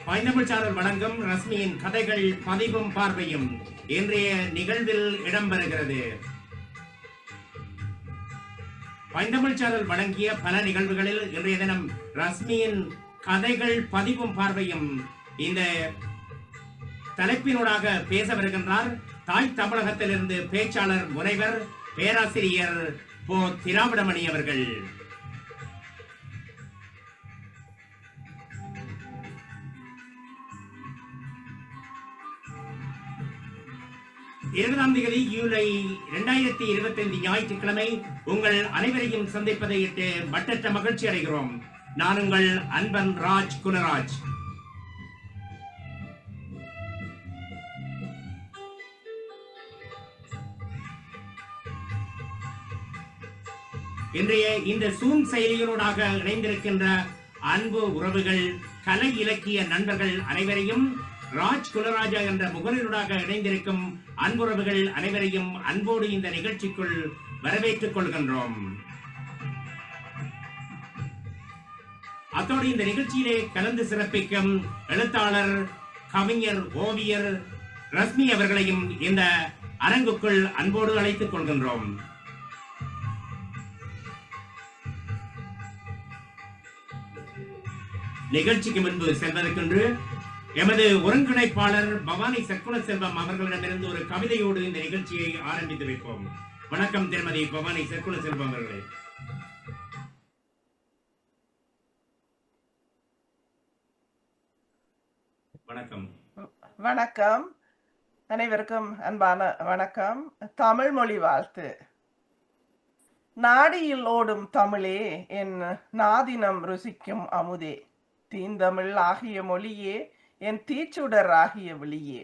பைந்தமிழ்ச்சாரல் வழங்கும் ரஸ்மியின் கதைகள் பதிவும் பார்வையும் இன்றைய நிகழ்வில் இடம்பெறுகிறது. பைந்தமிழ்ச்சாரல் வழங்கிய பல நிகழ்வுகளில் இன்றைய தினம் ரஸ்மியின் கதைகள் பதிவும் பார்வையும் இந்த தலைப்பினூடாக பேச வருகின்றார். தாய் தமிழகத்திலிருந்து பேச்சாளர் முனைவர் பேராசிரியர் போ திராவிடமணி அவர்கள். தேதி ஜூலை 2025 ஞாயிற்றுக்கிழமை உங்கள் அனைவரையும் சந்திப்பதை இட்டு மட்டற்ற மகிழ்ச்சி அடைகிறோம். நான் உங்கள் அன்பன் ராஜ் குலராஜ். இன்றைய இந்த சூம் செயலிகளோடாக இணைந்திருக்கின்ற அன்பு உறவுகள், கலை இலக்கிய நண்பர்கள் அனைவரையும், ராஜ் குலராஜா என்ற முகநூலாக இணைந்திருக்கும் அன்புறவுகள் அனைவரையும் அன்போடு இந்த நிகழ்ச்சிக்குள் வரவேற்றுக் கொள்கின்றோம். அத்தோடு இந்த நிகழ்ச்சியிலே கலந்து சிறப்பிக்கும் எழுத்தாளர், கவிஞர், ஓவியர் ரஸ்மி அவர்களையும் இந்த அரங்குக்குள் அன்போடு அழைத்துக் கொள்கின்றோம். நிகழ்ச்சிக்கு முன்பு செல்வதற்கென்று எமது ஒருங்கிணைப்பாளர் பவானி சற்குண செல்வம் அவர்களிடமிருந்து ஒரு கவிதையோடு இந்த நிகழ்ச்சியை ஆரம்பித்து வைப்போம். வணக்கம் திருமதி பவானி சற்குண செல்வம் அவர்களே. வணக்கம். வணக்கம் அனைவருக்கும் அன்பான வணக்கம். தமிழ் மொழி வாழ்த்து. நாடியில் ஓடும் தமிழே, என் நாதினம் ருசிக்கும் அமுதே, தீந்தமிழ் ஆகிய மொழியே, என் தீச்சுடர் ஆகிய விழியே,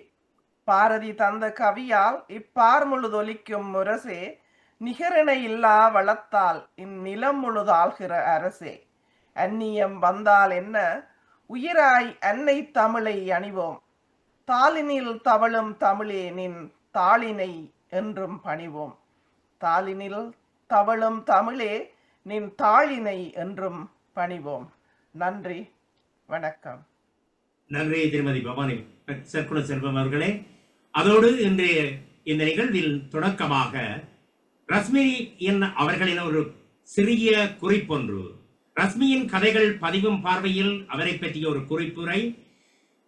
பாரதி தந்த கவியால் இப்பார் முழுதொலிக்கும் முரசே, நிகரிணை இல்லா வளத்தால் இந்நிலம் முழுதாள்கிற அரசே, அந்நியம் வந்தால் என்ன, உயிராய் அன்னை தமிழை அணிவோம், தாளினில் தவழும் தமிழே, நின் தாளினை என்றும் பணிவோம், தாளினில் தவழும் தமிழே, நின் தாளினை என்றும் பணிவோம். நன்றி, வணக்கம். நன்றி திருமதி பவானி சற்குண செல்வம் அவர்களே. அதோடு இன்றைய இந்த நிகழ்வில் தொடக்கமாக ரஸ்மி அவர்களின் ஒரு சிறிய குறிப்பொன்று. ரஸ்மியின் கதைகள் பதிவும் பார்வையில் அவரை பற்றிய ஒரு குறிப்புரை.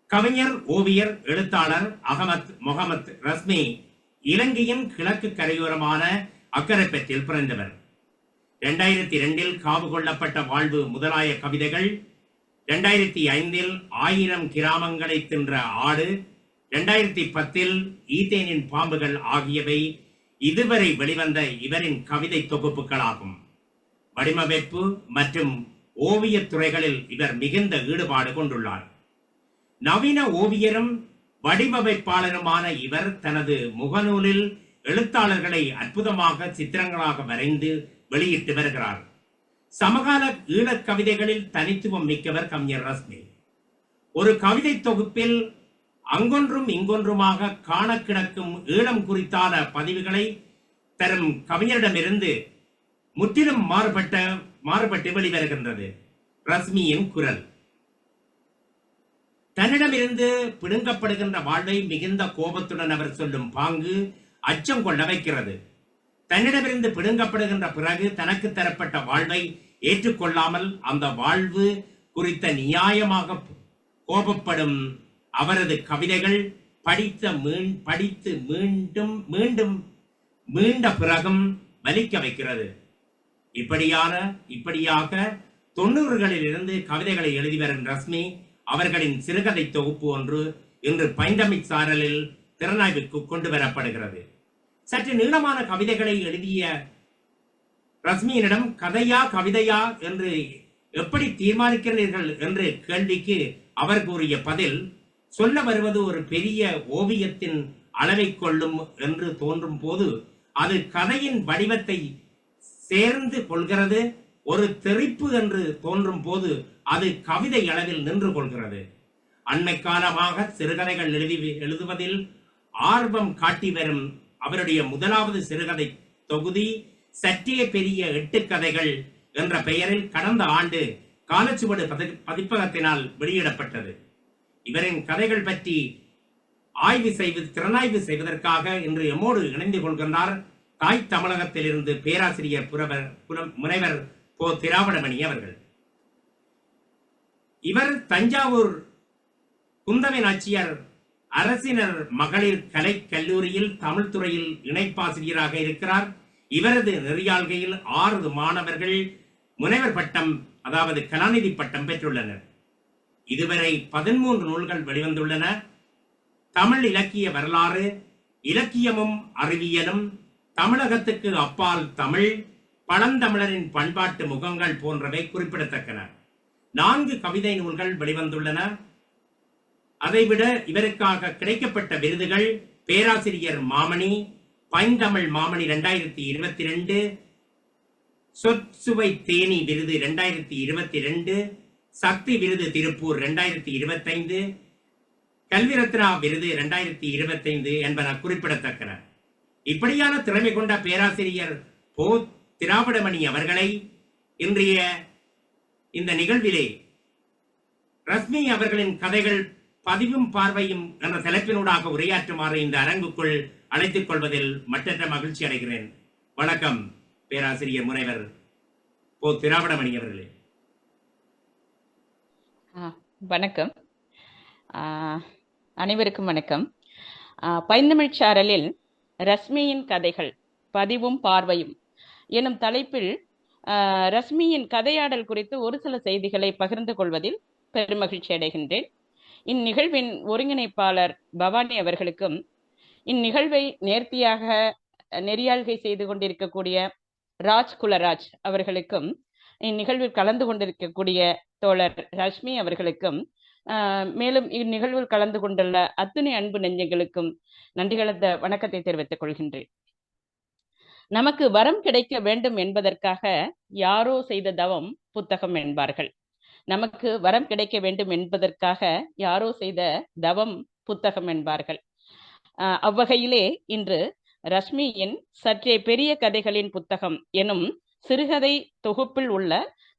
கவிஞர், ஓவியர், எழுத்தாளர் அகமத் முகமது ரஸ்மி இலங்கையின் கிழக்கு கரையோரமான அக்கரைப்பற்றில் பிறந்தவர். 2002 காவு கொள்ளப்பட்ட வாழ்வு முதலாய கவிதைகள், 2005 1000 கிராமங்களை தின்ற ஆடு, 2010 ஈத்தேனின் பாம்புகள் ஆகியவை இதுவரை வெளிவந்த இவரின் கவிதை தொகுப்புகளாகும். வடிவமைப்பு மற்றும் ஓவிய துறைகளில் இவர் மிகுந்த ஈடுபாடு கொண்டுள்ளார். நவீன ஓவியரும் வடிவமைப்பாளருமான இவர் தனது முகநூலில் எழுத்தாளர்களை அற்புதமாக சித்திரங்களாக வரைந்து வெளியிட்டு வருகிறார். சமகால ஈழக் கவிதைகளில் தனித்துவம் மிக்கவர் கவிஞர் ரஸ்மி. ஒரு கவிதை தொகுப்பில் அங்கொன்றும் இங்கொன்றுமாக காண கிடக்கும் ஈழம் குறித்தான பதிவுகளை தரும் கவிஞரிடமிருந்து முற்றிலும் மாறுபட்டு வெளிவருகின்றது ரஸ்மியின் குரல். தன்னிடமிருந்து பிடுங்கப்படுகின்ற வாழ்வை மிகுந்த கோபத்துடன் அவர் சொல்லும் பாங்கு அச்சம் கொள்ள வைக்கிறது. தன்னிடமிருந்து பிடுங்கப்படுகின்ற பிறகு தனக்கு தரப்பட்ட வாழ்வை ஏற்றுக்கொள்ளாமல் அந்த வாழ்வு குறித்த நியாயமாக கோபப்படும் அவரது கவிதைகள் படித்து மீண்டும் மீண்ட பிறகும் வலிக்க வைக்கிறது. இப்படியாக 90களில் இருந்து கவிதைகளை எழுதி வரும் ரஸ்மி அவர்களின் சிறுகதை தொகுப்பு ஒன்று இன்று பைந்தமிழ் சாரலில் திறனாய்வுக்கு கொண்டு வரப்படுகிறது. சற்று நீளமான கவிதைகளை எழுதிய ரஸ்மியினிடம் கதையா கவிதையா என்று எப்படி தீர்மானிக்கிறீர்கள் என்ற கேள்விக்கு அவர் கூறிய பதில், சொல்ல வருவது ஒரு பெரிய ஓவியத்தின் அளவை கொள்ளும் என்று தோன்றும் போது அது கதையின் வடிவத்தை சேர்ந்து கொள்கிறது. ஒரு தெரிப்பு என்று தோன்றும் போது அது கவிதை அளவில் நின்று கொள்கிறது. அண்மை காலமாக சிறுகதைகள் எழுதுவதில் ஆர்வம் காட்டி வரும் அவருடைய முதலாவது சிறுகதை தொகுதி சற்றே பெரிய 8 கதைகள் என்ற பெயரில் கடந்த ஆண்டு காலச்சுவடு பதிப்பகத்தினால் வெளியிடப்பட்டது. இவரின் கதைகள் பற்றி திறனாய்வு செய்வதற்காக இன்று எம்மோடு இணைந்து கொள்கின்றார் தாய் தமிழகத்திலிருந்து பேராசிரியர் முனைவர் போ திராவிடமணி அவர்கள். இவர் தஞ்சாவூர் குந்தவை நாச்சியார் அரசினர் மகளிர் கலை கல்லூரியில் தமிழ் துறையில் இணைப்பாசிரியராக இருக்கிறார். இவரது நெறியாள்கையில் 6 மாணவர்கள் முனைவர் பட்டம், அதாவது கலாநிதி பட்டம் பெற்றுள்ளனர். இதுவரை 13 நூல்கள் வெளிவந்துள்ளன. தமிழ் இலக்கிய வரலாறு, இலக்கியமும் அறிவியலும், தமிழகத்துக்கு அப்பால் தமிழ், பழந்தமிழரின் பண்பாட்டு முகங்கள் போன்றவை குறிப்பிடத்தக்கன. 4 கவிதை நூல்கள் வெளிவந்துள்ளன. அதைவிட இவருக்காக கிடைக்கப்பட்ட விருதுகள் பேராசிரியர் மாமணி, பைந்தமிழ் மாமணி 2022, சொற்சுவை தேனி விருது 2022, சக்தி விருது திருப்பூர் 2025, கல்வி ரத்னா விருது 2025 என்பன குறிப்பிடத்தக்கன. இப்படியான திறமை கொண்ட பேராசிரியர் போ திராவிடமணி அவர்களை இன்றைய இந்த நிகழ்விலே ரஷ்மி அவர்களின் கதைகள் பதிவும் பார்வையும் என்ற தலைப்பினூடாக உரையாற்றுமாறு இந்த அரங்குக்குள் அழைத்துக் கொள்வதில் மற்றற்ற மகிழ்ச்சி அடைகிறேன். வணக்கம் பேராசிரியர் முனைவர் போ திராவிடமணி அவர்களே. வணக்கம், அனைவருக்கும் வணக்கம். பைந்தமிழ் சாரலில் ரஷ்மியின் கதைகள் பதிவும் பார்வையும் எனும் தலைப்பில் ரஷ்மியின் கதையாடல் குறித்து ஒரு சில செய்திகளை பகிர்ந்து கொள்வதில் பெருமகிழ்ச்சி அடைகின்றேன். இந்நிகழ்வின் ஒருங்கிணைப்பாளர் பவானி அவர்களுக்கும், இந்நிகழ்வை நேர்த்தியாக நெறியாள்கை செய்து கொண்டிருக்கக்கூடிய ராஜ்குலராஜ் அவர்களுக்கும், இந்நிகழ்வில் கலந்து கொண்டிருக்கக்கூடிய தோழர் ரஷ்மி அவர்களுக்கும், மேலும் இந்நிகழ்வில் கலந்து கொண்டுள்ள அத்துணை அன்பு நெஞ்சங்களுக்கும் நன்றி கலந்த வணக்கத்தை தெரிவித்துக் கொள்கின்றேன். நமக்கு வரம் கிடைக்க வேண்டும் என்பதற்காக யாரோ செய்த தவம் புத்தகம் என்பார்கள். நமக்கு வரம் கிடைக்க வேண்டும் என்பதற்காக யாரோ செய்த தவம் புத்தகம் என்பார்கள். அவ்வகையிலே இன்று ரஷ்மியின் சற்றே பெரிய கதைகளின் புத்தகம் எனும் சிறுகதை தொகுப்பில் உள்ள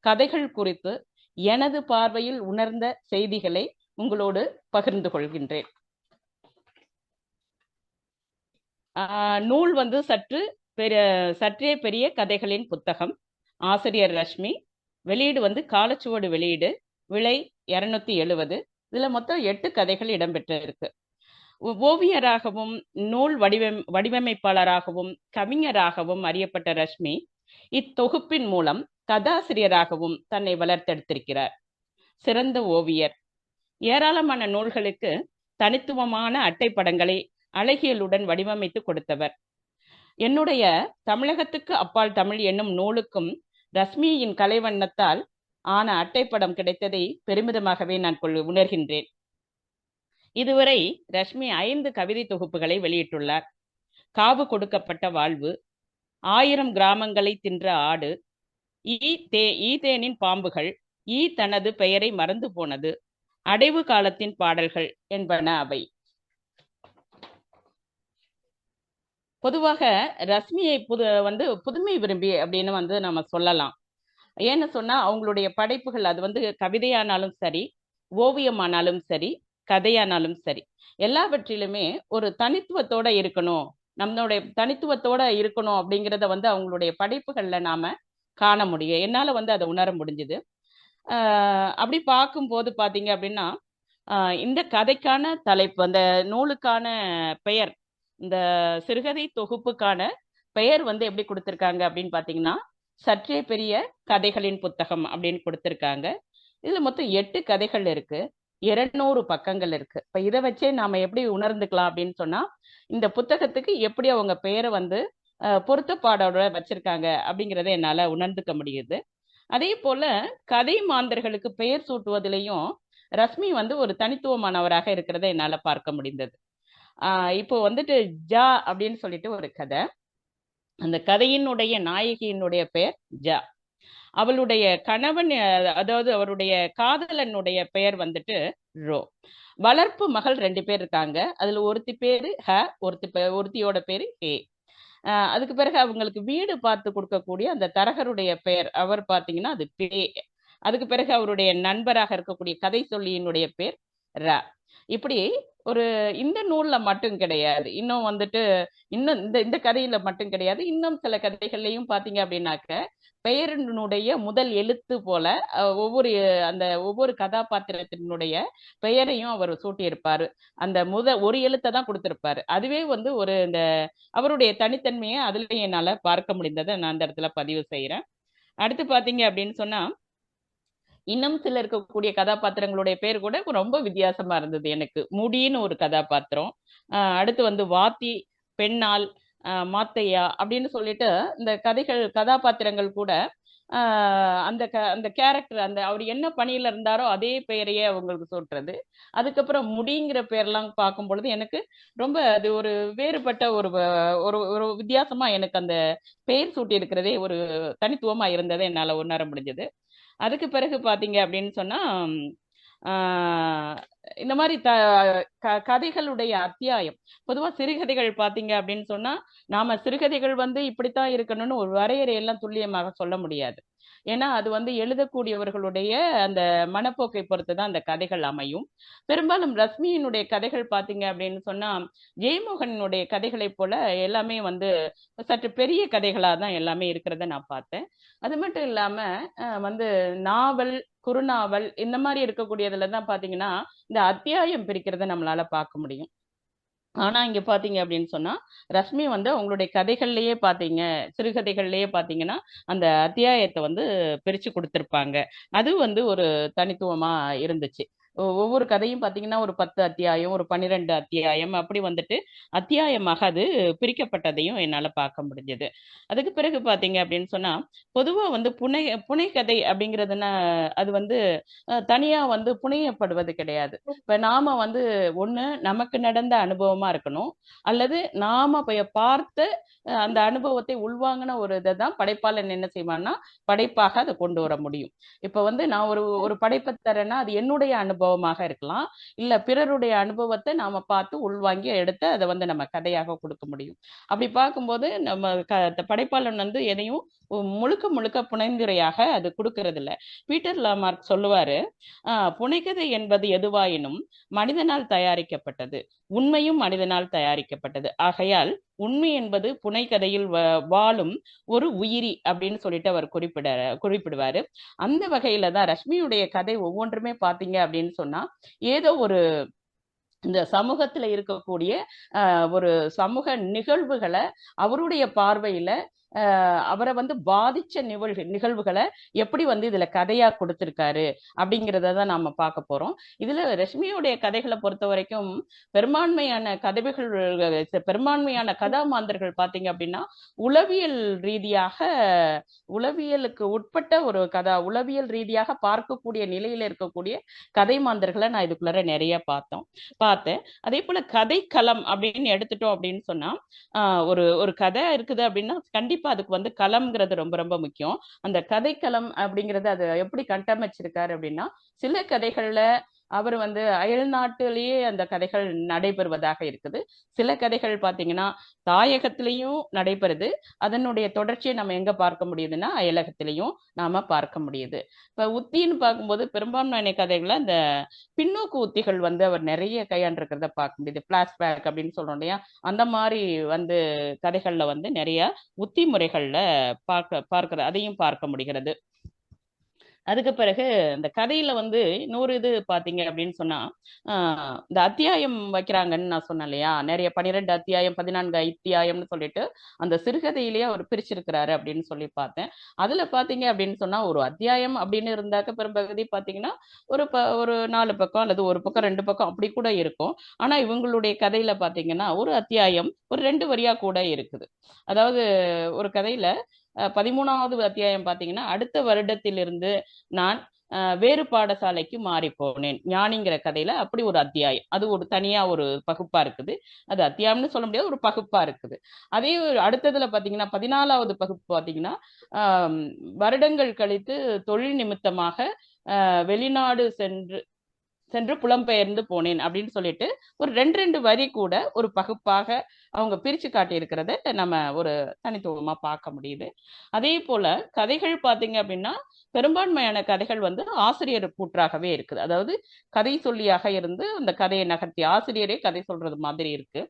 கதைகள் குறித்து எனது பார்வையில் உணர்ந்த செய்திகளை உங்களோடு பகிர்ந்து கொள்கின்றேன். நூல் சற்றே பெரிய கதைகளின் புத்தகம். ஆசிரியர் ரஷ்மி. வெளியீடு காலச்சுவடு வெளியீடு. விலை 270. இதுல மொத்தம் 8 கதைகள் இடம்பெற்றிருக்கு. ஓவியராகவும் நூல் வடிவமைப்பாளராகவும் கவிஞராகவும் அறியப்பட்ட ரஷ்மி இத்தொகுப்பின் மூலம் கதாசிரியராகவும் தன்னை வளர்த்தெடுத்திருக்கிறார். சிறந்த ஓவியர். ஏராளமான நூல்களுக்கு தனித்துவமான அட்டைப்படங்களை அழகியலுடன் வடிவமைத்து கொடுத்தவர். என்னுடைய தமிழகத்துக்கு அப்பால் தமிழ் என்னும் நூலுக்கும் ரஷ்மியின் கலைவண்ணத்தால் ஆன அட்டைப்படம் கிடைத்ததை பெருமிதமாகவே நான் உணர்கின்றேன். இதுவரை ரஷ்மி 5 கவிதை தொகுப்புகளை வெளியிட்டுள்ளார். காவு கொடுக்கப்பட்ட வாழ்வு, 1000 கிராமங்களை தின்ற ஆடு, ஈதேனின் பாம்புகள், தனது பெயரை மறந்து போனது, அடைவு காலத்தின் பாடல்கள் என்பன அவை. பொதுவாக ரஷ்மியை புதுமை விரும்பி அப்படின்னு நம்ம சொல்லலாம். ஏன்னு சொன்னா அவங்களுடைய படைப்புகள் அது கவிதையானாலும் சரி, ஓவியமானாலும் சரி, கதையானாலும் சரி, எல்லாவற்றிலுமே ஒரு தனித்துவத்தோட இருக்கணும், நம்மளுடைய தனித்துவத்தோட இருக்கணும் அப்படிங்கிறத அவங்களுடைய படைப்புகள்ல நாம காண முடியும். என்னால அதை உணர முடிஞ்சுது. அப்படி பார்க்கும்போது பாத்தீங்க அப்படின்னா இந்த கதைக்கான தலைப்பு, அந்த நூலுக்கான பெயர், இந்த சிறுகதை தொகுப்புக்கான பெயர் எப்படி கொடுத்திருக்காங்க அப்படின்னு பாத்தீங்கன்னா சற்றே பெரிய கதைகளின் புத்தகம் அப்படின்னு கொடுத்திருக்காங்க. இதுல மொத்தம் 8 கதைகள் இருக்கு, 200 பக்கங்கள் இருக்கு. இப்ப இதை வச்சே நாம எப்படி உணர்ந்துக்கலாம் அப்படின்னு சொன்னா, இந்த புத்தகத்துக்கு எப்படி அவங்க பெயரை பொருத்தப்பாடோட வச்சிருக்காங்க அப்படிங்கிறத என்னால உணர்ந்துக்க முடியுது. அதே போல கதை மாந்தர்களுக்கு பெயர் சூட்டுவதிலையும் ரஷ்மி ஒரு தனித்துவமானவராக இருக்கிறத என்னால பார்க்க முடிந்தது. இப்போ ஜா அப்படின்னு சொல்லிட்டு ஒரு கதை. அந்த கதையினுடைய நாயகியினுடைய பெயர் ஜா. அவளுடைய கணவன், அதாவது அவருடைய காதலனுடைய பெயர் ரோ. வளர்ப்பு மகள் 2 பேர் இருக்காங்க. அதுல ஒருத்தி பேரு ஹ, ஒருத்தியோட பேரு ஹே. அதுக்கு பிறகு அவங்களுக்கு வீடு பார்த்து கொடுக்கக்கூடிய அந்த தரகருடைய பெயர், அவர் பார்த்தீங்கன்னா அது பே. அதுக்கு பிறகு அவருடைய நண்பராக இருக்கக்கூடிய கதை சொல்லியினுடைய பேர் ர. இப்படி ஒரு இந்த நூல்ல மட்டும் கிடையாது, இன்னும் வந்துட்டு இன்னும் இந்த இந்த கதையில மட்டும் கிடையாது, இன்னும் சில கதைகள்லையும் பாத்தீங்க அப்படின்னாக்க பெயரினுடைய முதல் எழுத்து போல ஒவ்வொரு கதாபாத்திரத்தினுடைய பெயரையும் அவர் சூட்டியிருப்பாரு. அந்த ஒரு எழுத்தை தான் கொடுத்திருப்பாரு. அதுவே வந்து இந்த அவருடைய தனித்தன்மையை அதுலயும் என்னால பார்க்க முடிந்ததை நான் அந்த இடத்துல பதிவு செய்யறேன். அடுத்து பாத்தீங்க அப்படின்னு சொன்னா, இன்னும் சில இருக்கக்கூடிய கதாபாத்திரங்களுடைய பேர் கூட ரொம்ப வித்தியாசமா இருந்தது எனக்கு. முடின்னு ஒரு கதாபாத்திரம், அடுத்து வந்து வாத்தி, பெண்ணாள், மாத்தையா அப்படின்னு சொல்லிட்டு இந்த கதாபாத்திரங்கள் கூட அந்த கேரக்டர், அவர் என்ன பணியில இருந்தாரோ அதே பெயரையே அவங்களுக்கு சொல்றது. அதுக்கப்புறம் முடிங்கிற பேர்லாம் பார்க்கும் பொழுது எனக்கு ரொம்ப அது ஒரு வேறுபட்ட ஒரு வித்தியாசமா எனக்கு அந்த பெயர் சூட்டி இருக்கிறதே ஒரு தனித்துவமா இருந்ததை என்னால உணர முடிஞ்சது. அதுக்கு பிறகு பாத்தீங்க அப்படின்னு சொன்னா, இந்த மாதிரி கதைகளுடைய அத்தியாயம், பொதுவா சிறுகதைகள் பாத்தீங்க அப்படின்னு சொன்னா, நாம சிறுகதைகள் வந்து இப்படித்தான் இருக்கணும்னு ஒரு வரையறையெல்லாம் துல்லியமாக சொல்ல முடியாது. ஏன்னா அது வந்து எழுதக்கூடியவர்களுடைய அந்த மனப்போக்கை பொறுத்துதான் அந்த கதைகள் அமையும். பெரும்பாலும் ரஷ்மியினுடைய கதைகள் பாத்தீங்க அப்படின்னு சொன்னா, ஜெயமோகனுடைய கதைகளை போல எல்லாமே வந்து சற்று பெரிய கதைகளா தான் எல்லாமே இருக்கிறத நான் பார்த்தேன். அது மட்டும் இல்லாம வந்து நாவல், குறுநாவல் இந்த மாதிரி இருக்கக்கூடியதுல தான் பாத்தீங்கன்னா இந்த அத்தியாயம் பிரிக்கிறத நம்மளால பார்க்க முடியும். ஆனா இங்க பாத்தீங்க அப்படின்னு சொன்னா, ரஷ்மி வந்து அவங்களுடைய கதைகள்லயே பாத்தீங்க, சிறுகதைகள்லயே பாத்தீங்கன்னா அந்த அத்தியாயத்தை வந்து பிரிச்சு கொடுத்திருப்பாங்க. அது வந்து ஒரு தனித்துவமா இருந்துச்சு. ஒவ்வொரு கதையும் பாத்தீங்கன்னா ஒரு 10 அத்தியாயம், ஒரு 12 அத்தியாயம் அப்படி வந்துட்டு அத்தியாயமாக அது பிரிக்கப்பட்டதையும் என்னால பார்க்க முடிஞ்சது. அதுக்கு பிறகு பாத்தீங்க அப்படின்னு சொன்னா, பொதுவா வந்து புனைகதை அப்படிங்கிறதுனா அது வந்து தனியா வந்து புனையப்படுவது கிடையாது. இப்ப நாம வந்து ஒண்ணு நமக்கு நடந்த அனுபவமா இருக்கணும், அல்லது நாம பார்த்த அந்த அனுபவத்தை உள்வாங்கின ஒரு இதை தான் படைப்பாளன் என்ன செய்வான்னா படைப்பாக அதை கொண்டு வர முடியும். இப்ப வந்து நான் ஒரு படைப்பை தரேன்னா அது என்னுடைய அனுபவமாக இருக்கலாம், இல்ல பிறருடைய அனுபவத்தை நாம பார்த்து உள்வாங்கி எடுத்து அதை வந்து நம்ம கதையாக கொடுக்க முடியும். அப்படி பார்க்கும்போது நம்ம படைப்பாளன் வந்து எதையும் முழுக்க முழுக்க புனைந்துரையாக அது கொடுக்கறது இல்ல. பீட்டர் லாமார்க் சொல்லுவாரு, புனைகதை என்பது எதுவாயினும் மனிதனால் தயாரிக்கப்பட்டது, உண்மையும் மனிதனால் தயாரிக்கப்பட்டது, உண்மை என்பது புனைகதையில் வாழும் ஒரு உயிரி அப்படின்னு சொல்லிட்டு அவர் குறிப்பிடுவாரு. அந்த வகையில தான் ரஷ்மியுடைய கதை ஒவ்வொன்றுமே பாத்தீங்க அப்படின்னு சொன்னா ஏதோ இந்த சமூகத்துல இருக்கக்கூடிய ஒரு சமூக நிகழ்வுகளை அவருடைய பார்வையில அவரை வந்து பாதிச்ச நிகழ்வுகளை எப்படி வந்து இதுல கதையா கொடுத்திருக்காரு அப்படிங்கிறத தான் நாம பார்க்க போறோம். இதுல ரஷ்மியுடைய கதைகளை பொறுத்த வரைக்கும் பெரும்பான்மையான பெரும்பான்மையான கதாமாந்தர்கள் பாத்தீங்க அப்படின்னா உளவியலுக்கு உட்பட்ட ஒரு உளவியல் ரீதியாக பார்க்கக்கூடிய நிலையில இருக்கக்கூடிய கதை மாந்தர்களை நான் இதுக்குள்ளார நிறைய பார்த்தேன். அதே போல கதைக்களம் அப்படின்னு எடுத்துட்டோம் அப்படின்னு சொன்னா, ஒரு கதை இருக்குது அப்படின்னா கண்டிப்பா அதுக்கு வந்து களம்ங்கிறது ரொம்ப ரொம்ப முக்கியம். அந்த கதைக்களம் அப்படிங்கறது அது எப்படி கட்டமைச்சிருக்காரு அப்படின்னா, சில கதைகள்ல அவர் வந்து அயல் நாட்டிலேயே அந்த கதைகள் நடைபெறுவதாக இருக்குது. சில கதைகள் பாத்தீங்கன்னா தாயகத்திலையும் நடைபெறுது, அதனுடைய தொடர்ச்சியை நம்ம எங்க பார்க்க முடியுதுன்னா அயலகத்திலையும் நாம பார்க்க முடியுது. இப்ப உத்தின்னு பார்க்கும்போது பெரும்பான்மையான கதைகள்ல அந்த பின்னோக்கு உத்திகள் வந்து அவர் நிறைய கையாண்டிருக்கிறத பார்க்க முடியுது. பிளாஷ்பேக் அப்படின்னு சொல்றோம் இல்லையா, அந்த மாதிரி வந்து கதைகள்ல வந்து நிறைய உத்தி முறைகள்ல அதையும் பார்க்க முடிகிறது. அதுக்கு பிறகு இந்த கதையில வந்து இன்னொரு இது பாத்தீங்க அப்படின்னு சொன்னா, இந்த அத்தியாயம் வைக்கிறாங்கன்னு நான் சொன்னேன் இல்லையா, நிறைய 12 அத்தியாயம் 14 அத்தியாயம்னு சொல்லிட்டு அந்த சிறுகதையிலேயே அவர் பிரிச்சிருக்கிறாரு அப்படின்னு சொல்லி பார்த்தேன். அதுல பாத்தீங்க அப்படின்னு சொன்னா ஒரு அத்தியாயம் அப்படின்னு இருந்தாக்க பெரும்பகுதி பாத்தீங்கன்னா ஒரு 4 பக்கம் அல்லது ஒரு பக்கம் 2 பக்கம் அப்படி கூட இருக்கும். ஆனா இவங்களுடைய கதையில பாத்தீங்கன்னா ஒரு அத்தியாயம் ஒரு 2 வரியா கூட இருக்குது. அதாவது ஒரு கதையில 13வது அத்தியாயம் பாத்தீங்கன்னா, அடுத்த வருடத்திலிருந்து நான் வேறு பாடசாலைக்கு மாறி போனேன், ஞானிங்கிற கதையில அப்படி ஒரு அத்தியாயம். அது ஒரு தனியா ஒரு பகுப்பா இருக்குது. அது அத்தியாயம்னு சொல்ல முடியாது, ஒரு பகுப்பா இருக்குது. அதே அடுத்ததுல பாத்தீங்கன்னா 14வது பகுப்பு பாத்தீங்கன்னா, வருடங்கள் கழித்து தொழில் நிமித்தமாக வெளிநாடு சென்று சென்று புலம்பெயர்ந்து போனேன் அப்படின்னு சொல்லிட்டு ஒரு 2 வரி கூட ஒரு பகுப்பாக அவங்க பிரிச்சு காட்டியிருக்கிறத நம்ம ஒரு தனித்துவமா பார்க்க முடியுது. அதே போல கதைகள் பார்த்தீங்க அப்படின்னா பெரும்பான்மையான கதைகள் வந்து ஆசிரியர் கூற்றாகவே இருக்குது. அதாவது கதை சொல்லியாக இருந்து அந்த கதையை நகர்த்தி ஆசிரியரே கதை சொல்றது மாதிரி இருக்கு.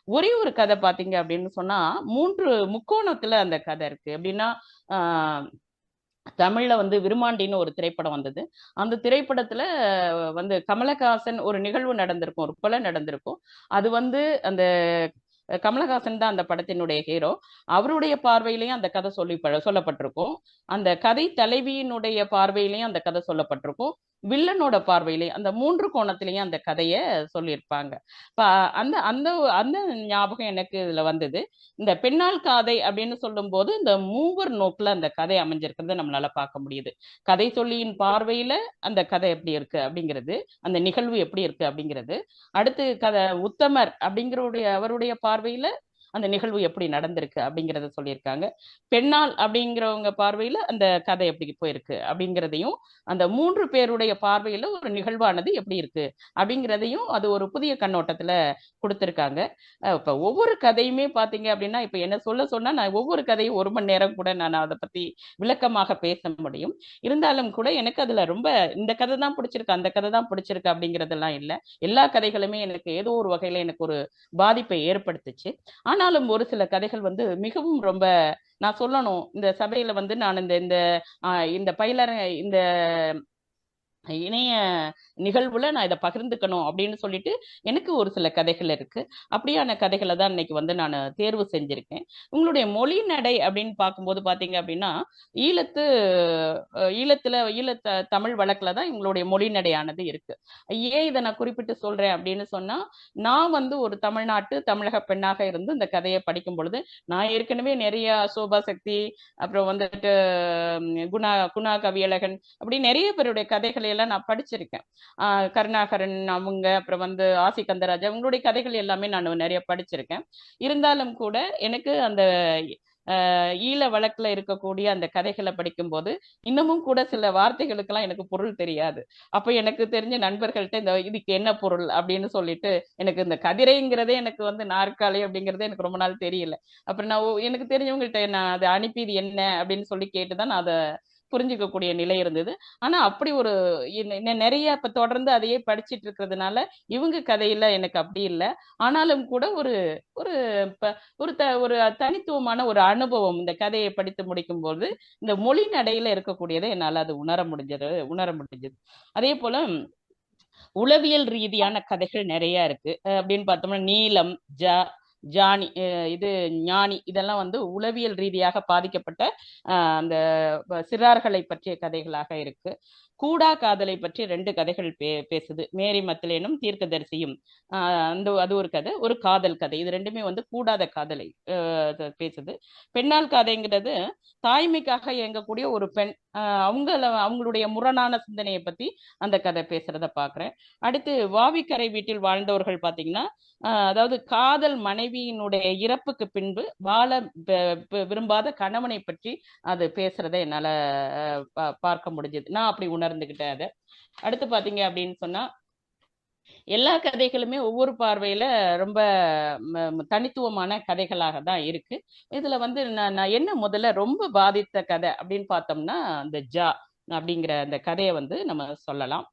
ஒரே ஒரு கதை பார்த்தீங்க அப்படின்னு சொன்னா 3 முக்கோணத்துல அந்த கதை இருக்கு. எப்படின்னா ஆஹ் தமிழ்ல வந்து விருமாண்டின்னு ஒரு திரைப்படம் வந்தது. அந்த திரைப்படத்துல வந்து கமலஹாசன் ஒரு நிகழ்வு நடந்திருக்கும், ஒரு கொலை நடந்திருக்கும். அது வந்து அந்த கமலஹாசன் தான் அந்த படத்தினுடைய ஹீரோ. அவருடைய பார்வையிலையும் அந்த கதை சொல்லப்பட்டிருக்கும். அந்த கதை தலைவியினுடைய பார்வையிலையும் அந்த கதை சொல்லப்பட்டிருக்கும். வில்லனோட பார்வையிலையும் அந்த 3 கோணத்திலையும் அந்த கதையை சொல்லியிருப்பாங்க. இப்ப அந்த அந்த அந்த ஞாபகம் எனக்கு இதுல வந்தது. இந்த பெண்ணால் காதை அப்படின்னு சொல்லும்போது இந்த மூவர் நோக்குல அந்த கதை அமைஞ்சிருக்கிறத நம்மளால பார்க்க முடியுது. கதை சொல்லியின் பார்வையில அந்த கதை எப்படி இருக்கு அப்படிங்கிறது, அந்த நிகழ்வு எப்படி இருக்கு அப்படிங்கிறது. அடுத்து உத்தமர் அப்படிங்கிறவுடைய அவருடைய பார்வையில அந்த நிகழ்வு எப்படி நடந்திருக்கு அப்படிங்கிறத சொல்லியிருக்காங்க. பெண்ணால் அப்படிங்கிறவங்க பார்வையில அந்த கதை எப்படி போயிருக்கு அப்படிங்கிறதையும், அந்த 3 பேருடைய பார்வையில ஒரு நிகழ்வானது எப்படி இருக்கு அப்படிங்கிறதையும் அது ஒரு புதிய கண்ணோட்டத்துல கொடுத்திருக்காங்க. இப்ப ஒவ்வொரு கதையுமே பாத்தீங்க அப்படின்னா இப்ப என்ன சொன்னா நான் ஒவ்வொரு கதையும் 1 மணி நேரம் கூட நான் அதை பத்தி விளக்கமாக பேச முடியும். இருந்தாலும் கூட எனக்கு அதுல ரொம்ப இந்த கதை தான் பிடிச்சிருக்கு, அந்த கதை தான் பிடிச்சிருக்கு அப்படிங்கிறதெல்லாம் இல்லை. எல்லா கதைகளுமே எனக்கு ஏதோ ஒரு வகையில எனக்கு ஒரு பாதிப்பை ஏற்படுத்துச்சு. ஆனாலும் ஒரு சில கதைகள் வந்து மிகவும் ரொம்ப நான் சொல்லணும், இந்த சபையில வந்து நான் இந்த இந்த இந்த பயிலர இந்த இணைய நிகழ்வுல நான் இதை பகிர்ந்துக்கணும் அப்படின்னு சொல்லிட்டு எனக்கு ஒரு சில கதைகள் இருக்கு. அப்படியான கதைகளை தான் இன்னைக்கு வந்து நான் தேர்வு செஞ்சிருக்கேன். உங்களுடைய மொழி நடை அப்படின்னு பார்க்கும்போது பாத்தீங்க அப்படின்னா ஈழ தமிழ் வழக்குல தான் உங்களுடைய மொழி நடையானது இருக்கு. ஏன் இதை நான் குறிப்பிட்டு சொல்றேன் அப்படின்னு சொன்னா, நான் வந்து ஒரு தமிழக பெண்ணாக இருந்து இந்த கதையை படிக்கும் பொழுது நான் ஏற்கனவே நிறைய சோபா சக்தி, அப்புறம் வந்துட்டு குணா கவியழகன், அப்படி நிறைய பேருடைய கதைகளை எல்லாம் நான் படிச்சிருக்கேன். கருணாகரன் அவங்க, அப்புறம் வந்து ஆசி கந்தராஜ் அவங்களுடைய கதைகள் எல்லாமே நான் நிறைய படிச்சிருக்கேன். இருந்தாலும் கூட எனக்கு அந்த ஈழ வழக்குல இருக்கக்கூடிய அந்த கதைகளை படிக்கும்போது இன்னமும் கூட சில வார்த்தைகளுக்கெல்லாம் எனக்கு பொருள் தெரியாது. அப்ப எனக்கு தெரிஞ்ச நண்பர்கள்ட்ட இந்த இதுக்கு என்ன பொருள் அப்படின்னு சொல்லிட்டு, எனக்கு இந்த கதிரைங்கிறதே எனக்கு வந்து நாற்காலி அப்படிங்கறதே எனக்கு ரொம்ப நாள் தெரியல. அப்புறம் நான் எனக்கு தெரிஞ்சவங்கள்ட்ட நான் அதை அனுப்பி இது என்ன அப்படின்னு சொல்லி கேட்டுதான் நான் அதை புரிஞ்சுக்கக்கூடிய நிலை இருந்தது. ஆனா அப்படி ஒரு நிறைய இப்ப தொடர்ந்து அதையே படிச்சிட்டு இருக்கிறதுனால இவங்க கதையில எனக்கு அப்படி இல்லை. ஆனாலும் கூட ஒரு ஒரு ஒரு தனித்துவமான ஒரு அனுபவம் இந்த கதையை படித்து முடிக்கும் போது இந்த மொழி நடையில இருக்கக்கூடியதை என்னால அது உணர முடிஞ்சது. அதே போல உளவியல் ரீதியான கதைகள் நிறைய இருக்கு. அப்படின்னு பார்த்தோம்னா நீலம், ஜானி, இது ஞானி, இதெல்லாம் வந்து உளவியல் ரீதியாக பாதிக்கப்பட்ட அந்த சிறார்களை பற்றிய கதைகளாக இருக்கு. கூடா காதலை பற்றி 2 கதைகள் பேசுது. மேரி மத்திலேனும் தீர்க்கதரிசியும். அது ஒரு கதை, ஒரு காதல் கதை. இது 2மே வந்து கூடாத காதலை பேசுது. பெண்ணால் கதைங்கிறது தாய்மைக்காக இயங்கக்கூடிய ஒரு பெண், அவங்களுடைய முரணான சிந்தனையை பத்தி அந்த கதை பேசுறத பாக்குறேன். அடுத்து வாவிக்கரை வீட்டில் வாழ்ந்தவர்கள் பாத்தீங்கன்னா, அதாவது காதல் மனைவியினுடைய இறப்புக்கு பின்பு வாழ விரும்பாத கணவனை பற்றி அது பேசுறத என்னால பார்க்க முடிஞ்சது. நான் அப்படி உணர்ந்துகிட்டேன் அதை. அடுத்து பாத்தீங்க அப்படின்னு சொன்னா, எல்லா கதைகளுமே ஒவ்வொரு பார்வையில ரொம்ப தனித்துவமான கதைகளாக தான் இருக்கு. இதுல வந்து நான் என்ன முதல்ல ரொம்ப பாதித்த கதை அப்படின்னு பார்த்தோம்னா, அந்த அப்படிங்கிற அந்த கதையை வந்து நம்ம சொல்லலாம்.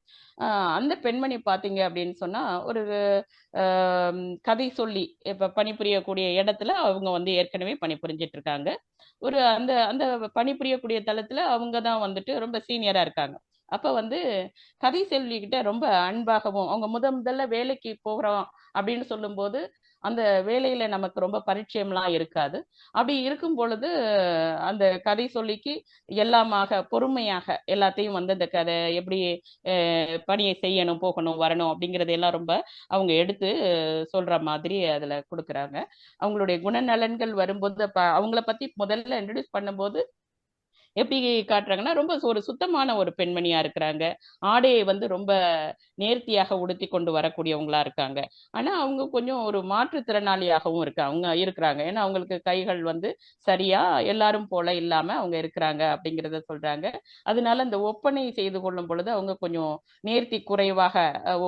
அந்த பெண்மணி பாத்தீங்க அப்படின்னு சொன்னா, ஒரு கதை சொல்லி இப்ப பணிபுரியக்கூடிய இடத்துல அவங்க வந்து ஏற்கனவே பணிபுரிஞ்சிட்டு இருக்காங்க. ஒரு அந்த அந்த பணிபுரியக்கூடிய தளத்துல அவங்க தான் வந்துட்டு ரொம்ப சீனியரா இருக்காங்க. அப்ப வந்து கதை செல்விகிட்ட ரொம்ப அன்பாகவும், அவங்க முதல்ல வேலைக்கு போகிறோம் அப்படின்னு சொல்லும்போது அந்த வேலையில நமக்கு ரொம்ப பரிச்சயம்லாம் இருக்காது. அப்படி இருக்கும் பொழுது அந்த கதை சொல்லிக்கு எல்லாமாக பொறுமையாக எல்லாத்தையும் வந்து அந்த கதை எப்படி பணியை செய்யணும், போகணும், வரணும் அப்படிங்கறதெல்லாம் ரொம்ப அவங்க எடுத்து சொல்ற மாதிரி அதுல கொடுக்குறாங்க. அவங்களுடைய குணநலன்கள் வரும்போது அவங்கள பத்தி முதல்ல இன்ட்ரடியூஸ் பண்ணும்போது எப்படி காட்டுறாங்கன்னா ரொம்ப ஒரு சுத்தமான ஒரு பெண்மணியா இருக்கிறாங்க. ஆடையை வந்து ரொம்ப நேர்த்தியாக உடுத்தி கொண்டு வரக்கூடியவங்களா இருக்காங்க. ஆனா அவங்க கொஞ்சம் ஒரு மாற்றுத்திறனாளியாகவும் அவங்க இருக்கிறாங்க. ஏன்னா அவங்களுக்கு கைகள் வந்து சரியா எல்லாரும் போல இல்லாம அவங்க இருக்கிறாங்க அப்படிங்கிறத சொல்றாங்க. அதனால அந்த ஒப்பனை செய்து கொள்ளும் பொழுது அவங்க கொஞ்சம் நேர்த்தி குறைவாக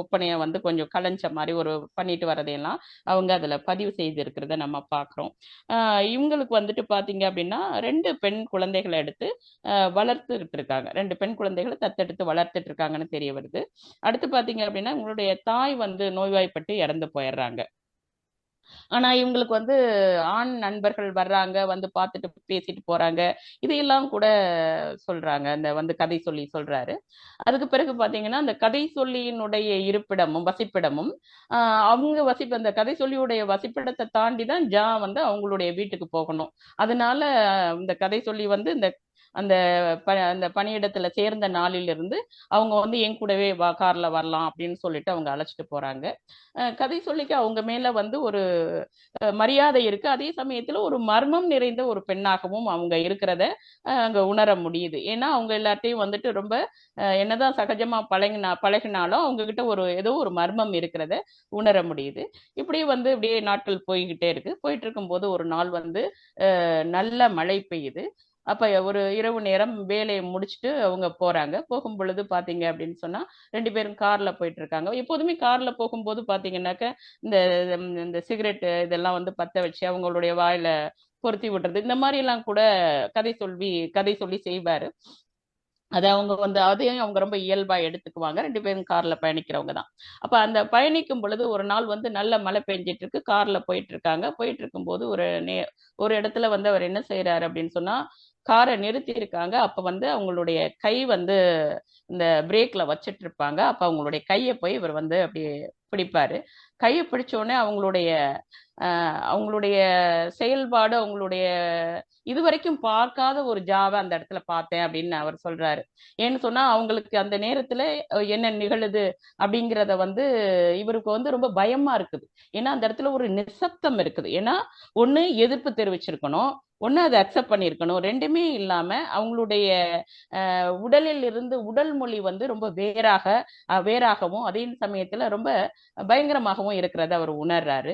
ஒப்பனையை வந்து கொஞ்சம் கலைஞ்ச மாதிரி ஒரு பண்ணிட்டு வரதையெல்லாம் அவங்க அதுல பதிவு செய்து இருக்கிறத நம்ம பார்க்கிறோம். இவங்களுக்கு வந்துட்டு பாத்தீங்க அப்படின்னா 2 பெண் குழந்தைகளை எடுத்து வளர்த்துக்கிட்டு இருக்காங்க. 2 பெண் குழந்தைகளை தத்தெடுத்து வளர்த்துட்டு இருக்காங்கன்னு தெரிய வருது. அடுத்து பாத்தீங்க அப்படின்னா உங்களுடைய தாய் வந்து நோய்வாய்ப்பட்டு இறந்து போயிடுறாங்க. ஆனா இவங்களுக்கு வந்து ஆண் நண்பர்கள் வர்றாங்க, வந்து பார்த்துட்டு பேசிட்டு போறாங்க. இதையெல்லாம் கூட சொல்றாங்க. அந்த வந்து கதை சொல்லி சொல்றாரு. அதுக்கு பிறகு பாத்தீங்கன்னா அந்த கதை சொல்லியினுடைய வசிப்பிடமும் அவங்க அந்த கதை சொல்லியுடைய வசிப்பிடத்தை தாண்டி தான் வந்து அவங்களுடைய வீட்டுக்கு போகணும். அதனால இந்த கதை சொல்லி வந்து அந்த அந்த பணியிடத்துல சேர்ந்த நாளிலிருந்து அவங்க வந்து என் கூடவே கார்ல வரலாம் அப்படின்னு சொல்லிட்டு அவங்க அழைச்சிட்டு போறாங்க. கதை சொல்லிக்கு அவங்க மேல வந்து ஒரு மரியாதை இருக்கு. அதே சமயத்துல ஒரு மர்மம் நிறைந்த ஒரு பெண்ணாகவும் அவங்க இருக்கிறத அங்க உணர முடியுது. ஏன்னா அவங்க எல்லார்ட்டையும் வந்துட்டு ரொம்ப என்னதான் சகஜமா பழகினாலும் அவங்க கிட்ட ஏதோ ஒரு மர்மம் இருக்கிறத உணர முடியுது. இப்படியே நாட்கள் போய்கிட்டே இருக்கு. போயிட்டு இருக்கும்போது ஒரு நாள் வந்து நல்ல மழை பெய்யுது. அப்ப ஒரு இரவு நேரம் வேலையை முடிச்சுட்டு அவங்க போறாங்க. போகும் பொழுது பாத்தீங்க அப்படின்னு சொன்னா 2 பேரும் கார்ல போயிட்டு இருக்காங்க. எப்போதுமே கார்ல போகும்போது பாத்தீங்கன்னாக்க இந்த இந்த சிகரெட் இதெல்லாம் வந்து பத்த வச்சு அவங்களுடைய வாயில பொருத்தி விடுறது இந்த மாதிரி எல்லாம் கூட கதை சொல்லி செய்வாரு. அதையும் அவங்க ரொம்ப இயல்பா எடுத்துக்குவாங்க. 2 பேரும் கார்ல பயணிக்கிறவங்க தான். அப்ப அந்த பயணிக்கும் பொழுது ஒரு நாள் வந்து நல்ல மழை பெஞ்சிட்டு இருக்கு. கார்ல போயிட்டு இருக்காங்க. போயிட்டு இருக்கும்போது ஒரு இடத்துல வந்து அவர் என்ன செய்யறாரு அப்படின்னு சொன்னா காரை நிறுத்தி இருக்காங்க. அப்ப வந்து அவங்களுடைய கை வந்து இந்த பிரேக்ல வச்சிட்டு இருப்பாங்க. அப்ப அவங்களுடைய கையை போய் இவர் வந்து அப்படியே பிடிப்பாரு. கையை பிடிச்ச உடனே அவங்களுடைய செயல்பாடு இதுவரைக்கும் பார்க்காத ஒரு ஜாவை அந்த இடத்துல பார்த்தேன் அப்படின்னு அவர் சொல்றாரு. ஏன்னு சொன்னா அவங்களுக்கு அந்த நேரத்துல என்ன நிகழுது அப்படிங்கிறத வந்து இவருக்கு வந்து ரொம்ப பயமா இருக்குது. ஏன்னா அந்த இடத்துல ஒரு நிசப்தம் இருக்குது. ஏன்னா ஒண்ணு எதிர்ப்பு தெரிவிச்சிருக்கணும், ஒண்ணு அதை அக்செப்ட் பண்ணியிருக்கணும். 2மே இல்லாம அவங்களுடைய உடலில் இருந்து உடல் மொழி வந்து ரொம்ப வேறாகவும் அதே சமயத்துல ரொம்ப பயங்கரமாகவும் இருக்கிறத அவர் உணர்றாரு.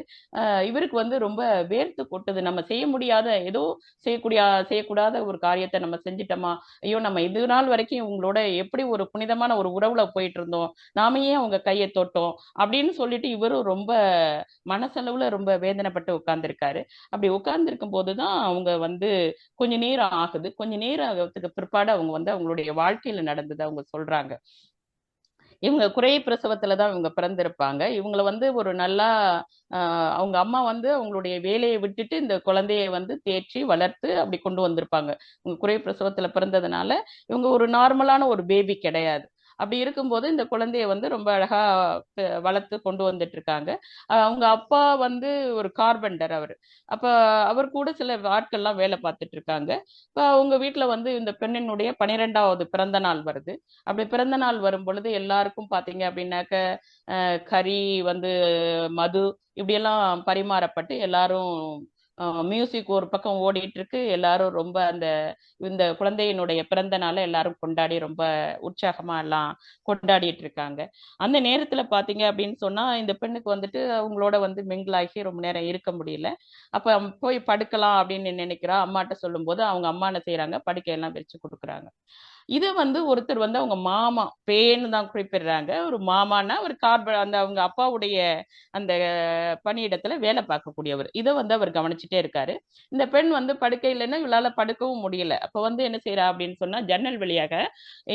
இவருக்கு வந்து ரொம்ப வேர்த்து கொட்டுது. நம்ம செய்ய முடியாத ஏதோ செய்யக்கூடாத ஒரு காரியத்தை நம்ம செஞ்சிட்டோமா, ஐயோ நம்ம இது நாள் வரைக்கும் இவங்களோட எப்படி ஒரு புனிதமான ஒரு உறவுல போயிட்டு இருந்தோம், நாம ஏன் அவங்க கையை தொட்டோம் அப்படின்னு சொல்லிட்டு இவரும் ரொம்ப மனசளவுல ரொம்ப வேதனைப்பட்டு உட்கார்ந்துருக்காரு. அப்படி உட்கார்ந்துருக்கும் போதுதான் அவங்க வந்து கொஞ்ச நேரம் ஆகுது. கொஞ்ச நேரம் ஆகிறதுக்கு பிற்பாடு அவங்க வந்து அவங்களுடைய வாழ்க்கையில நடந்ததை அவங்க சொல்றாங்க. இவங்க குறை பிரசவத்துல தான் இவங்க பிறந்திருப்பாங்க. இவங்கள வந்து ஒரு நல்லா அவங்க அம்மா வந்து அவங்களுடைய வேலையை விட்டுட்டு இந்த குழந்தையை வந்து தேற்றி வளர்த்து அப்படி கொண்டு வந்திருப்பாங்க. இவங்க குறை பிரசவத்துல பிறந்ததுனால இவங்க ஒரு நார்மலான ஒரு பேபி கிடையாது. அப்படி இருக்கும்போது இந்த குழந்தைய வந்து ரொம்ப அழகா வளர்த்து கொண்டு வந்துட்டு இருக்காங்க. அவங்க அப்பா வந்து ஒரு கார்பெண்டர் அவரு. அப்ப அவர் கூட சில ஆட்கள்லாம் வேலை பார்த்துட்டு இருக்காங்க. இப்ப அவங்க வீட்டுல வந்து இந்த பெண்ணினுடைய 12வது பிறந்த நாள் வருது. அப்படி பிறந்த நாள் வரும் பொழுது எல்லாருக்கும் பாத்தீங்க அப்படின்னாக்க கறி வந்து மது இப்படியெல்லாம் பரிமாறப்பட்டு எல்லாரும் மியூசிக் ஒரு பக்கம் ஓடிட்டு இருக்கு. எல்லாரும் ரொம்ப இந்த குழந்தையினுடைய பிறந்த நாளை எல்லாரும் கொண்டாடி ரொம்ப உற்சாகமா எல்லாம் கொண்டாடிட்டு இருக்காங்க. அந்த நேரத்துல பாத்தீங்க அப்படின்னு சொன்னா இந்த பெண்ணுக்கு வந்துட்டு அவங்களோட வந்து மிங்கிள் ஆகி ரொம்ப நேரம் இருக்க முடியல. அப்ப போய் படுக்கலாம் அப்படின்னு நினைக்கிறா. அம்மாட்ட சொல்லும் போது அவங்க அம்மா என்ன செய்யறாங்க, படுக்கையெல்லாம் விரிச்சு கொடுக்குறாங்க. இதை வந்து ஒருத்தர் வந்து அவங்க மாமா பேன்னு தான் குறிப்பிடுறாங்க. ஒரு மாமான்னா ஒரு அவங்க அப்பாவுடைய அந்த பணியிடத்துல வேலை பார்க்கக்கூடியவர். இதை வந்து அவர் கவனிச்சுட்டே இருக்காரு. இந்த பெண் வந்து படுக்கையிலன்னா இவளால படுக்கவும் முடியல. அப்ப வந்து என்ன செய்யறா அப்படின்னு சொன்னா ஜன்னல் வழியாக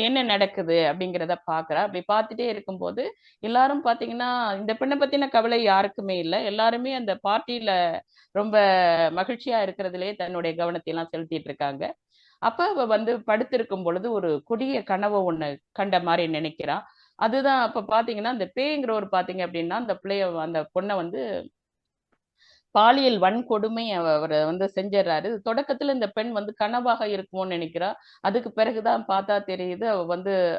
என்ன நடக்குது அப்படிங்கிறத பாக்குறா. அப்படி பார்த்துட்டே இருக்கும்போது எல்லாரும் பாத்தீங்கன்னா இந்த பெண்ணை பத்தின கவலை யாருக்குமே இல்லை. எல்லாருமே அந்த பார்ட்டியில ரொம்ப மகிழ்ச்சியா இருக்கிறதுலயே தன்னுடைய கவனத்தை எல்லாம் செலுத்திட்டு இருக்காங்க. அப்ப அவ வந்து படுத்திருக்கும் பொழுது ஒரு கொடிய கனவை ஒண்ணு கண்ட மாதிரி நினைக்கிறா. அதுதான் அப்ப பாத்தீங்கன்னா அந்த பேய்ங்கிறவர் பாத்தீங்க அப்படின்னா அந்த பொண்ணை வந்து பாலியல் வன்கொடுமை அவர் வந்து செஞ்சிடறாரு. தொடக்கத்துல இந்த பெண் வந்து கனவாக இருக்குமோன்னு நினைக்கிறா. அதுக்கு பிறகுதான் பார்த்தா தெரியுது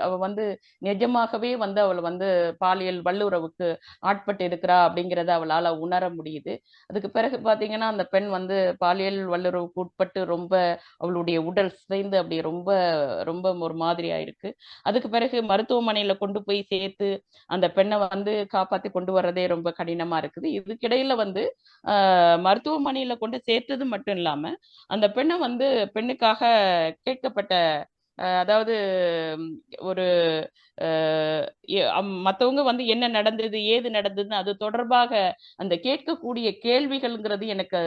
அவ வந்து நிஜமாகவே வந்து அவள் வந்து பாலியல் வல்லுறவுக்கு ஆட்பட்டு இருக்கிறா அப்படிங்கிறத அவளால உணர முடியுது. அதுக்கு பிறகு பாத்தீங்கன்னா அந்த பெண் வந்து பாலியல் வல்லுறவுக்கு உட்பட்டு ரொம்ப அவளுடைய உடல் சிதைந்து அப்படி ரொம்ப ரொம்ப ஒரு மாதிரியா இருக்கு. அதுக்கு பிறகு மருத்துவமனையில கொண்டு போய் சேர்த்து அந்த பெண்ணை வந்து காப்பாத்தி கொண்டு வர்றதே ரொம்ப கடினமா இருக்குது. இதுக்கிடையில வந்து மருத்துவமனையில கொண்டு சேர்த்தது மட்டும் இல்லாம அந்த பெண்ணை வந்து பெண்ணுக்காக கேட்கப்பட்ட அதாவது ம், ஒரு மத்தவங்க வந்து என்ன நடந்தது ஏது நடந்ததுன்னு அது தொடர்பாக அந்த கேட்கக்கூடிய கேள்விகள்ங்கிறது எனக்கு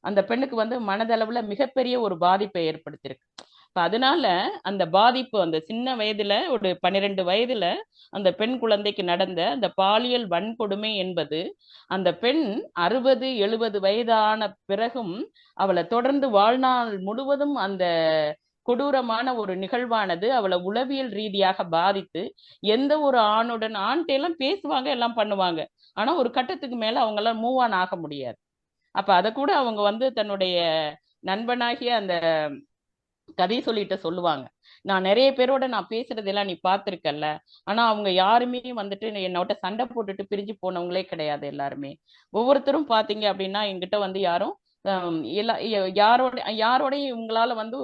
அந்த பெண்ணுக்கு வந்து மனதளவுல மிகப்பெரிய ஒரு பாதிப்பை ஏற்படுத்தியிருக்கு. இப்ப அதனால அந்த பாதிப்பு அந்த சின்ன வயதுல ஒரு 12 வயதுல அந்த பெண் குழந்தைக்கு நடந்த அந்த பாலியல் வன்கொடுமை என்பது அந்த பெண் 60-70 வயதான பிறகும் அவளை தொடர்ந்து வாழ்நாள் முழுவதும் அந்த கொடூரமான ஒரு நிகழ்வானது அவளை உளவியல் ரீதியாக பாதித்து எந்த ஒரு ஆண்கிட்ட எல்லாம் பேசுவாங்க எல்லாம் பண்ணுவாங்க. ஆனா ஒரு கட்டத்துக்கு மேல அவங்க எல்லாம் மூவ் ஆன் ஆக முடியாது. அப்ப அத கூட அவங்க வந்து தன்னுடைய நண்பனாகிய அந்த கதை சொல்லிட்டு சொல்லுவாங்க. நான் நிறைய பேரோட நான் பேசுறதெல்லாம் நீ பார்த்திருக்கல்ல. ஆனா அவங்க யாருமே வந்துட்டு என்னோட சண்டை போட்டுட்டு பிரிஞ்சு போனவங்களே கிடையாது எல்லாருமே. ஒவ்வொருத்தரும் பாத்தீங்க அப்படின்னா என்கிட்ட வந்து யாரும் எல்லா யாரோடையும் இவங்களால வந்து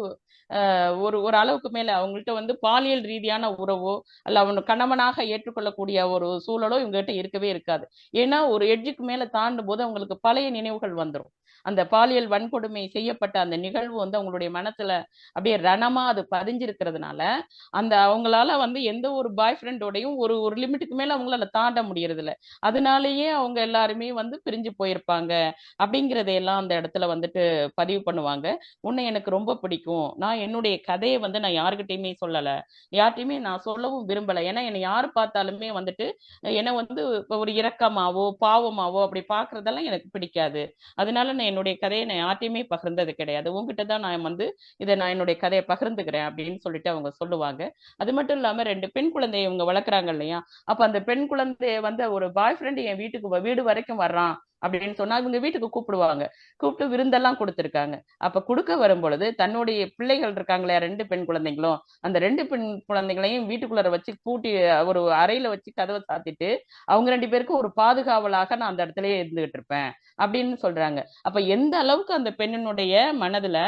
ஒரு ஒரு அளவுக்கு மேல அவங்கள்ட்ட வந்து பாலியல் ரீதியான உறவோ அல்ல அவன் கணவனாக ஏற்றுக்கொள்ளக்கூடிய ஒரு சூழலோ இவங்ககிட்ட இருக்கவே இருக்காது. ஏன்னா ஒரு எட்ஜுக்கு மேல தாண்டும் போது அவங்களுக்கு பழைய நினைவுகள் வந்துடும். அந்த பாலியல் வன்கொடுமை செய்யப்பட்ட அந்த நிகழ்வு வந்து அவங்களுடைய மனசுல அப்படியே ரணமா அது பதிஞ்சிருக்கிறதுனால அந்த அவங்களால வந்து எந்த ஒரு பாய் ஃப்ரெண்டோடையும் ஒரு ஒரு லிமிட்டுக்கு மேல அவங்களால தாண்ட முடியறது இல்ல. அதனாலேயே அவங்க எல்லாருமே வந்து பிரிஞ்சு போயிருப்பாங்க அப்படிங்கறதையெல்லாம் அந்த இடத்துல வந்துட்டு பதிவு பண்ணுவாங்க. உன்னை எனக்கு ரொம்ப பிடிக்கும். நான் என்னுடைய கதையை வந்து நான் யாருக்கிட்டையுமே சொல்லல. யார்கிட்டயுமே நான் சொல்லவும் விரும்பல. ஏன்னா என்னை யாரு பார்த்தாலுமே வந்துட்டு என்னை வந்து ஒரு இரக்கமாவோ பாவமாவோ அப்படி பாக்குறதெல்லாம் எனக்கு பிடிக்காது. அதனால நான் என்னுடைய கதையை நான் யார்கிட்டயுமே பகிர்ந்தது கிடையாது. உங்ககிட்ட தான் நான் வந்து இதை நான் என்னுடைய கதையை பகிர்ந்துக்கிறேன் அப்படின்னு சொல்லிட்டு அவங்க சொல்லுவாங்க. அது மட்டும் இல்லாம 2 பெண் குழந்தையை இவங்க வளர்க்குறாங்க இல்லையா. அப்ப அந்த பெண் குழந்தைய வந்து ஒரு பாய் ஃப்ரெண்ட் என் வீடு வரைக்கும் வர்றான் அப்படின்னு சொன்னா இவங்க வீட்டுக்கு கூப்பிடுவாங்க. கூப்பிட்டு விருந்தெல்லாம் கொடுத்திருக்காங்க. அப்ப கொடுக்க வரும் பொழுது தன்னுடைய பிள்ளைகள் இருக்காங்களே 2 பெண் குழந்தைங்களும் அந்த 2 பெண் குழந்தைகளையும் வீட்டுக்குள்ளார வச்சு பூட்டி ஒரு அறையில வச்சு கதவை சாத்திட்டு அவங்க 2 பேருக்கும் ஒரு பாதுகாவலாக நான் அந்த இடத்துலயே இருந்துகிட்டு இருப்பேன் அப்படின்னு சொல்றாங்க. அப்ப எந்த அளவுக்கு அந்த பெண்ணினுடைய மனதுல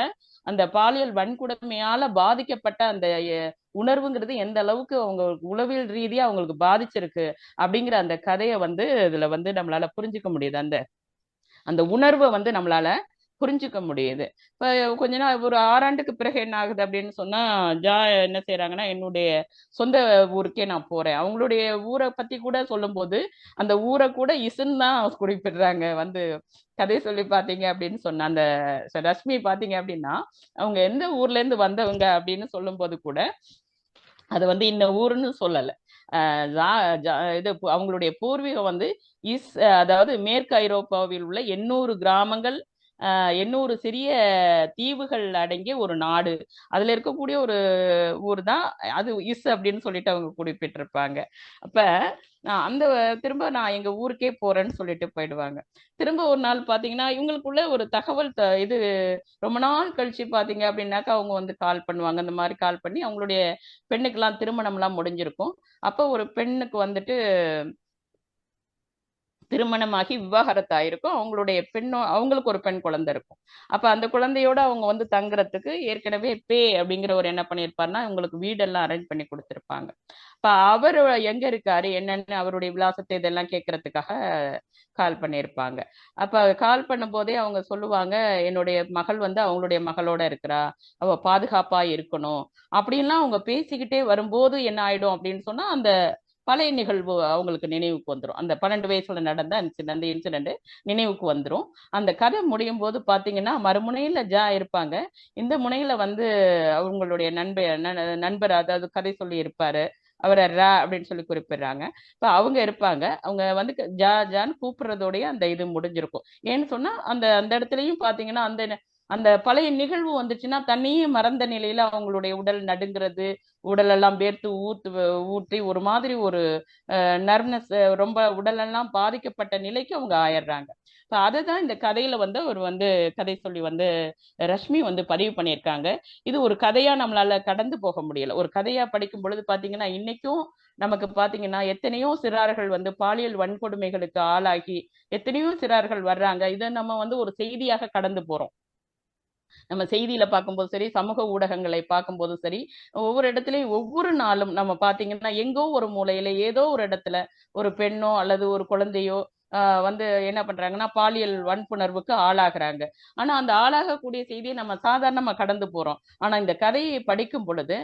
அந்த பாலியல் வன்கொடுமையால பாதிக்கப்பட்ட அந்த உணர்வுங்கிறது எந்த அளவுக்கு அவங்க உளவியல் ரீதியா அவங்களுக்கு பாதிச்சிருக்கு அப்படிங்கிற அந்த கதையை வந்து இதுல வந்து நம்மளால புரிஞ்சுக்க முடியுது. அந்த அந்த உணர்வை வந்து நம்மளால புரிஞ்சுக்க முடியுது. இப்ப கொஞ்ச நாள் ஒரு 6 ஆண்டுக்கு பிறகு என்ன ஆகுது அப்படின்னு சொன்னா என்ன செய்யறாங்கன்னா என்னுடைய சொந்த ஊருக்கே நான் போறேன். அவங்களுடைய ஊரை பத்தி கூட சொல்லும் போது அந்த ஊரை கூட இசுன்னு தான் குறிப்பிடுறாங்க. வந்து கதை சொல்லி பாத்தீங்க அப்படின்னு சொன்ன அந்த ரஷ்மி பாத்தீங்க அப்படின்னா அவங்க எந்த ஊர்ல இருந்து வந்தவங்க அப்படின்னு சொல்லும் போது கூட அது வந்து இந்த ஊருன்னு சொல்லல. இது அவங்களுடைய பூர்வீகம் வந்து அதாவது மேற்கு ஐரோப்பாவில் உள்ள 800 கிராமங்கள் 800 சிறிய தீவுகள் அடங்கிய ஒரு நாடு. அதுல இருக்கக்கூடிய ஒரு ஊர் தான் அது அப்படின்னு சொல்லிட்டு அவங்க குறிப்பிட்டிருப்பாங்க. அப்ப அந்த திரும்ப நான் எங்க ஊருக்கே போறேன்னு சொல்லிட்டு போயிடுவாங்க. திரும்ப ஒரு நாள் பாத்தீங்கன்னா இவங்களுக்குள்ள ஒரு தகவல் இது ரொம்ப நாள் கழிச்சு பாத்தீங்க அப்படின்னாக்கா அவங்க வந்து கால் பண்ணுவாங்க. அந்த மாதிரி கால் பண்ணி அவங்களுடைய பெண்ணுக்கெல்லாம் திருமணம் எல்லாம் முடிஞ்சிருக்கும். அப்ப ஒரு பெண்ணுக்கு வந்துட்டு திருமணமாகி விவாகரத்து ஆயிருக்கும். அவங்களுக்கு ஒரு பெண் குழந்தை இருக்கும். அப்ப அந்த குழந்தையோட அவங்க வந்து தங்குறதுக்கு ஏற்கனவே அப்படிங்கிற ஒரு என்ன பண்ணியிருப்பாருன்னா இவங்களுக்கு வீடெல்லாம் அரேஞ்ச் பண்ணி கொடுத்திருப்பாங்க. அப்ப அவர் எங்க இருக்காரு என்னன்னு அவருடைய விலாசத்தை இதெல்லாம் கேட்கறதுக்காக கால் பண்ணியிருப்பாங்க. அப்ப கால் பண்ணும் போதே அவங்க சொல்லுவாங்க என்னுடைய மகள் வந்து அவங்களுடைய மகளோட இருக்கிறா, அவ பாதுகாப்பா இருக்கணும் அப்படின்லாம் அவங்க பேசிக்கிட்டே வரும்போது என்ன ஆயிடும் அப்படின்னு சொன்னா அந்த பழைய நிகழ்வு அவங்களுக்கு நினைவுக்கு வந்துடும். அந்த 12 வயசுல நடந்த அந்த இன்சிடென்ட் நினைவுக்கு வந்துடும். அந்த கதை முடியும் போது பாத்தீங்கன்னா மறுமுனையில இருப்பாங்க. இந்த முனையில வந்து அவங்களுடைய நண்பர் அதாவது கதை சொல்லி இருப்பாரு. அவரை அப்படின்னு சொல்லி குறிப்பிடுறாங்க. இப்ப அவங்க இருப்பாங்க. அவங்க வந்து ஜான்னு கூப்பிடுறதோடய அந்த இது முடிஞ்சிருக்கும். ஏன்னு சொன்னா அந்த அந்த இடத்துலயும் பாத்தீங்கன்னா அந்த அந்த பழைய நிகழ்வு வந்துச்சுன்னா தன்னையே மறந்த நிலையில அவங்களுடைய உடல் நடுங்கிறது, உடலெல்லாம் வேர்த்து ஊற்றி ஒரு மாதிரி ஒரு நர்வ்னஸ், ரொம்ப உடலெல்லாம் பாதிக்கப்பட்ட நிலைக்கு அவங்க ஆயிடுறாங்க. இப்போ அதை தான் இந்த கதையில வந்து அவர் வந்து கதை சொல்லி வந்து ரஷ்மி வந்து பதிவு பண்ணியிருக்காங்க. இது ஒரு கதையா நம்மளால கடந்து போக முடியல. ஒரு கதையா படிக்கும் பொழுது பாத்தீங்கன்னா இன்னைக்கும் நமக்கு பாத்தீங்கன்னா எத்தனையோ சிறார்கள் வந்து பாலியல் வன்கொடுமைகளுக்கு ஆளாகி எத்தனையோ சிறார்கள் வர்றாங்க. இதை நம்ம வந்து ஒரு செய்தியாக கடந்து போறோம். நம்ம செய்தியில பார்க்கும்போது சரி, சமூக ஊடகங்களை பார்க்கும்போதும் சரி, ஒவ்வொரு இடத்துலயும் ஒவ்வொரு நாளும் நம்ம பார்த்தீங்கன்னா எங்கோ ஒரு மூலையில ஏதோ ஒரு இடத்துல ஒரு பெண்ணோ அல்லது ஒரு குழந்தையோ வந்து என்ன பண்றாங்கன்னா பாலியல் வன்புணர்வுக்கு ஆளாகிறாங்க. ஆனா அந்த ஆளாகக்கூடிய செய்தியை நம்ம சாதாரணமா கடந்து போறோம். ஆனா இந்த கதையை படிக்கும் பொழுது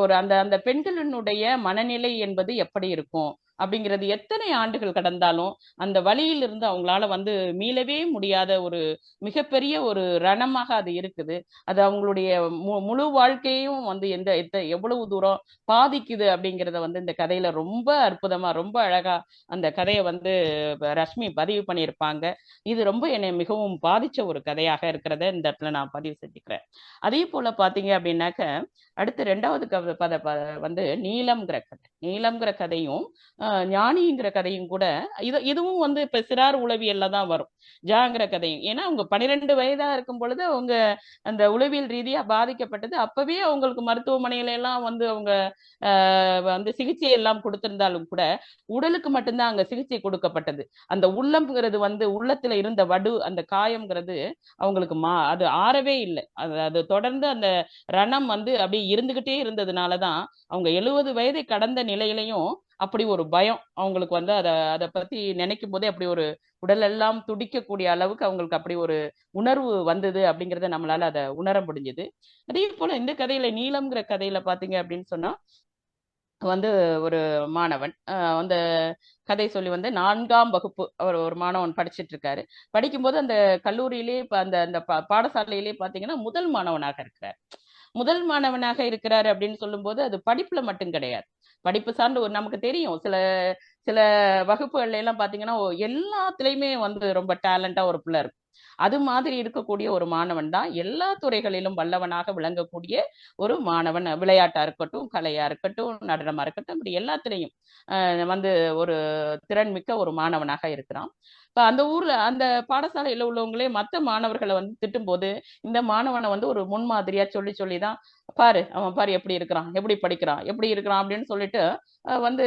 ஒரு அந்த அந்த பெண்களினுடைய மனநிலை என்பது எப்படி இருக்கும் அப்படிங்கிறது எத்தனை ஆண்டுகள் கடந்தாலும் அந்த வழியிலிருந்து அவங்களால வந்து மீளவே முடியாத ஒரு மிகப்பெரிய ஒரு ரணமாக அது இருக்குது. அது அவங்களுடைய முழு வாழ்க்கையையும் வந்து எவ்வளவு தூரம் பாதிக்குது அப்படிங்கிறத வந்து இந்த கதையில ரொம்ப அற்புதமா ரொம்ப அழகா அந்த கதையை வந்து ரஷ்மி பதிவு பண்ணியிருப்பாங்க. இது ரொம்ப என்னை மிகவும் பாதிச்ச ஒரு கதையாக இருக்கிறத இந்த இடத்துல நான் பதிவு செஞ்சுக்கிறேன். அதே போல பாத்தீங்க அப்படின்னாக்க அடுத்து 2வது வந்து நீலம்ங்கிற கதை. நீலம்ங்கிற கதையும் ஞானிங்கிற கதையும் கூட இதுவும் வந்து இப்ப சிறார் உளவியல்ல தான் வரும். ஜாங்கிற கதையும் ஏன்னா அவங்க 12 வயதா இருக்கும் பொழுது அவங்க அந்த உளவியல் ரீதியா பாதிக்கப்பட்டது. அப்பவே அவங்களுக்கு மருத்துவமனையில எல்லாம் வந்து அவங்க வந்து சிகிச்சை எல்லாம் கொடுத்திருந்தாலும் கூட உடலுக்கு மட்டும்தான் அங்க சிகிச்சை கொடுக்கப்பட்டது. அந்த உள்ளம்ங்கிறது வந்து உள்ளத்துல இருந்த வடு அந்த காயம்ங்கிறது அவங்களுக்கு அது ஆறவே இல்லை. அது தொடர்ந்து அந்த ரணம் வந்து அப்படியே இருந்துகிட்டே இருந்ததுனாலதான் அவங்க 70 வயதை கடந்த நிலையிலையும் அப்படி ஒரு பயம் அவங்களுக்கு வந்து அதை பத்தி நினைக்கும் போதே அப்படி ஒரு உடல் எல்லாம் துடிக்கக்கூடிய அளவுக்கு அவங்களுக்கு அப்படி ஒரு உணர்வு வந்தது அப்படிங்கறத நம்மளால அதை உணர முடிஞ்சது. அதே போல இந்த கதையில நீலம்ங்கிற கதையில பாத்தீங்க அப்படின்னு சொன்னா வந்து ஒரு மாணவன் அந்த கதை சொல்லி வந்து 4ஆம் வகுப்பு அவர் ஒரு மாணவன் படிச்சிட்டு இருக்காரு. படிக்கும்போது அந்த கல்லூரியிலே அந்த அந்த பாடசாலையிலே பாத்தீங்கன்னா முதல் மாணவனாக இருக்கிறார். முதல் மாணவனாக இருக்கிறாரு அப்படின்னு சொல்லும்போது அது படிப்புல மட்டும் கிடையாது. படிப்பு சார்ந்து நமக்கு தெரியும் சில சில வகுப்புகள்ல எல்லாம் பாத்தீங்கன்னா எல்லாத்துலயுமே வந்து ரொம்ப டேலண்டா ஒரு பிள்ளை இருக்கும். அது மாதிரி இருக்கக்கூடிய ஒரு மாணவன் தான் எல்லா துறைகளிலும் வல்லவனாக விளங்கக்கூடிய ஒரு மாணவன். விளையாட்டா இருக்கட்டும், கலையா இருக்கட்டும், நடனமா இருக்கட்டும், இப்படி எல்லாத்துலயும் வந்து ஒரு திறன்மிக்க ஒரு மாணவனாக இருக்கிறான். இப்ப அந்த ஊர்ல அந்த பாடசாலையில உள்ளவங்களே மத்த மாணவர்களை வந்து திட்டும்போது இந்த மாணவனை வந்து ஒரு முன்மாதிரியா சொல்லி சொல்லிதான் பாரு அவன் பாரு எப்படி இருக்கிறான், எப்படி படிக்கிறான், எப்படி இருக்கிறான் அப்படின்னு சொல்லிட்டு வந்து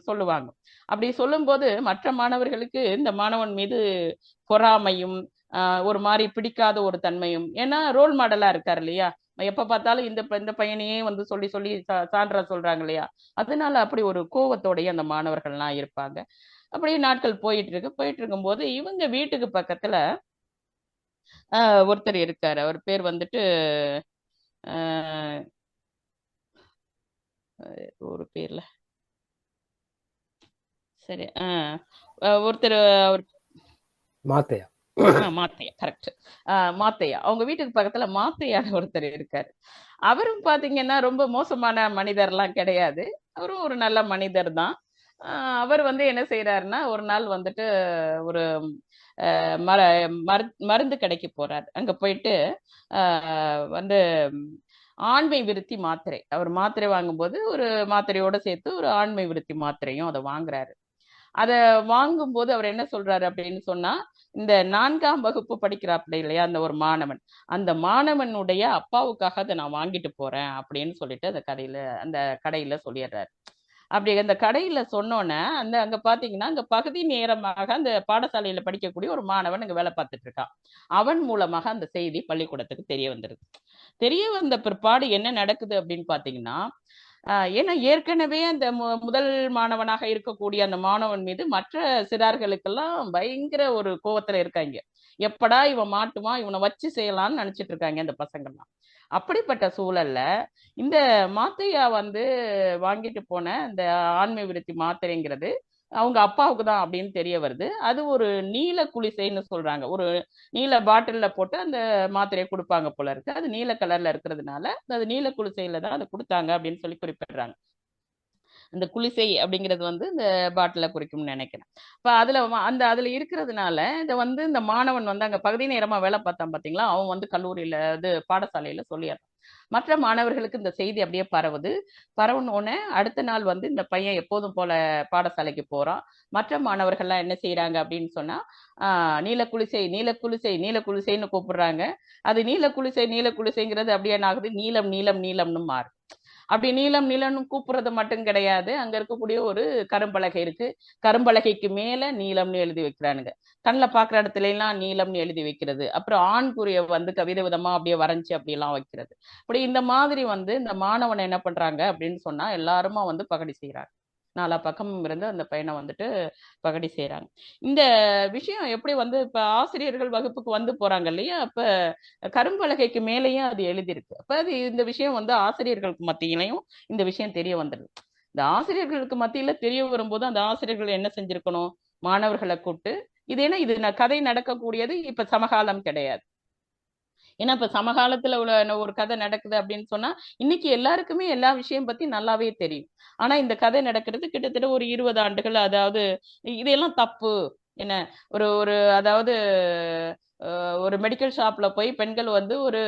சொல்லுவாங்க. அப்படி சொல்லும்போது மற்ற மாணவர்களுக்கு இந்த மாணவன் மீது பொறாமையும் ஒரு மாதிரி பிடிக்காத ஒரு தன்மையும், ஏன்னா ரோல் மாடலா இருக்காரு இல்லையா, எப்ப பார்த்தாலும் இந்த பையனையே வந்து சொல்லி சொல்லி சான்றா சொல்றாங்க இல்லையா, அதனால அப்படி ஒரு கோவத்தோடய அந்த மாணவர்கள்லாம் இருப்பாங்க. அப்படியே நாட்கள் போயிட்டு இருக்கும்போது இவங்க வீட்டுக்கு பக்கத்துல ஒருத்தர் இருக்காரு. அவர் பேர் வந்துட்டு ஒரு பேர்ல சரி ஒருத்தர் அவர் மாத்தையா. மாத்தையா, கரெக்ட். மாத்தையா, அவங்க வீட்டுக்கு பக்கத்துல மாத்தையான ஒருத்தர் இருக்காரு. அவரும் பாத்தீங்கன்னா ரொம்ப மோசமான மனிதர்லாம் கிடையாது. அவரும் ஒரு நல்ல மனிதர் தான். அவர் வந்து என்ன செய்யறாருன்னா ஒரு நாள் வந்துட்டு ஒரு மருந்து கடைக்கு போறாரு. அங்க போயிட்டு வந்து ஆண்மை விருத்தி மாத்திரை, அவர் மாத்திரை வாங்கும்போது ஒரு மாத்திரையோட சேர்த்து ஒரு ஆண்மை விருத்தி மாத்திரையும் அதை வாங்குறாரு. அதை வாங்கும்போது அவர் என்ன சொல்றாரு அப்படின்னு சொன்னா, இந்த 4ஆம் வகுப்பு படிக்கிறாப்ல இல்லையா அந்த ஒரு மாணவன், அந்த மாணவனுடைய அப்பாவுக்காக அதை நான் வாங்கிட்டு போறேன் அப்படின்னு சொல்லிட்டு அந்த கடையில சொல்லிடுறாரு. அப்படி அந்த கடையில சொன்னோன்னே அங்க பாத்தீங்கன்னா அங்க பகுதி நேரமாக அந்த பாடசாலையில படிக்கக்கூடிய ஒரு மாணவன் அங்க வேலை பார்த்துட்டு இருக்கான். அவன் மூலமாக அந்த செய்தி பள்ளிக்கூடத்துக்கு தெரிய வந்துருது. தெரிய வந்த பிற்பாடு என்ன நடக்குது அப்படின்னு பாத்தீங்கன்னா, ஏன்னா ஏற்கனவே அந்த முதல் மாணவனாக இருக்கக்கூடிய அந்த மாணவன் மீது மற்ற சிறார்களுக்கெல்லாம் பயங்கர ஒரு கோவத்துல இருக்காங்க. எப்படா இவன் மாட்டுவான், இவனை வச்சு செய்யலாம்னு நினைச்சிட்டு இருக்காங்க இந்த பசங்கள்லாம். அப்படிப்பட்ட சூழல்ல இந்த மாத்தையா வந்து வாங்கிட்டு போன இந்த ஆண்மை விருத்தி மாத்திரைங்கிறது அவங்க அப்பாவுக்கு தான் அப்படின்னு தெரிய வருது. அது ஒரு நீல குளிசைன்னு சொல்றாங்க. ஒரு நீல பாட்டில்ல போட்டு அந்த மாத்திரையை கொடுப்பாங்க போல இருக்கு. அது நீல கலர்ல இருக்கிறதுனால அது நீல குளிசையில தான் அதை கொடுத்தாங்க அப்படின்னு சொல்லி குறிப்பிடுறாங்க. அந்த குளிசை அப்படிங்கிறது வந்து இந்த பாட்டில குறிக்கும்னு நினைக்கிறேன். இப்ப அதுல இருக்கிறதுனால இதை வந்து இந்த மாணவன் வந்து அங்க பகுதி நேரமா வேலை பார்த்தான் பாத்தீங்களா, அவன் வந்து கல்லூரியில பாடசாலையில சொல்லிடுறான். மற்ற மாணவர்களுக்கு இந்த செய்தி அப்படியே பரவுனோடனே அடுத்த நாள் வந்து இந்த பையன் எப்போதும் போல பாடசாலைக்கு போறான். மற்ற மாணவர்கள்லாம் என்ன செய்யறாங்க அப்படின்னு சொன்னா, நீலக்குளிசை நீலக்குளிசை நீலக்குளிசைன்னு கூப்பிடுறாங்க. அது நீலக்குளிசைங்கிறது அப்படியே என்ன ஆகுது, நீலம் நீலம் நீலம்னு மாறும். அப்படி நீலம் நீலம்னு கூப்பிடுறது மட்டும் கிடையாது, அங்க இருக்கக்கூடிய ஒரு கரும்பலகை இருக்கு. கரும்பலகைக்கு மேல நீலம்னு எழுதி வைக்கிறானுங்க. கண்ணில் பாக்குற இடத்துல எல்லாம் நீலம்னு எழுதி வைக்கிறது. அப்புறம் ஆண்குறிய வந்து கவிதை விதமா அப்படியே வரைஞ்சி அப்படி எல்லாம் வைக்கிறது. அப்படி இந்த மாதிரி வந்து இந்த மாணவனை என்ன பண்றாங்க அப்படின்னு சொன்னா எல்லாருமா வந்து பகடி செய்யறாங்க. நாலா பக்கமும் இருந்து அந்த பையனை வந்துட்டு பகடி செய்யறாங்க. இந்த விஷயம் எப்படி வந்து இப்ப ஆசிரியர்கள் வகுப்புக்கு வந்து போறாங்க இல்லையா, அப்ப கரும்பலகைக்கு மேலேயும் அது எழுதியிருக்கு. அப்ப அது இந்த விஷயம் வந்து ஆசிரியர்களுக்கு மத்தியிலையும் இந்த விஷயம் தெரிய வந்துடுது. இந்த ஆசிரியர்களுக்கு மத்தியில தெரிய வரும்போது அந்த ஆசிரியர்கள் என்ன செஞ்சிருக்கணும், மாணவர்களை கூப்பிட்டு இது கதை நடக்கக்கூடியது இப்ப சமகாலம் கிடையாது. ஏன்னா இப்ப சமகாலத்துல உள்ள ஒரு கதை நடக்குது அப்படின்னு சொன்னா இன்னைக்கு எல்லாருக்குமே எல்லா விஷயம் பத்தி நல்லாவே தெரியும். ஆனா இந்த கதை நடக்கிறது கிட்டத்தட்ட ஒரு 20 ஆண்டுகள். அதாவது இதெல்லாம் தப்பு என்ன, ஒரு ஒரு அதாவது ஒரு மெடிக்கல் ஷாப்ல போய் பெண்கள் வந்து ஒரு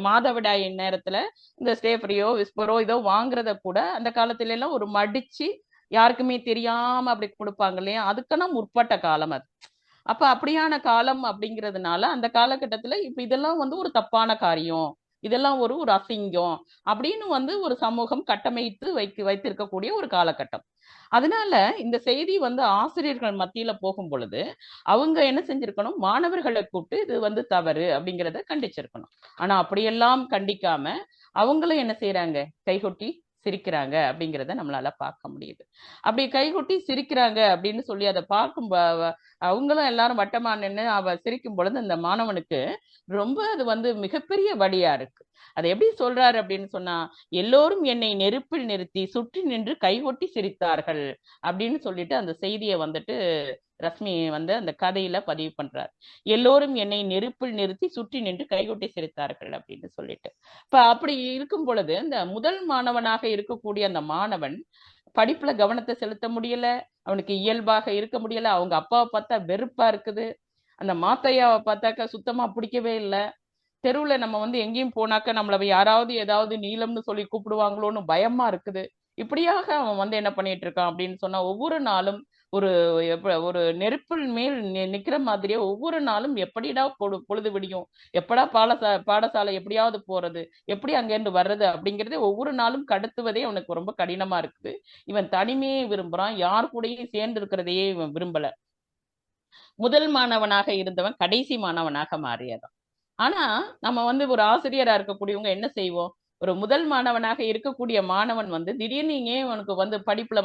மாதவிடாய் நேரத்துல இந்த ஸ்டேஃப்ரியோ விஸ்பரோ இதோ வாங்குறத கூட அந்த காலத்துல எல்லாம் ஒரு மடிச்சு யாருக்குமே தெரியாம அப்படி கொடுப்பாங்க இல்லையா, அதுக்கான முற்பட்ட காலம் அது. அப்ப அப்படியான காலம் அப்படிங்கிறதுனால அந்த காலகட்டத்துல இப்ப இதெல்லாம் வந்து ஒரு தப்பான காரியம், இதெல்லாம் ஒரு ஒரு அசிங்கம் அப்படின்னு வந்து ஒரு சமூகம் கட்டமைத்து வைத்திருக்கக்கூடிய ஒரு காலகட்டம். அதனால இந்த செய்தி வந்து ஆசிரியர்கள் மத்தியில போகும் பொழுது அவங்க என்ன செஞ்சிருக்கணும், மாணவர்களை கூப்பிட்டு இது வந்து தவறு அப்படிங்கிறத கண்டிச்சிருக்கணும். ஆனா அப்படியெல்லாம் கண்டிக்காம அவங்களும் என்ன செய்யறாங்க, கைகொட்டி சிரிக்கிறாங்க அப்படிங்கிறத நம்மளால பார்க்க முடியுது. அப்படி கைகொட்டி சிரிக்கிறாங்க அப்படின்னு சொல்லி அதை பார்க்கும் அவங்களும் எல்லாரும் வட்டமா நின்று அவ சிரிக்கும் பொழுது அந்த மாணவனுக்கு ரொம்ப அது வந்து மிகப்பெரிய வழியா இருக்கு. அதை எப்படி சொல்றாரு அப்படின்னு சொன்னா, எல்லோரும் என்னை நெருப்பில் நிறுத்தி சுற்றி நின்று கைகொட்டி சிரித்தார்கள் அப்படின்னு சொல்லிட்டு அந்த செய்தியை வந்துட்டு ரஷ்மி வந்து அந்த கதையில பதிவு பண்றார். எல்லோரும் என்னை நெருப்பில் நிறுத்தி சுற்றி நின்று கைகொட்டி சிரித்தார்கள் அப்படின்னு சொல்லிட்டு. இப்ப அப்படி இருக்கும் பொழுது இந்த முதல் மாணவனாக இருக்கக்கூடிய அந்த மாணவன் படிப்புல கவனத்தை செலுத்த முடியல, அவனுக்கு இயல்பாக இருக்க முடியல. அவங்க அப்பாவை பார்த்தா வெறுப்பா இருக்குது, அந்த மாத்தையாவை பார்த்தாக்கா சுத்தமா பிடிக்கவே இல்லை. தெருவுல நம்ம வந்து எங்கேயும் போனாக்க நம்மள யாராவது ஏதாவது நீளம்னு சொல்லி கூப்பிடுவாங்களோன்னு பயமா இருக்குது. இப்படியாக அவன் வந்து என்ன பண்ணிட்டு இருக்கான் அப்படின்னு சொன்னா, ஒவ்வொரு நாளும் ஒரு ஒரு நெருப்பில் மேல் நிக்கிற மாதிரியே ஒவ்வொரு நாளும் எப்படிடா பொழுது விடியும், எப்படா பாடசாலை எப்படியாவது போறது, எப்படி அங்கிருந்து வர்றது அப்படிங்கறதே ஒவ்வொரு நாளும் கடத்துவதே அவனுக்கு ரொம்ப கடினமா இருக்குது. இவன் தனிமையே விரும்புறான், யார் கூடயும் சேர்ந்து இருக்கிறதையே இவன் விரும்பல. முதல் மாணவனாக இருந்தவன் கடைசி மாணவனாக மாறியதான். ஆனா நம்ம வந்து ஒரு ஆசிரியரா இருக்கக்கூடியவங்க என்ன செய்வோம், ஒரு முதல் மாணவனாக இருக்கக்கூடிய மாணவன் வந்து திடீர்னு ஏன் அவனுக்கு வந்து படிப்புல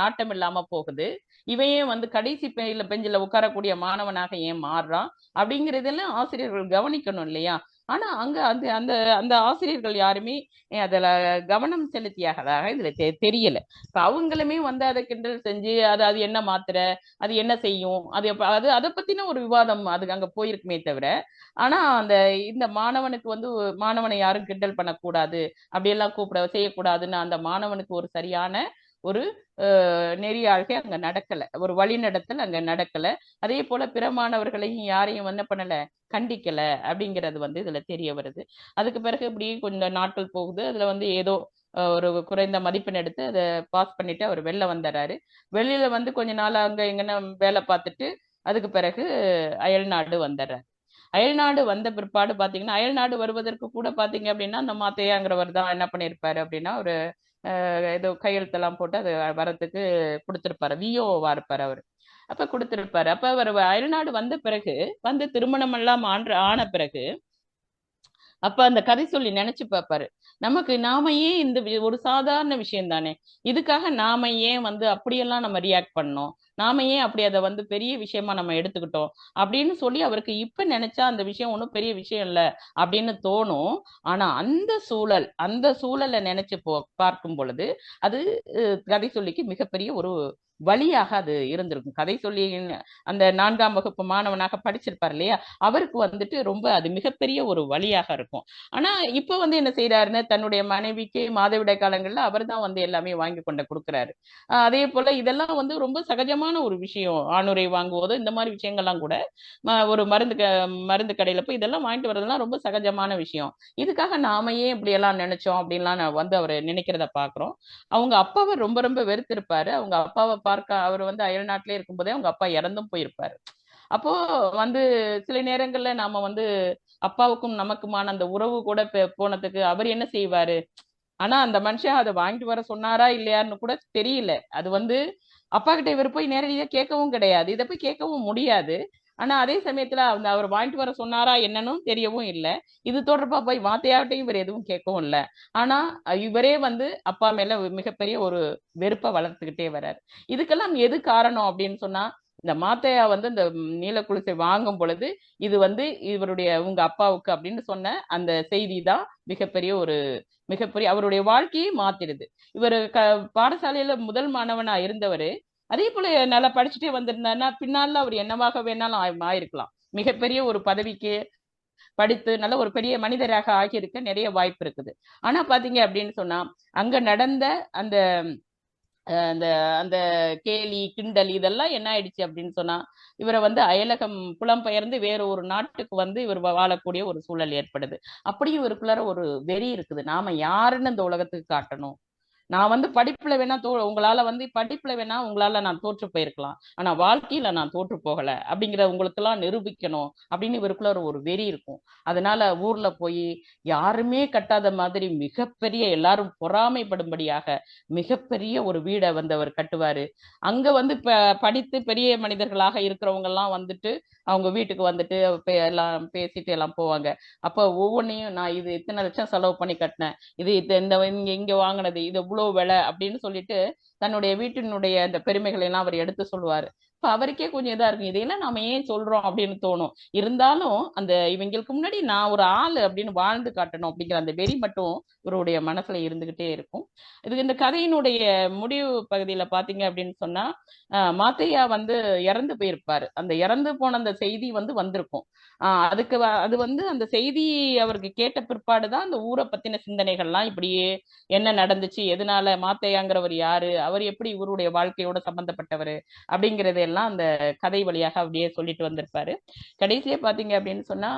நாட்டம் இல்லாம போகுது, இவையே வந்து கடைசி பெஞ்சில உட்காரக்கூடிய மாணவனாக ஏன் மாறுறான் அப்படிங்கறதெல்லாம் ஆசிரியர்கள் கவனிக்கணும் இல்லையா. ஆனா அங்க அந்த அந்த அந்த ஆசிரியர்கள் யாருமே அதுல கவனம் செலுத்தியாக இதுல தெரியல. இப்ப அவங்களுமே வந்து அதை கிண்டல் செஞ்சு அது என்ன மாத்திரை, அது என்ன செய்யும், அது அதை பத்தின ஒரு விவாதம் அது அங்க போயிருக்குமே தவிர, ஆனா இந்த மாணவனுக்கு வந்து மாணவனை யாரும் கிண்டல் பண்ணக்கூடாது, அப்படியெல்லாம் செய்யக்கூடாதுன்னு அந்த மாணவனுக்கு ஒரு சரியான ஒரு நெறியாழ்கை அங்க நடக்கல, ஒரு வழிநடத்தல் அங்க நடக்கல. அதே போல பிற மாணவர்களையும் யாரையும் என்ன பண்ணல, கண்டிக்கல அப்படிங்கிறது வந்து இதுல தெரிய வருது. அதுக்கு பிறகு இப்படி கொஞ்சம் நாட்கள் போகுது. அதுல வந்து ஏதோ ஒரு குறைந்த மதிப்பெண் எடுத்து அதை பாஸ் பண்ணிட்டு அவர் வெளில வந்துடுறாரு. வெளியில வந்து கொஞ்ச நாள் அங்க எங்கன்னா வேலை பார்த்துட்டு அதுக்கு பிறகு அயல்நாடு வந்துடுறாரு. அயல்நாடு வந்த பிற்பாடு பாத்தீங்கன்னா, அயல்நாடு வருவதற்கு கூட பாத்தீங்க அப்படின்னா அந்த மாத்தையாங்கிறவர் தான் என்ன பண்ணிருப்பாரு அப்படின்னா, ஒரு ஏதோ கையெழுத்தெல்லாம் போட்டு அது வரத்துக்கு கொடுத்திருப்பாரு, விஓவா இருப்பாரு அவரு. அப்ப கொடுத்திருப்பாரு. அப்ப அவர் அயல்நாடு வந்த பிறகு வந்து திருமணம் எல்லாம் ஆன பிறகு அப்ப அந்த கதை சொல்லி நினைச்சு பார்ப்பாரு, நமக்கு நாம ஏன் ஒரு சாதாரண விஷயம் தானே, இதுக்காக நாம ஏன் வந்து அப்படியெல்லாம் நம்ம ரியாக்ட் பண்ணோம், நாம ஏன் அப்படி அதை வந்து பெரிய விஷயமா நம்ம எடுத்துக்கிட்டோம் அப்படின்னு சொல்லி அவருக்கு இப்ப நினைச்சா அந்த விஷயம் ஒன்றும் பெரிய விஷயம் இல்லை அப்படின்னு தோணும். ஆனா அந்த சூழலை நினைச்சு பார்க்கும் பொழுது அது கதை சொல்லிக்கு மிகப்பெரிய ஒரு வழியாக அது இருந்திருக்கும். கதை சொல்லி அந்த 4ஆம் வகுப்பு மாணவனாக படிச்சிருப்பார் இல்லையா, அவருக்கு வந்துட்டு ரொம்ப அது மிகப்பெரிய ஒரு வழியாக இருக்கும். ஆனா இப்ப வந்து என்ன செய்யறாருன்னு, தன்னுடைய மனைவிக்கு மாதவிடாய் காலங்கள்ல அவர் தான் வந்து எல்லாமே வாங்கி கொண்டு கொடுக்குறாரு. அதே போல இதெல்லாம் வந்து ரொம்ப சகஜமான ஒரு விஷயம். ஆணுரை வாங்குவதோ இந்த மாதிரி விஷயங்கள்லாம் கூட ஒரு மருந்து கடையில போய் இதெல்லாம் வாங்கிட்டு வரதெல்லாம் ரொம்ப சகஜமான விஷயம். இதுக்காக நாம ஏன் இப்படி எல்லாம் நினைச்சோம் அப்படின்லாம் நான் வந்து அவர் நினைக்கிறத பாக்குறோம். அவங்க அப்பாவை ரொம்ப ரொம்ப வெறுத்திருப்பாரு. அவங்க அப்பாவை பார்க்க அவர் வந்து அயல் நாட்டிலே இருக்கும்போதே அவங்க அப்பா இறந்தும் போயிருப்பாரு. அப்போ வந்து சில நேரங்கள்ல நாம வந்து அப்பாவுக்கும் நமக்குமான அந்த உறவு கூட போனதுக்கு அவர் என்ன செய்வாரு? ஆனா அந்த மனுஷன் அதை வாங்கிட்டு வர சொன்னாரா இல்லையான்னு கூட தெரியல. அது வந்து அப்பா கிட்ட இவர் போய் நேரடியா கேட்கவும் கிடையாது, இதை போய் கேட்கவும் முடியாது. ஆனா அதே சமயத்துல அவர் வாங்கிட்டு வர சொன்னாரா என்னன்னு தெரியவும் இல்லை. இது தொடர்பா போய் வார்த்தையாட்டையும் இவர் எதுவும் கேட்கவும் இல்லை. ஆனா இவரே வந்து அப்பா மேல மிகப்பெரிய ஒரு வெறுப்பை வளர்த்துக்கிட்டே வர்றாரு. இதுக்கெல்லாம் எது காரணம் அப்படின்னு சொன்னா, இந்த மாத்தையா வந்து இந்த நீல குடிசை வாங்கும் பொழுது இது வந்து இவருடைய உங்க அப்பாவுக்கு அப்படின்னு சொன்ன அந்த செய்தி தான் மிகப்பெரிய அவருடைய வாழ்க்கையை மாத்திடுது. இவர் பாடசாலையில முதல் மாணவனா இருந்தவரு அதே போல நல்லா படிச்சுட்டே வந்திருந்தாருன்னா பின்னால அவர் என்னவாக வேணாலும் ஆயிருக்கலாம். மிகப்பெரிய ஒரு பதவிக்கு படித்து நல்ல ஒரு பெரிய மனிதராக ஆகியிருக்க நிறைய வாய்ப்பு இருக்குது. ஆனா பாத்தீங்க அப்படின்னு சொன்னா அங்க நடந்த அந்த அந்த அந்த கேலி கிண்டல் இதெல்லாம் என்ன ஆயிடுச்சு அப்படின்னு சொன்னா, இவரை வந்து அயலகம் புலம்பெயர்ந்து வேற ஒரு நாட்டுக்கு வந்து இவர் வாழக்கூடிய ஒரு சூழல் ஏற்படுது. அப்படியும் இவருக்குள்ளார ஒரு வெறி இருக்குது, நாம யாருன்னு இந்த உலகத்துக்கு காட்டணும். நான் வந்து படிப்புல வேணா உங்களால வந்து படிப்புல வேணா உங்களால நான் தோற்று போயிருக்கலாம், ஆனா வாழ்க்கையில நான் தோற்று போகல அப்படிங்கிற உங்களுக்கு எல்லாம் நிரூபிக்கணும் அப்படின்னு இவருக்குள்ள ஒரு வெறி இருக்கும். அதனால ஊர்ல போய் யாருமே கட்டாத மாதிரி மிகப்பெரிய எல்லாரும் பொறாமைப்படும்படியாக மிகப்பெரிய ஒரு வீடை வந்து அவர் கட்டுவாரு. அங்க வந்து படித்து பெரிய மனிதர்களாக இருக்கிறவங்க எல்லாம் வந்துட்டு அவங்க வீட்டுக்கு வந்துட்டு எல்லாம் பேசிட்டு எல்லாம் போவாங்க. அப்ப ஒவ்வொன்னையும் நான் இது இத்தனை லட்சம் செலவு பண்ணி கட்டினேன், இது இந்த இங்க வாங்கினது இது இவ்வளவு விலை அப்படின்னு சொல்லிட்டு தன்னுடைய வீட்டினுடைய அந்த பெருமைகளை எல்லாம் அவர் எடுத்து சொல்லுவாரு. இப்ப அவருக்கே கொஞ்சம் இதா இருக்கும், இதையெல்லாம் நாம ஏன் சொல்றோம் அப்படின்னு தோணும். இருந்தாலும் அந்த இவங்களுக்கு முன்னாடி நான் ஒரு ஆளு அப்படின்னு வாழ்ந்து காட்டணும் அப்படிங்கிற அந்த வெறி மட்டும் இவருடைய மனசுல இருந்துகிட்டே இருக்கும். இது இந்த கதையினுடைய முடிவு பகுதியில பாத்தீங்க அப்படின்னு சொன்னா மாத்தையா வந்து இறந்து போயிருப்பாரு. அந்த இறந்து போன அந்த செய்தி வந்து வந்திருக்கும். அது வந்து அந்த செய்தி அவருக்கு கேட்ட பிற்பாடுதான் அந்த ஊரை பத்தின சிந்தனைகள்லாம் இப்படியே என்ன நடந்துச்சு, எதனால மாத்தையாங்கிறவர் யாரு, அவர் எப்படி இவருடைய வாழ்க்கையோட சம்பந்தப்பட்டவர் அப்படிங்கறதெல்லாம் அந்த கதை வழியாக அப்படியே சொல்லிட்டு வந்திருப்பாரு. கடைசியா பாத்தீங்க அப்படின்னு சொன்னா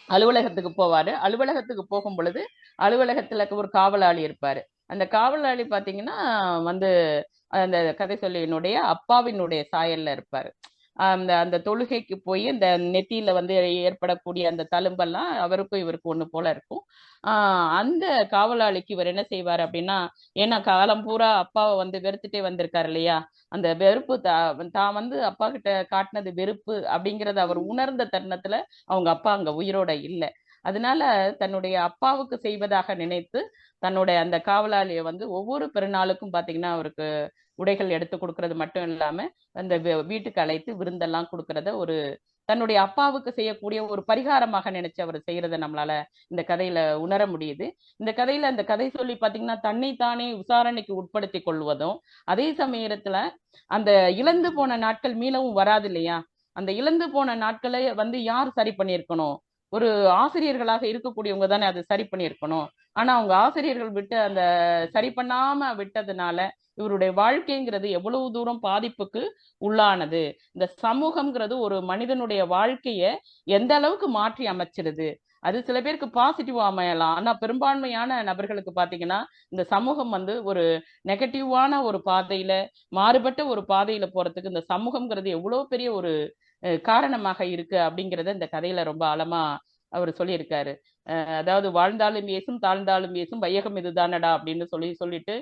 அலுவலகத்துக்கு போவாரு. அலுவலகத்துக்கு போகும் பொழுது அலுவலகத்துல ஒரு காவலாளி இருப்பாரு. அந்த காவலாளி பாத்தீங்கன்னா வந்து அந்த கதை சொல்லியினுடைய அப்பாவினுடைய சாயல்ல இருப்பாரு. அந்த அந்த தொழுகைக்கு போய் அந்த நெத்தியில வந்து ஏற்படக்கூடிய அந்த தழும்பெல்லாம் அவருக்கும் இவருக்கும் ஒண்ணு போல இருக்கும். அந்த காவலாளிக்கு இவர் என்ன செய்வார் அப்படின்னா, ஏன்னா காலம் பூரா அப்பாவை வந்து வெறுத்துட்டே வந்திருக்காரு இல்லையா, அந்த வெறுப்பு தான் வந்து அப்பா கிட்ட காட்டினது வெறுப்பு அப்படிங்கறத அவர் உணர்ந்த தருணத்துல அவங்க அப்பா அங்க உயிரோட இல்லை. அதனால தன்னுடைய அப்பாவுக்கு செய்வதாக நினைத்து தன்னுடைய அந்த காவலாளியை வந்து ஒவ்வொரு பெருநாளுக்கும் பாத்தீங்கன்னா அவருக்கு உடைகள் எடுத்து கொடுக்கறது மட்டும் இல்லாம அந்த வீட்டுக்கு அழைத்து விருந்தெல்லாம் கொடுக்கறத ஒரு தன்னுடைய அப்பாவுக்கு செய்யக்கூடிய ஒரு பரிகாரமாக நினைச்சு அவர் செய்யறத நம்மளால இந்த கதையில உணர முடியுது. இந்த கதையில அந்த கதை சொல்லி பாத்தீங்கன்னா தன்னைத்தானே விசாரணைக்கு உட்படுத்தி கொள்வதும், அதே சமயத்துல அந்த இழந்து போன நாட்கள் மீளவும் வராது இல்லையா, அந்த இழந்து போன நாட்களை வந்து யார் சரி பண்ணியிருக்கணும், ஒரு ஆசிரியர்களாக இருக்கக்கூடியவங்க தானே அது சரி பண்ணியிருக்கணும். ஆனா அவங்க ஆசிரியர்கள் விட்டு அந்த சரி பண்ணாம விட்டதுனால இவருடைய வாழ்க்கைங்கிறது எவ்வளவு தூரம் பாதிப்புக்கு உள்ளானது. இந்த சமூகம்ங்கிறது ஒரு மனிதனுடைய வாழ்க்கைய எந்த அளவுக்கு மாற்றி அமைச்சிருது. அது சில பேருக்கு பாசிட்டிவா அமையலாம், ஆனா பெரும்பான்மையான நபர்களுக்கு பாத்தீங்கன்னா இந்த சமூகம் வந்து ஒரு நெகட்டிவான ஒரு பாதையில மாறுபட்ட ஒரு பாதையில போறதுக்கு இந்த சமூகம்ங்கிறது எவ்வளவு பெரிய ஒரு காரணமாக இருக்கு அப்படிங்கறத இந்த கதையில ரொம்ப ஆழமா அவர் சொல்லியிருக்காரு. அதாவது வாழ்ந்தாலும் ஏசும் தாழ்ந்தாலும் ஏசும் வையகம் இதுதானடா அப்படின்னு சொல்லிட்டு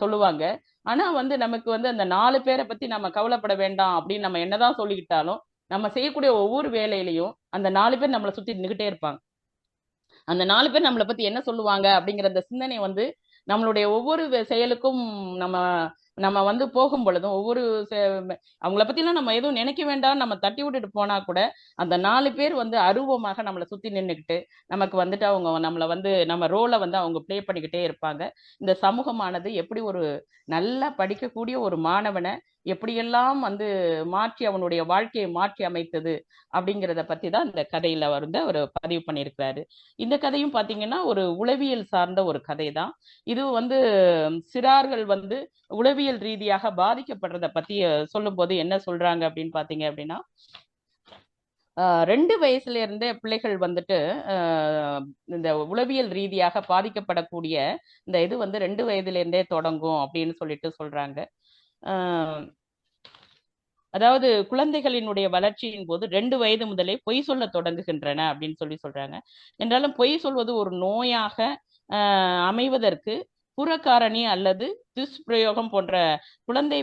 சொல்லுவாங்க. ஆனா வந்து நமக்கு வந்து அந்த 4 பேரை பத்தி நம்ம கவலைப்பட வேண்டாம் அப்படின்னு நம்ம என்னதான் சொல்லிக்கிட்டாலும் நம்ம செய்யக்கூடிய ஒவ்வொரு வேலையிலையும் அந்த 4 பேர் நம்மளை சுத்தி நின்னுகிட்டே இருப்பாங்க. அந்த 4 பேர் நம்மளை பத்தி என்ன சொல்லுவாங்க அப்படிங்கிற அந்த சிந்தனை வந்து நம்மளுடைய ஒவ்வொரு செயலுக்கும் நம்ம நம்ம வந்து போகும் பொழுதும் ஒவ்வொரு அவங்கள பத்திலாம் நம்ம எதுவும் நினைக்க வேண்டாம், நம்ம தட்டி விட்டுட்டு போனா கூட அந்த 4 பேர் வந்து அருவமாக நம்மளை சுத்தி நின்றுக்கிட்டு நமக்கு வந்துட்டு அவங்க நம்மளை வந்து நம்ம ரோலை வந்து அவங்க ப்ளே பண்ணிக்கிட்டே இருப்பாங்க. இந்த சமூகமானது எப்படி ஒரு நல்லா படிக்கக்கூடிய ஒரு மாணவனை எப்படியெல்லாம் வந்து மாற்றி அவனுடைய வாழ்க்கையை மாற்றி அமைத்தது அப்படிங்கிறத பத்தி தான் இந்த கதையில வந்து அவர் பதிவு பண்ணியிருக்கிறாரு. இந்த கதையும் பாத்தீங்கன்னா ஒரு உளவியல் சார்ந்த ஒரு கதை தான். இது வந்து சிறார்கள் வந்து உளவியல் ரீதியாக பாதிக்கப்படுறத பத்தி சொல்லும் போது என்ன சொல்றாங்க அப்படின்னு பாத்தீங்க அப்படின்னா, 2 வயசுல இருந்தே பிள்ளைகள் வந்துட்டு இந்த உளவியல் ரீதியாக பாதிக்கப்படக்கூடிய இந்த இது வந்து 2 வயதுல இருந்தே தொடங்கும் அப்படின்னு சொல்லிட்டு சொல்றாங்க. ஆஹ் அதாவது குழந்தைகளினுடைய வளர்ச்சியின் போது 2 வயது முதலே பொய் சொல்ல தொடங்குகின்றன அப்படின்னு சொல்றாங்க. என்றாலும் பொய் சொல்வது ஒரு நோயாக அமைவதற்கு புறக்காரணி அல்லது துஷ்பிரயோகம் போன்ற குழந்தை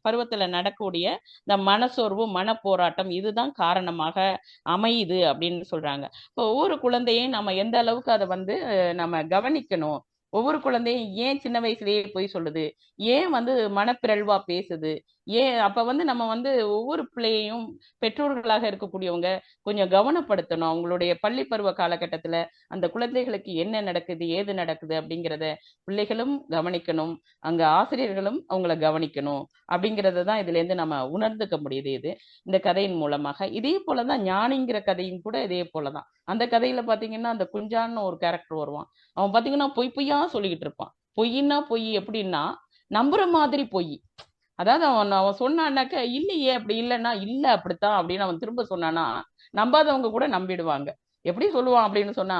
பருவத்துல நடக்கக்கூடிய இந்த மனசோர்வு மனப்போராட்டம் இதுதான் காரணமாக அமையுது அப்படின்னு சொல்றாங்க. இப்போ ஒவ்வொரு குழந்தையும் நம்ம எந்த அளவுக்கு அதை வந்து நம்ம கவனிக்கணும், ஒவ்வொரு குழந்தையும் ஏன் சின்ன வயசுலயே போய் சொல்லுது, ஏன் வந்து மனப்பிறழ்வா பேசுது, ஏன் அப்ப வந்து நம்ம வந்து ஒவ்வொரு பிள்ளையையும் பெற்றோர்களாக இருக்கக்கூடியவங்க கொஞ்சம் கவனப்படுத்தணும். அவங்களுடைய பள்ளி பருவ காலகட்டத்துல அந்த குழந்தைகளுக்கு என்ன நடக்குது ஏது நடக்குது அப்படிங்கிறத பிள்ளைகளும் கவனிக்கணும், அங்க ஆசிரியர்களும் அவங்கள கவனிக்கணும் அப்படிங்கறத தான் இதுல இருந்து நம்ம உணர்ந்துக்க முடியுது. இது இந்த கதையின் மூலமாக இதே போலதான் ஞானிங்கிற கதையும் கூட இதே போலதான். அந்த கதையில பாத்தீங்கன்னா அந்த குஞ்சான்னு ஒரு கேரக்டர் வருவான். அவன் பாத்தீங்கன்னா பொய் பொய்யா சொல்லிக்கிட்டு இருப்பான். பொய்னா பொய் எப்படின்னா நம்புற மாதிரி பொய். அதாவது அவன் அவன் சொன்னான்னாக்க இல்லையே அப்படி இல்லைன்னா இல்ல அப்படித்தான் அப்படின்னு அவன் திரும்ப சொன்னானா நம்பாதவங்க கூட நம்பிடுவாங்க. எப்படி சொல்லுவான் அப்படின்னு சொன்னா,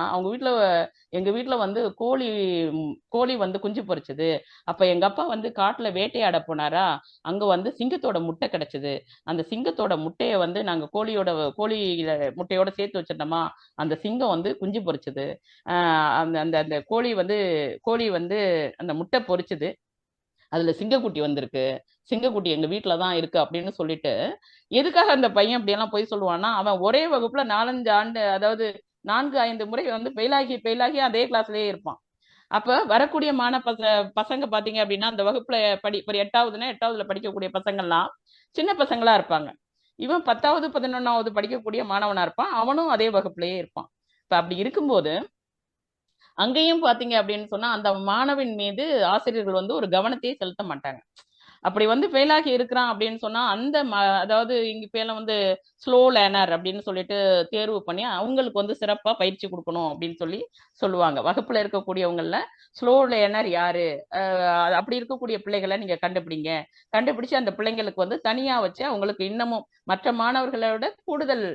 எங்க வீட்டுல வந்து கோழி வந்து குஞ்சு பொரிச்சது. அப்ப எங்க அப்பா வந்து காட்டுல வேட்டையாட போனாரா, அங்க வந்து சிங்கத்தோட முட்டை கிடைச்சது. அந்த சிங்கத்தோட முட்டைய வந்து நாங்க கோழி முட்டையோட சேர்த்து வச்சிருந்தோமா, அந்த சிங்கம் வந்து குஞ்சு பொரிச்சது. அந்த அந்த அந்த கோழி வந்து அந்த முட்டை பொரிச்சது, அதுல சிங்கக்குட்டி வந்திருக்கு, சிங்கக்குட்டி எங்க வீட்டுலதான் இருக்கு அப்படின்னு சொல்லிட்டு எதுக்காக அந்த பையன் அப்படியெல்லாம் போய் சொல்லுவான்னா, அவன் ஒரே வகுப்புல 4-5 ஆண்டு, அதாவது 4-5 முறை வந்து பெயிலாகி அதே கிளாஸ்லயே இருப்பான். அப்ப வரக்கூடிய பசங்க பாத்தீங்க அப்படின்னா அந்த வகுப்புல ஒரு 8வதுல படிக்கக்கூடிய பசங்கள்லாம் சின்ன பசங்களா இருப்பாங்க. இவன் 10வது 11வது படிக்கக்கூடிய மாணவனா இருப்பான், அவனும் அதே வகுப்புலயே இருப்பான். இப்ப அப்படி இருக்கும்போது அங்கேயும் பாத்தீங்க அப்படின்னு சொன்னா அந்த மாணவன் மீது ஆசிரியர்கள் வந்து ஒரு கவனத்தையே செலுத்த மாட்டாங்க. அப்படி வந்து ஃபெயிலாகி இருக்கிறான் அப்படின்னு சொன்னா அந்த அதாவது இங்க பேர்ல வந்து ஸ்லோ லேர்னர் அப்படின்னு சொல்லிட்டு தேர்வு பண்ணி அவங்களுக்கு வந்து சிறப்பா பயிற்சி கொடுக்கணும் அப்படின்னு சொல்லுவாங்க. வகுப்புல இருக்கக்கூடியவங்கள ஸ்லோ லேர்னர் யாரு, அப்படி இருக்கக்கூடிய பிள்ளைகளை நீங்க கண்டுபிடிச்சு அந்த பிள்ளைங்களுக்கு வந்து தனியா வச்சு அவங்களுக்கு இன்னமும் மற்ற மாணவர்களோட கூடுதல்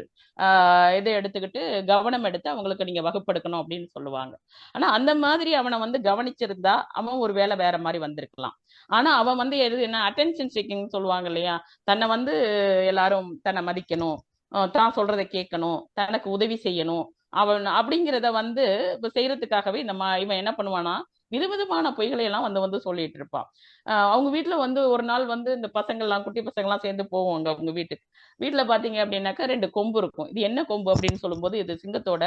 இதை எடுத்துக்கிட்டு கவனம் எடுத்து அவங்களுக்கு நீங்க வகுப்பெடுக்கணும் அப்படின்னு சொல்லுவாங்க. ஆனா அந்த மாதிரி அவனை வந்து கவனிச்சிருந்தா அவன் ஒரு வேலை வேற மாதிரி வந்திருக்கலாம். ஆனா அவன் வந்து என்ன அட்டென்ஷன் சீக்கிங் சொல்லுவாங்க இல்லையா, தன்னை வந்து எல்லாரும் தன்னை மதிக்கணும், தான் சொல்றதை கேட்கணும், தனக்கு உதவி செய்யணும், அவன் அப்படிங்கிறத வந்து இப்ப செய்யறதுக்காகவே இவன் என்ன பண்ணுவானா விதவிதமான பொய்களை எல்லாம் வந்து சொல்லிட்டு இருப்பான். அவங்க வீட்டுல வந்து ஒரு நாள் வந்து இந்த குட்டி பசங்கள்லாம் சேர்ந்து போவாங்க அவங்க வீட்டுல பாத்தீங்க அப்படின்னாக்கா 2 கொம்பு இருக்கும். இது என்ன கொம்பு அப்படின்னு சொல்லும்போது இது சிங்கத்தோட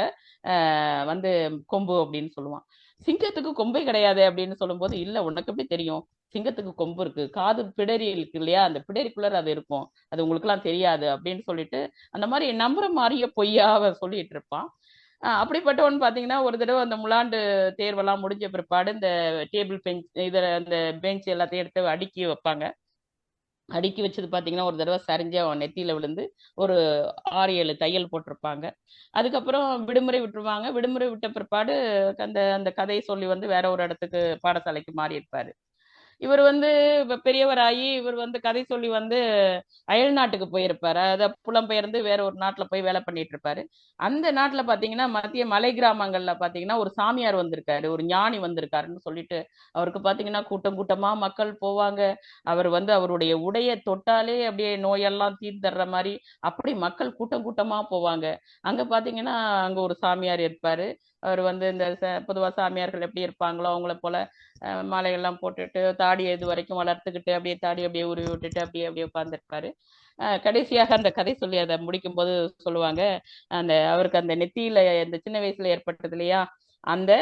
வந்து கொம்பு அப்படின்னு சொல்லுவான். சிங்கத்துக்கு கொம்பே கிடையாது அப்படின்னு சொல்லும்போது, இல்ல உனக்கு எப்படி தெரியும், சிங்கத்துக்கு கொம்பு இருக்கு, காது பிடரி இருக்கு இல்லையா, அந்த பிடரிக்குள்ளர் அது இருக்கும், அது உங்களுக்கு எல்லாம் தெரியாது அப்படின்னு சொல்லிட்டு அந்த மாதிரி நம்புற மாதிரியே பொய்யாவ சொல்லிட்டு இருப்பான். அப்படிப்பட்டவன் பாத்தீங்கன்னா ஒரு தடவை அந்த முலாண்டு தேர்வெல்லாம் முடிஞ்ச பிற்பாடு இந்த டேபிள் பெஞ்ச் அந்த பெஞ்ச் எல்லாத்தையும் எடுத்து அடுக்கி வைப்பாங்க. அடுக்கி வச்சது பாத்தீங்கன்னா ஒரு தடவை சரிஞ்சு அவன் நெத்தியில விழுந்து ஒரு 6-7 தையல் போட்டிருப்பாங்க. அதுக்கப்புறம் விடுமுறை விட்டுருவாங்க. விடுமுறை விட்ட பிற்பாடு அந்த அந்த கதையை சொல்லி வந்து வேற ஒரு இடத்துக்கு பாடசாலைக்கு மாறி இருப்பாரு. இவர் வந்து பெரியவராகி இவர் வந்து கதை சொல்லி வந்து அயல் நாட்டுக்கு போயிருப்பாரு. அதாவது புலம்பெயர்ந்து வேற ஒரு நாட்டுல போய் வேலை பண்ணிட்டு இருப்பாரு. அந்த நாட்டுல பாத்தீங்கன்னா மத்திய மலை கிராமங்கள்ல பாத்தீங்கன்னா ஒரு சாமியார் வந்திருக்காரு, ஒரு ஞானி வந்திருக்காருன்னு சொல்லிட்டு அவருக்கு பாத்தீங்கன்னா கூட்டம் கூட்டமா மக்கள் போவாங்க. அவர் வந்து அவருடைய உடைய தொட்டாலே அப்படியே நோயெல்லாம் தீர்த்தர்ற மாதிரி அப்படி மக்கள் கூட்டம் கூட்டமா போவாங்க. அங்க பாத்தீங்கன்னா அங்க ஒரு சாமியார் இருப்பாரு. அவர் வந்து இந்த பொதுவா சாமியார்கள் எப்படி இருப்பாங்களோ அவங்கள போல மாலைகள்லாம் போட்டுட்டு தாடியை இது வரைக்கும் வளர்த்துக்கிட்டு அப்படியே தாடி அப்படியே உருவி விட்டுட்டு அப்படியே உட்கார்ந்துருப்பாரு. கடைசியாக அந்த கதை சொல்லி அதை முடிக்கும் போது சொல்லுவாங்க, அவருக்கு அந்த நெத்தியில இந்த சின்ன வயசுல ஏற்பட்டது இல்லையா அந்த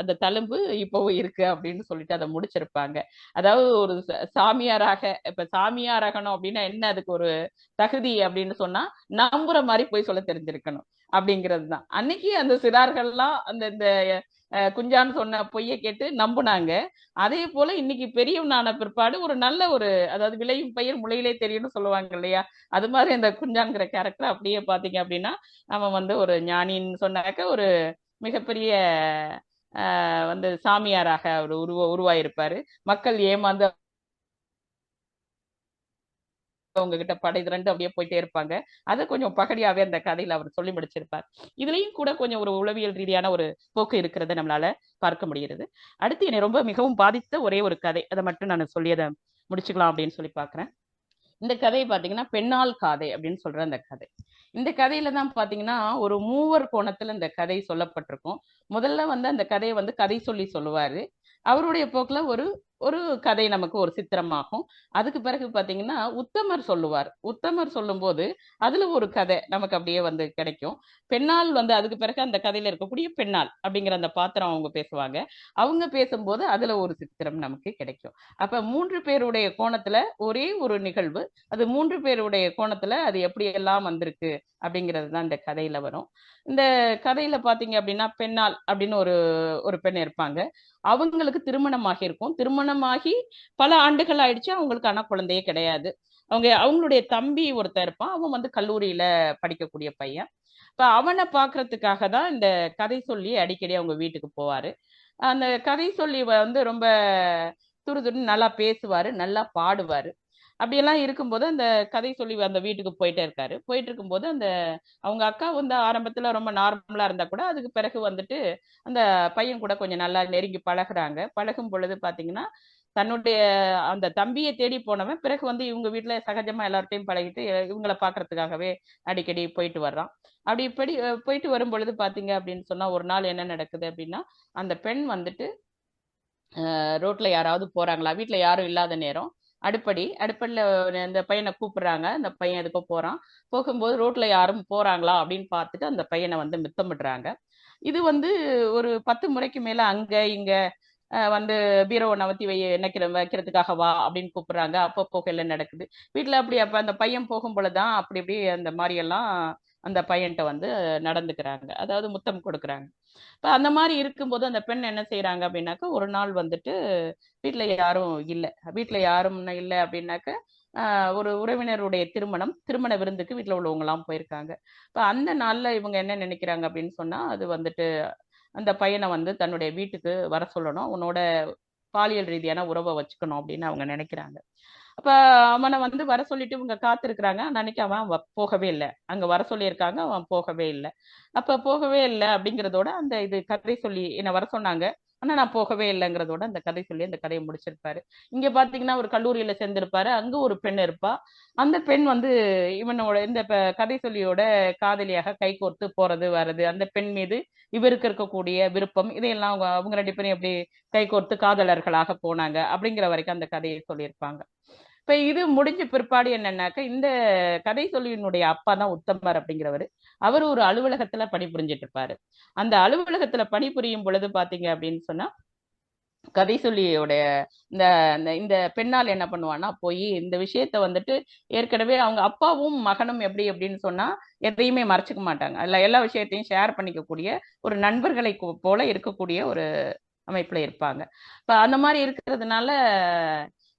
அந்த தழும்பு இப்பவும் இருக்கு அப்படின்னு சொல்லிட்டு அதை முடிச்சிருப்பாங்க. அதாவது ஒரு சாமியாராக, இப்ப சாமியாராகணும் அப்படின்னா என்ன, அதுக்கு ஒரு தகுதி அப்படின்னு சொன்னா நம்புற மாதிரி போய் சொல்ல தெரிஞ்சிருக்கணும் அப்படிங்கிறது தான். அன்னைக்கு அந்த சிறார்கள்லாம் அந்த இந்த குஞ்சான்னு சொன்ன பொய்யை கேட்டு நம்புனாங்க. அதே போல இன்னைக்கு பெரியவனான பிற்பாடு ஒரு நல்ல ஒரு, அதாவது விளையும் பயிர் முளையிலே தெரியும்னு சொல்லுவாங்க இல்லையா, அது மாதிரி அந்த குஞ்சான்கிற கேரக்டர் அப்படியே பாத்தீங்க அப்படின்னா அவன் வந்து ஒரு ஞானின்னு சொன்னாக்க ஒரு மிகப்பெரிய வந்து சாமியாராக அவர் உருவாயிருப்பாரு. மக்கள் ஏமாந்து உங்ககிட்ட படை திரண்டு அப்படியே போயிட்டே இருப்பாங்க. அதை கொஞ்சம் பகடியாவே அந்த கதையில அவர் சொல்லி முடிச்சிருப்பார். இதுலயும் கூட கொஞ்சம் ஒரு உளவியல் ரீதியான ஒரு போக்கு இருக்கிறத நம்மளால பார்க்க முடிகிறது. அடுத்து என்னை ரொம்ப மிகவும் பாதித்த ஒரே ஒரு கதை, அதை மட்டும் நான் சொல்லி அதை முடிச்சுக்கலாம் அப்படின்னு சொல்லி பாக்குறேன். இந்த கதையை பாத்தீங்கன்னா பெண்ணால் காதை அப்படின்னு சொல்ற அந்த கதை. இந்த கதையில தான் பாத்தீங்கன்னா ஒரு மூவர் கோணத்துல இந்த கதை சொல்லப்பட்டிருக்கும். முதல்ல வந்து அந்த கதையை வந்து கதை சொல்லி சொல்லுவாரு. அவருடைய போக்குல ஒரு ஒரு கதை நமக்கு ஒரு சித்திரமாகும். அதுக்கு பிறகு பாத்தீங்கன்னா உத்தமர் சொல்லுவார். உத்தமர் சொல்லும் போது அதுல ஒரு கதை நமக்கு அப்படியே வந்து கிடைக்கும். பெண்ணால் வந்து அதுக்கு பிறகு அந்த கதையில இருக்கக்கூடிய பெண்ணால் அப்படிங்கிற அந்த பாத்திரம் அவங்க பேசுவாங்க. அவங்க பேசும்போது அதுல ஒரு சித்திரம் நமக்கு கிடைக்கும். அப்ப 3 பேருடைய கோணத்துல ஒரே ஒரு நிகழ்வு, அது 3 பேருடைய கோணத்துல அது எப்படி எல்லாம் வந்திருக்கு அப்படிங்கிறது தான் இந்த கதையில வரும். இந்த கதையில பாத்தீங்க அப்படின்னா பெண்ணால் அப்படின்னு ஒரு ஒரு பெண் இருப்பாங்க. அவங்களுக்கு திருமணமாகி இருக்கும். திருமணமாகி பல ஆண்டுகள் ஆயிடுச்சு. அவங்களுக்கு ஆனா குழந்தையே கிடையாது. அவங்களுடைய தம்பி ஒருத்தன் இருப்பான். அவன் வந்து கல்லூரியில படிக்கக்கூடிய பையன். இப்ப அவனை பாக்குறதுக்காக தான் இந்த கதை சொல்லி அடிக்கடி அவங்க வீட்டுக்கு போவாரு. அந்த கதை சொல்லி வந்து ரொம்ப துருதுருன்னு நல்லா பேசுவாரு, நல்லா பாடுவாரு. அப்படியெல்லாம் இருக்கும்போது அந்த கதை சொல்லி அந்த வீட்டுக்கு போயிட்டே இருக்காரு. போயிட்டு இருக்கும்போது அந்த அவங்க அக்கா வந்து ஆரம்பத்துல ரொம்ப நார்மலா இருந்தா கூட அதுக்கு பிறகு வந்துட்டு அந்த பையன் கூட கொஞ்சம் நல்லா நெருங்கி பழகுறாங்க. பழகும் பொழுது பாத்தீங்கன்னா தன்னுடைய அந்த தம்பியை தேடி போனவன் பிறகு வந்து இவங்க வீட்டுல சகஜமா எல்லார்ட்டையும் பழகிட்டு இவங்கள பாக்குறதுக்காகவே அடிக்கடி போயிட்டு வர்றான். அப்படி இப்படி போயிட்டு வரும் பொழுது பாத்தீங்க அப்படின்னு சொன்னா ஒரு நாள் என்ன நடக்குது அப்படின்னா அந்த பெண் வந்துட்டு ரோட்ல யாராவது போறாங்களா, வீட்ல யாரும் இல்லாத நேரம் அடுப்படியில அந்த பையனை கூப்பிடுறாங்க. அந்த பையன் எதுக்கோ போறான். போகும்போது ரோட்ல யாரும் போறாங்களா அப்படின்னு பார்த்துட்டு அந்த பையனை வந்து மித்தமிடுறாங்க. இது வந்து ஒரு 10 முறைக்கு மேல அங்க இங்க வந்து பீரோவை நவத்தி வைக்கிறதுக்காக வா அப்படின்னு கூப்பிடுறாங்க. அப்போ போகையில நடக்குது. வீட்டுல அப்படி அப்ப அந்த பையன் போகும் பொழுதுதான் அப்படி இப்படி அந்த மாதிரி எல்லாம் அந்த பையன்கிட்ட வந்து நடந்துக்கிறாங்க. அதாவது முத்தம் கொடுக்குறாங்க. இப்ப அந்த மாதிரி இருக்கும்போது அந்த பெண் என்ன செய்யறாங்க அப்படின்னாக்கா ஒரு நாள் வந்துட்டு வீட்டுல யாரும் இல்ல. வீட்டுல யாரும் இல்ல அப்படின்னாக்க ஒரு உறவினருடைய திருமண விருந்துக்கு வீட்டுல உள்ளவங்க எல்லாம் போயிருக்காங்க. இப்ப அந்த நாள்ல இவங்க என்ன நினைக்கிறாங்க அப்படின்னு சொன்னா அது வந்துட்டு அந்த பையனை வந்து தன்னுடைய வீட்டுக்கு வர சொல்லணும், உன்னோட பாலியல் ரீதியான உறவை வச்சுக்கணும் அப்படின்னு அவங்க நினைக்கிறாங்க. அப்ப அவனை வந்து வர சொல்லிட்டு இவங்க காத்திருக்கிறாங்க. அன்னைக்கு அவன் போகவே இல்லை. அங்க வர சொல்லியிருக்காங்க, அவன் போகவே இல்லை. அப்ப போகவே இல்லை அப்படிங்கிறதோட அந்த இது கதை சொல்லி என்ன வர சொன்னாங்க, ஆனா நான் போகவே இல்லைங்கிறதோட அந்த கதை சொல்லி அந்த கதையை முடிச்சிருப்பாரு. இங்க பாத்தீங்கன்னா ஒரு கல்லூரியில சேர்ந்திருப்பாரு. அங்க ஒரு பெண் இருப்பா. அந்த பெண் வந்து இவனோட இந்த கதை சொல்லியோட காதலியாக கைகோர்த்து போறது வர்றது, அந்த பெண் மீது இவருக்கு இருக்கக்கூடிய விருப்பம், இதையெல்லாம் அவங்க 2 பேரும் எப்படி கைகோர்த்து காதலர்களாக போனாங்க அப்படிங்கிற வரைக்கும் அந்த கதையை சொல்லியிருப்பாங்க. இப்ப இது முடிஞ்ச பிற்பாடு என்னன்னாக்க இந்த கதை சொல்லியினுடைய அப்பா தான் உத்தமர் அப்படிங்கிறவரு. அவர் ஒரு அலுவலகத்துல பணிபுரிஞ்சிட்டு இருப்பாரு. அந்த அலுவலகத்துல பணிபுரியும் பொழுது பாத்தீங்க அப்படின்னு சொன்னா கதை சொல்லியோட இந்த இந்த பெண்ணால் என்ன பண்ணுவான்னா போய் இந்த விஷயத்த வந்துட்டு ஏற்கனவே அவங்க அப்பாவும் மகனும் எப்படி அப்படின்னு சொன்னா எதையுமே மறைச்சுக்க மாட்டாங்க. அதுல எல்லா விஷயத்தையும் ஷேர் பண்ணிக்கக்கூடிய ஒரு நண்பர்களை போல இருக்கக்கூடிய ஒரு அமைப்புல இருப்பாங்க. இப்ப அந்த மாதிரி இருக்கிறதுனால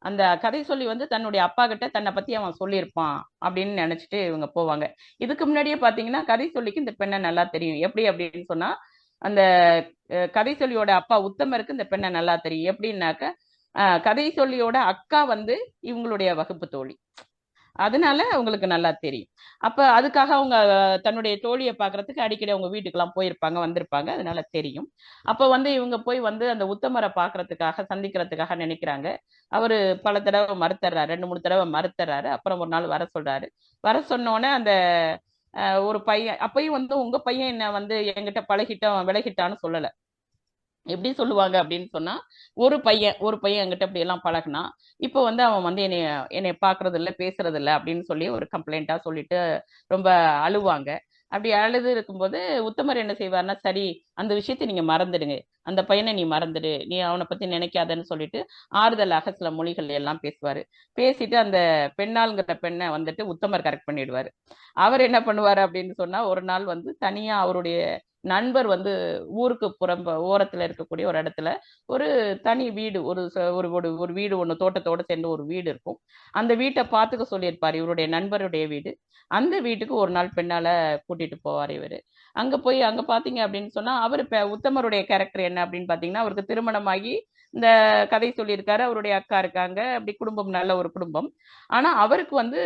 அந்த கதை சொல்லி வந்து தன்னுடைய அப்பா கிட்ட தன்னை பத்தி அவன் சொல்லியிருப்பான் அப்படின்னு நினைச்சிட்டு இவங்க போவாங்க. இதுக்கு முன்னாடியே பாத்தீங்கன்னா கதை சொல்லிக்கு இந்த பெண்ணை நல்லா தெரியும். எப்படி அப்படின்னு சொன்னா அந்த கதை சொல்லியோட அப்பா உத்தமருக்கு இந்த பெண்ணை நல்லா தெரியும். எப்படின்னாக்க கதை சொல்லியோட அக்கா வந்து இவங்களுடைய வகுப்பு தோழி, அதனால அவங்களுக்கு நல்லா தெரியும். அப்ப அதுக்காக அவங்க தன்னுடைய தோழியை பாக்குறதுக்கு அடிக்கடி அவங்க வீட்டுக்கெல்லாம் போயிருப்பாங்க, வந்திருப்பாங்க, அதனால தெரியும். அப்ப வந்து இவங்க போய் வந்து அந்த உத்தமரை பாக்குறதுக்காக சந்திக்கிறதுக்காக நினைக்கிறாங்க. அவரு பல தடவை மறுத்துறாரு, 2-3 தடவை மறுத்துறாரு. அப்புறம் ஒரு நாள் வர சொல்றாரு. வர சொன்னோடனே அந்த ஒரு பையன் அப்பயும் வந்து உங்க பையன் என்ன வந்து என்கிட்ட பழகிட்டான் விலகிட்டான்னு சொல்லல. எப்படி சொல்லுவாங்க அப்படின்னு சொன்னா ஒரு பையன் என்கிட்ட இப்படி எல்லாம் பழகுனா, இப்போ வந்து அவன் வந்து என்னை பாக்குறது இல்ல பேசுறது இல்ல அப்படின்னு சொல்லி ஒரு கம்ப்ளைண்டா சொல்லிட்டு ரொம்ப அழுவாங்க. அப்படி அழுது இருக்கும்போது உத்தமர் என்ன செய்வார்னா, சரி அந்த விஷயத்தை நீங்க மறந்துடுங்க, அந்த பையனை நீ மறந்துடு, நீ அவனை பத்தி நினைக்காதன்னு சொல்லிட்டு ஆறுதலாக சில மொழிகள் எல்லாம் பேசுவாரு. பேசிட்டு அந்த பெண்ணாளுங்கிற பெண்ணை வந்துட்டு உத்தமர் கரெக்ட் பண்ணிடுவாரு. அவர் என்ன பண்ணுவாரு அப்படின்னு சொன்னா, ஒரு நாள் வந்து தனியா அவருடைய நண்பர் வந்து ஊருக்கு புறம்ப ஓரத்துல இருக்கக்கூடிய ஒரு இடத்துல ஒரு தனி வீடு, ஒரு வீடு ஒண்ணு தோட்டத்தோட சேர்ந்து ஒரு வீடு இருக்கும். அந்த வீட்டை பார்த்துக்க சொல்லியிருப்பாரு, இவருடைய நண்பருடைய வீடு. அந்த வீட்டுக்கு ஒரு நாள் பெண்ணால கூட்டிட்டு போவார் இவரு. அங்க போய் அங்க பாத்தீங்க அப்படின்னு சொன்னா, அவரு உத்தமருடைய கேரக்டர் என்ன அப்படின்னு பாத்தீங்கன்னா, அவருக்கு திருமணமாகி இந்த கதை சொல்லியிருக்காரு, அவருடைய அக்கா இருக்காங்க, அப்படி குடும்பம் நல்ல ஒரு குடும்பம். ஆனா அவருக்கு வந்து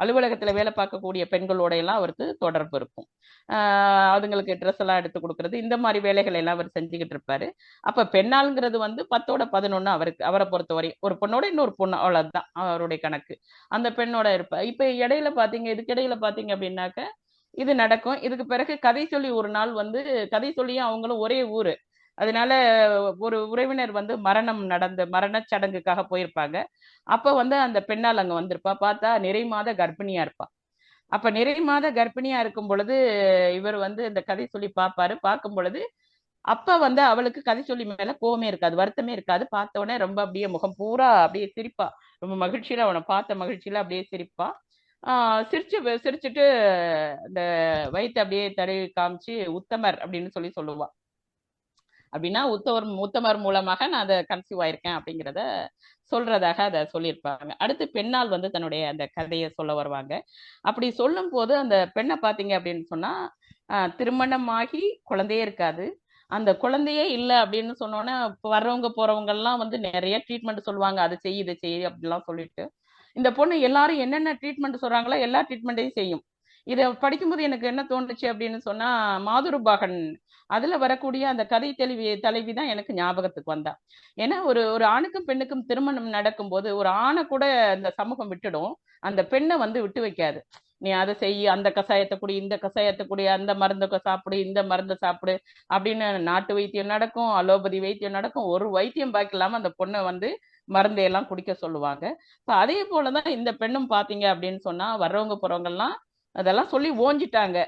அலுவலகத்துல வேலை பார்க்கக்கூடிய பெண்களோட எல்லாம் அவருக்கு தொடர்பு இருக்கும். அதுங்களுக்கு ட்ரெஸ் எல்லாம் எடுத்து கொடுக்கறது, இந்த மாதிரி வேலைகள் எல்லாம் அவர் செஞ்சுக்கிட்டு இருப்பாரு. அப்ப பெண்ணாளுங்கிறது வந்து 10ஓட 11 அவருக்கு, அவரை பொறுத்தவரை ஒரு பொண்ணோட இன்னொரு பொண்ணு, அவ்வளவுதான் அவருடைய கணக்கு. அந்த பெண்ணோட இருப்பா. இப்ப இடையில பாத்தீங்க, இதுக்கு இடையில பாத்தீங்க அப்படின்னாக்க இது நடக்கும். இதுக்கு பிறகு கதை சொல்லி ஒரு நாள் வந்து, கதை சொல்லியும் அவங்களும் ஒரே ஊரு, அதனால ஒரு உறவினர் வந்து மரணச் சடங்குக்காக போயிருப்பாங்க. அப்ப வந்து அந்த பெண்ணால் அங்க வந்திருப்பா. பார்த்தா நிறை மாத கர்ப்பிணியா இருப்பா. அப்ப நிறை மாத கர்ப்பிணியா இருக்கும் பொழுது இவர் வந்து இந்த கதை சொல்லி பார்ப்பாரு. பார்க்கும் பொழுது அப்ப வந்து அவளுக்கு கதை சொல்லி மேல கோவமே இருக்காது, வருத்தமே இருக்காது. பார்த்த உடனே ரொம்ப அப்படியே முகம் பூரா அப்படியே சிரிப்பா, ரொம்ப மகிழ்ச்சியில, அவனை பார்த்த மகிழ்ச்சியில அப்படியே சிரிப்பா. சிரிச்சுட்டு அந்த வயித்தை அப்படியே தடவி காமிச்சு உத்தமர் அப்படின்னு சொல்லுவா. அப்படின்னா உத்தமர் மூலமாக நான் அதை கன்சீவ் ஆயிருக்கேன் அப்படிங்கிறத சொல்றதாக அதை சொல்லியிருப்பாங்க. அடுத்து பெண்ணால் வந்து தன்னுடைய அந்த கதையை சொல்ல வருவாங்க. அப்படி சொல்லும் போது அந்த பெண்ணை பார்த்தீங்க அப்படின்னு சொன்னா, திருமணமாகி குழந்தையே இருக்காது. அந்த குழந்தையே இல்லை அப்படின்னு சொன்னோன்னே வர்றவங்க போறவங்க எல்லாம் வந்து நிறைய ட்ரீட்மெண்ட் சொல்லுவாங்க, அதை செய் இதை செய் அப்படிலாம் சொல்லிட்டு இந்த பொண்ணு எல்லாரும் என்னென்ன ட்ரீட்மெண்ட் சொல்றாங்களோ எல்லா ட்ரீட்மெண்ட்டையும் செய்யும். இதை படிக்கும்போது எனக்கு என்ன தோணுச்சு அப்படின்னு சொன்னா, மாதுருபாகன் அதுல வரக்கூடிய அந்த கதை தலைவி தான் எனக்கு ஞாபகத்துக்கு வந்தா. ஏன்னா ஒரு ஒரு ஆணுக்கும் பெண்ணுக்கும் திருமணம் நடக்கும்போது ஒரு ஆணை கூட இந்த சமூகம் விட்டுடும், அந்த பெண்ணை வந்து விட்டு வைக்காது. நீ அதை செய், அந்த கஷாயத்தை குடி, இந்த கஷாயத்தை குடி, அந்த மருந்தை சாப்பிடு, இந்த மருந்தை சாப்பிடு அப்படின்னு நாட்டு வைத்தியம் நடக்கும், அலோபதி வைத்தியம் நடக்கும். ஒரு வைத்தியம் பாக்கி இல்லாம அந்த பொண்ணை வந்து மருந்தையெல்லாம் குடிக்க சொல்லுவாங்க. இப்ப அதே போலதான் இந்த பெண்ணும் பாத்தீங்க அப்படின்னு சொன்னா, வர்றவங்க போறவங்க எல்லாம் அதெல்லாம் சொல்லி ஓஞ்சிட்டாங்க.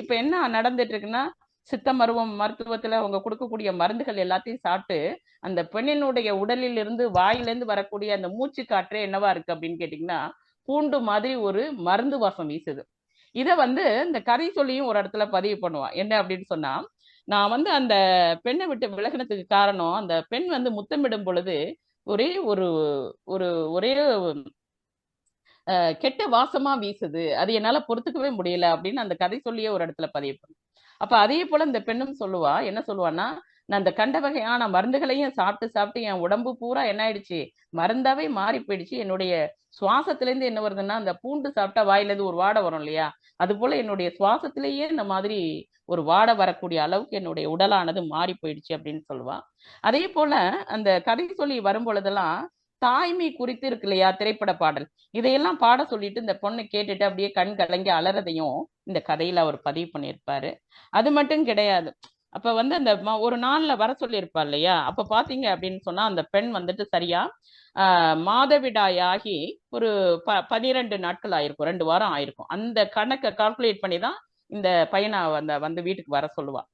இப்ப என்ன நடந்துட்டு இருக்குன்னா, சித்த மருத்துவத்துல அவங்க கொடுக்கக்கூடிய மருந்துகள் எல்லாத்தையும் சாப்பிட்டு அந்த பெண்ணினுடைய உடலில் இருந்து வாயிலிருந்து வரக்கூடிய அந்த மூச்சு காற்றே என்னவா இருக்கு அப்படின்னு கேட்டீங்கன்னா, பூண்டு மாதிரி ஒரு மருந்து வாசம் வீசுது. இத வந்து இந்த கதை சொல்லியும் ஒரு இடத்துல பதிவு பண்ணுவான். என்ன அப்படின்னு சொன்னா, நான் வந்து அந்த பெண்ணை விட்டு விலகினதுக்கு காரணம், அந்த பெண் வந்து முத்தமிடும் பொழுது ஒரே ஒரு ஒரு ஒரே கெட்ட வாசமா வீசுது, அது என்னால பொறுத்துக்கவே முடியல அப்படின்னு அந்த கதை சொல்லியே ஒரு இடத்துல பதிவு பண்ணும். அப்ப அதே போல இந்த பெண்ணும் சொல்லுவா, என்ன சொல்லுவான்னா, நான் அந்த கண்ட வகையான மருந்துகளையும் சாப்பிட்டு சாப்பிட்டு என் உடம்பு பூரா என்ன ஆயிடுச்சு, மருந்தாவே மாறி போயிடுச்சு. என்னுடைய சுவாசத்துல இருந்து என்ன வருதுன்னா, அந்த பூண்டு சாப்பிட்டா வாயில இருந்து ஒரு வாடை வரும் இல்லையா, அது போல என்னுடைய சுவாசத்திலேயே இந்த மாதிரி ஒரு வாடை வரக்கூடிய அளவுக்கு என்னுடைய உடலானது மாறி போயிடுச்சு அப்படின்னு சொல்லுவா. அதே போல அந்த கதை சொல்லி வரும் பொழுதெல்லாம் தாய்மை குறித்து இருக்கு இல்லையா திரைப்பட பாடல், இதையெல்லாம் பாட சொல்லிட்டு இந்த பொண்ணு கேட்டுட்டு அப்படியே கண் கலங்கி அலறதையும் இந்த கதையில அவர் பதிவு பண்ணியிருப்பாரு. அது மட்டும் கிடையாது, அப்ப வந்து அந்த ஒரு நாள்ல வர சொல்லியிருப்பா இல்லையா, அப்ப பாத்தீங்க அப்படின்னு சொன்னா அந்த பெண் வந்துட்டு சரியா மாதவிடாயாகி ஒரு 12 நாட்கள் ஆயிருக்கும், 2 வாரம் ஆயிருக்கும். அந்த கணக்கை கால்குலேட் பண்ணிதான் இந்த பையனை வந்து வீட்டுக்கு வர சொல்லுவா.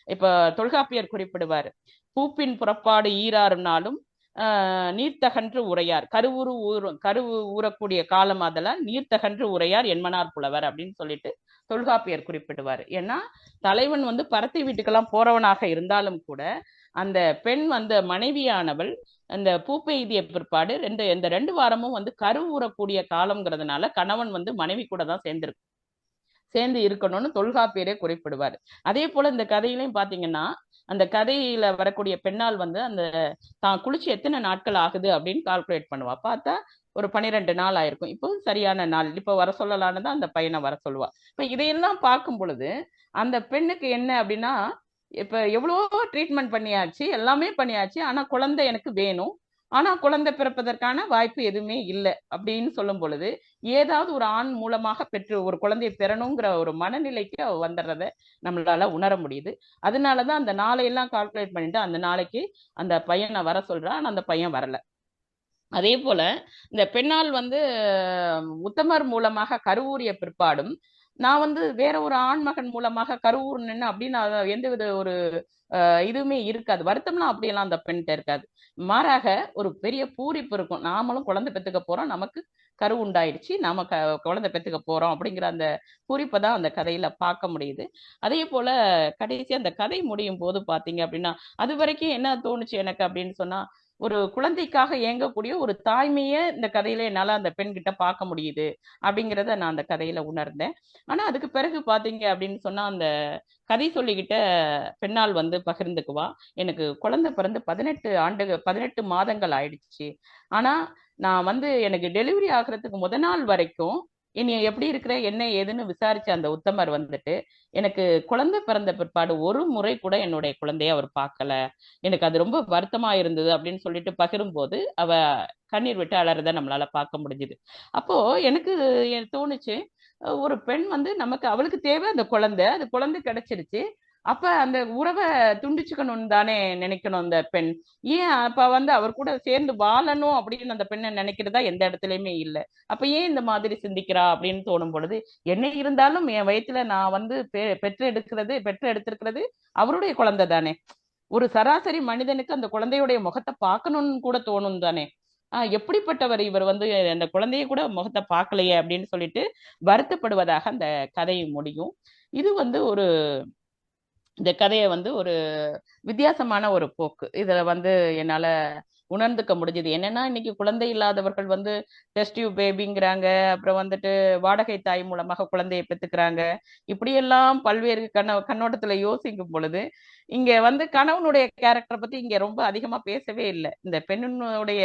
இப்ப தொல்காப்பியர் குறிப்பிடுவாரு, பூப்பின் புறப்பாடு ஈராறு நாளும் நீர்த்தகன்று உரையார், கருவு ஊறக்கூடிய காலம் அதெல்லாம் நீர்த்தகன்று உரையார் என்மனார் புலவர் அப்படின்னு சொல்லிட்டு தொல்காப்பியர் குறிப்பிடுவார். ஏன்னா தலைவன் வந்து பரத்தை வீட்டுக்கெல்லாம் போறவனாக இருந்தாலும் கூட அந்த பெண் வந்து மனைவியானவள் அந்த பூப்பெய்திய பிற்பாடு இந்த 2 வாரமும் வந்து கரு ஊறக்கூடிய காலம்ங்கிறதுனால கணவன் வந்து மனைவி கூட தான் சேர்ந்து இருக்கணும்னு தொல்காப்பியரே குறிப்பிடுவார். அதே போல இந்த கதையிலையும் பாத்தீங்கன்னா, அந்த கதையில வரக்கூடிய பெண்ணால் வந்து அந்த தான் குளிச்சு எத்தனை நாட்கள் ஆகுது அப்படின்னு கால்குலேட் பண்ணுவா. பார்த்தா ஒரு 12 நாள் ஆயிருக்கும். இப்போ சரியான நாள் இப்ப வர சொல்லலான்னு தான் அந்த பையனை வர சொல்லுவா. இப்ப இதையெல்லாம் பார்க்கும் பொழுது அந்த பெண்ணுக்கு என்ன அப்படின்னா, இப்ப எவ்வளவோ ட்ரீட்மெண்ட் பண்ணியாச்சு, எல்லாமே பண்ணியாச்சு, ஆனா குழந்தை எனக்கு வேணும், ஆனா குழந்தை பிறப்பதற்கான வாய்ப்பு எதுவுமே இல்லை அப்படின்னு சொல்லும் பொழுது ஏதாவது ஒரு ஆண் மூலமாக பெற்று ஒரு குழந்தையை பெறணுங்கிற ஒரு மனநிலைக்கு அவ வந்துடுறத நம்மளால உணர முடியுது. அதனாலதான் அந்த நாளையெல்லாம் கால்குலேட் பண்ணிட்டு அந்த நாளைக்கு அந்த பையனை வர சொல்றா, ஆனா அந்த பையன் வரல. அதே போல இந்த பெண்ணால் வந்து உத்தமர் மூலமாக கருவூறிய பிற்பாடும் நான் வந்து வேற ஒரு ஆண்மகன் மூலமாக கருவுறு நின்று அப்படின்னு எந்தவித ஒரு இதுவுமே இருக்காது. வருத்தம்லாம் அப்படியெல்லாம் அந்த பெண்கிட்ட இருக்காது. மாறாக ஒரு பெரிய பூரிப்பு இருக்கும். நாமளும் குழந்தை பெத்துக்க போறோம். நமக்கு கரு உண்டாயிடுச்சு. நாம குழந்தை பெத்துக்க போறோம் அப்படிங்கிற அந்த பூரிப்பை தான் அந்த கதையில பார்க்க முடியுது. அதே போல கடைசி அந்த கதை முடியும் போது பாத்தீங்க அப்படின்னா, அது வரைக்கும் என்ன தோணுச்சு எனக்கு அப்படின்னு சொன்னா, ஒரு குழந்தைக்காக ஏங்கக்கூடிய ஒரு தாய்மைய இந்த கதையில என்னால அந்த பெண்கிட்ட பார்க்க முடியுது அப்படிங்கிறத நான் அந்த கதையில உணர்ந்தேன். ஆனா அதுக்கு பிறகு பாத்தீங்க அப்படின்னு சொன்னா, அந்த கதை சொல்லிக்கிட்ட பெண்ணாள் வந்து பகிர்ந்துக்குவா. எனக்கு குழந்தை பிறந்து 18 மாதங்கள் ஆயிடுச்சு. ஆனா நான் வந்து எனக்கு டெலிவரி ஆகுறதுக்கு முத நாள் வரைக்கும் என்னைய எப்படி இருக்கிற என்ன ஏதுன்னு விசாரிச்ச அந்த உத்தமர் வந்துட்டு எனக்கு குழந்தை பிறந்த பிற்பாடு ஒரு முறை கூட என்னுடைய குழந்தைய அவர் பார்க்கல. எனக்கு அது ரொம்ப வருத்தமா இருந்தது அப்படின்னு சொல்லிட்டு பகிரும்போது அவ கண்ணீர் விட்டு அலறத நம்மளால பார்க்க முடிஞ்சுது. அப்போ எனக்கு தோணுச்சு, ஒரு பெண் வந்து நமக்கு அவளுக்கு தேவை அந்த குழந்தை, அது குழந்தை கிடைச்சிருச்சு. அப்ப அந்த உறவை துண்டிச்சுக்கணும்னு தானே நினைக்கணும் அந்த பெண். ஏன் அப்ப வந்து அவர் கூட சேர்ந்து வாழணும் அப்படின்னு அந்த பெண்ணை நினைக்கிறதா எந்த இடத்துலயுமே இல்ல. அப்ப ஏன் இந்த மாதிரி சிந்திக்கிறா அப்படின்னு தோணும் பொழுது, என்ன இருந்தாலும் என் வயித்துல நான் வந்து பெற்று எடுத்திருக்கிறது அவருடைய குழந்தை தானே. ஒரு சராசரி மனிதனுக்கு அந்த குழந்தையுடைய முகத்தை பார்க்கணும்னு கூட தோணும் தானே. எப்படிப்பட்டவர் இவர் வந்து அந்த குழந்தைய கூட முகத்தை பார்க்கலையே அப்படின்னு சொல்லிட்டு வருத்தப்படுவதாக அந்த கதை முடியும். இது வந்து இந்த கதையை வந்து ஒரு வித்தியாசமான ஒரு போக்கு இதுல வந்து என்னால உணர்ந்துக்க முடிஞ்சது. என்னன்னா இன்னைக்கு குழந்தை இல்லாதவர்கள் வந்து டெஸ்ட் டியூப் பேபிங்கிறாங்க, அப்புறம் வந்துட்டு வாடகை தாய் மூலமாக குழந்தையை பெத்துக்கிறாங்க. இப்படியெல்லாம் பல்வேறு கண்ணோட்டத்துல யோசிக்கும் பொழுது இங்க வந்து கணவனுடைய கேரக்டர் பத்தி இங்க ரொம்ப அதிகமா பேசவே இல்லை. இந்த பெண்ணுடைய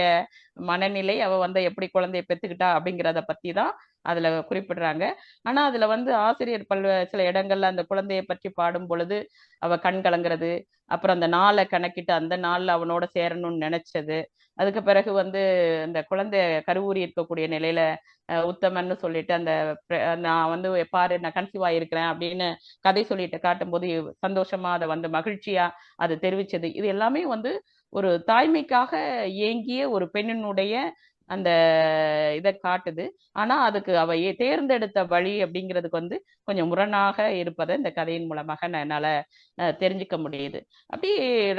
மனநிலை, அவ வந்து எப்படி குழந்தையை பெத்துக்கிட்டா அப்படிங்கிறத பத்தி தான் அதுல குறிப்பிடுறாங்க. ஆனா அதுல வந்து ஆசிரியர் சில இடங்கள்ல அந்த குழந்தையை பற்றி பாடும் பொழுது அவ கண் கலங்குறது, அப்புறம் அந்த நாளை கணக்கிட்டு அந்த நாள்ல அவனோட சேரணும்னு நினைச்சது, அதுக்கு பிறகு வந்து இந்த குழந்தை கருவூறி இருக்கக்கூடிய நிலையில உத்தமன்னு சொல்லிட்டு அந்த நான் வந்து பாரு நான் கன்சீவ் ஆயிருக்கிறேன் அப்படின்னு கதை சொல்லிட்டு காட்டும்போது சந்தோஷமா அதை வந்து மகிழ்ச்சியா அது தெரிவிச்சது. இது எல்லாமே வந்து ஒரு தாய்மைக்காக ஏங்கிய ஒரு பெண்ணினுடைய அந்த இதை காட்டுது. ஆனா அதுக்கு அவ தேர்ந்தெடுத்த வழி அப்படிங்கிறதுக்கு வந்து கொஞ்சம் முரணாக இருப்பதை இந்த கதையின் மூலமாக என்னால தெரிஞ்சுக்க முடியுது. அப்படி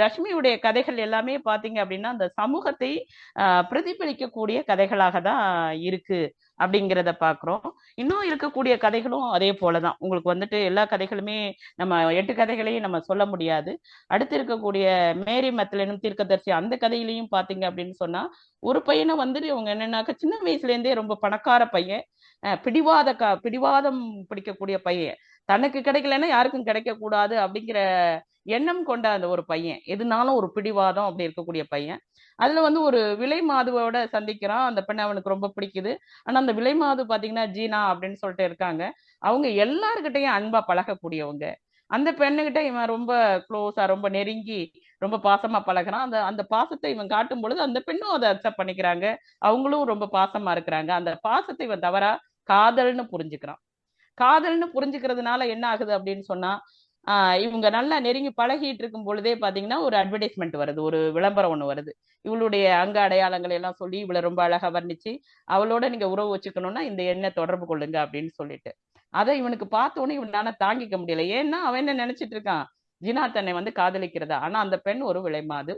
ரஷ்மியுடைய கதைகள் எல்லாமே பாத்தீங்க அப்படின்னா அந்த சமூகத்தை பிரதிபலிக்கக்கூடிய கதைகளாக தான் இருக்கு அப்படிங்கிறத பாக்குறோம். இன்னும் இருக்கக்கூடிய கதைகளும் அதே போலதான். உங்களுக்கு வந்துட்டு எல்லா கதைகளுமே நம்ம 8 கதைகளையும் நம்ம சொல்ல முடியாது. அடுத்து இருக்கக்கூடிய மேரி மெத்தலினும் தீர்க்கதரிசி அந்த கதையிலையும் பாத்தீங்க அப்படின்னு சொன்னா, ஒரு பையனை வந்துட்டு இவங்க என்னன்னாக்க சின்ன வயசுல இருந்தே ரொம்ப பணக்கார பையன், பிடிவாதம் பிடிக்கக்கூடிய பையன், தனக்கு கிடைக்கலன்னா யாருக்கும் கிடைக்க கூடாது அப்படிங்கிற எண்ணம் கொண்ட அந்த ஒரு பையன், எதுனாலும் ஒரு பிடிவாதம் அப்படி இருக்கக்கூடிய பையன். அதுல வந்து ஒரு விலை மாதுவோட சந்திக்கிறான். அந்த பெண்ணை அவனுக்கு ரொம்ப பிடிக்குது. ஆனா அந்த விலை மாது பாத்தீங்கன்னா ஜீனா அப்படின்னு சொல்லிட்டு இருக்காங்க. அவங்க எல்லார்கிட்டையும் அன்பா பழகக்கூடியவங்க. அந்த பெண்ணுகிட்ட இவன் ரொம்ப க்ளோஸா ரொம்ப நெருங்கி ரொம்ப பாசமா பழகுறான். அந்த அந்த பாசத்தை இவன் காட்டும் பொழுது அந்த பெண்ணும் அதை அக்செப்ட் பண்ணிக்கிறாங்க. அவங்களும் ரொம்ப பாசமா இருக்கிறாங்க. அந்த பாசத்தை இவன் தவறா காதல்னு புரிஞ்சுக்கிறான். காதல்னு புரிஞ்சுக்கிறதுனால என்ன ஆகுது அப்படின்னு சொன்னா, இவங்க நல்லா நெருங்கி பழகிட்டு இருக்கும் பொழுதே பாத்தீங்கன்னா ஒரு அட்வர்டைஸ்மெண்ட் வருது, ஒரு விளம்பரம் ஒண்ணு வருது. இவளுடைய அங்க அடையாளங்கள் எல்லாம் சொல்லி இவளை ரொம்ப அழகா வர்ணிச்சு அவளோட நீங்க உறவு வச்சுக்கணும்னா இந்த எண்ணை தொடர்பு கொள்ளுங்க அப்படின்னு சொல்லிட்டு, அதை இவனுக்கு பார்த்த உடனே இவனால தாங்கிக்க முடியல. ஏன்னா அவன் என்ன நினைச்சிட்டு இருக்கான், ஜினா தன்னை வந்து காதலிக்கிறதா. ஆனா அந்த பெண் ஒரு விலைமாது.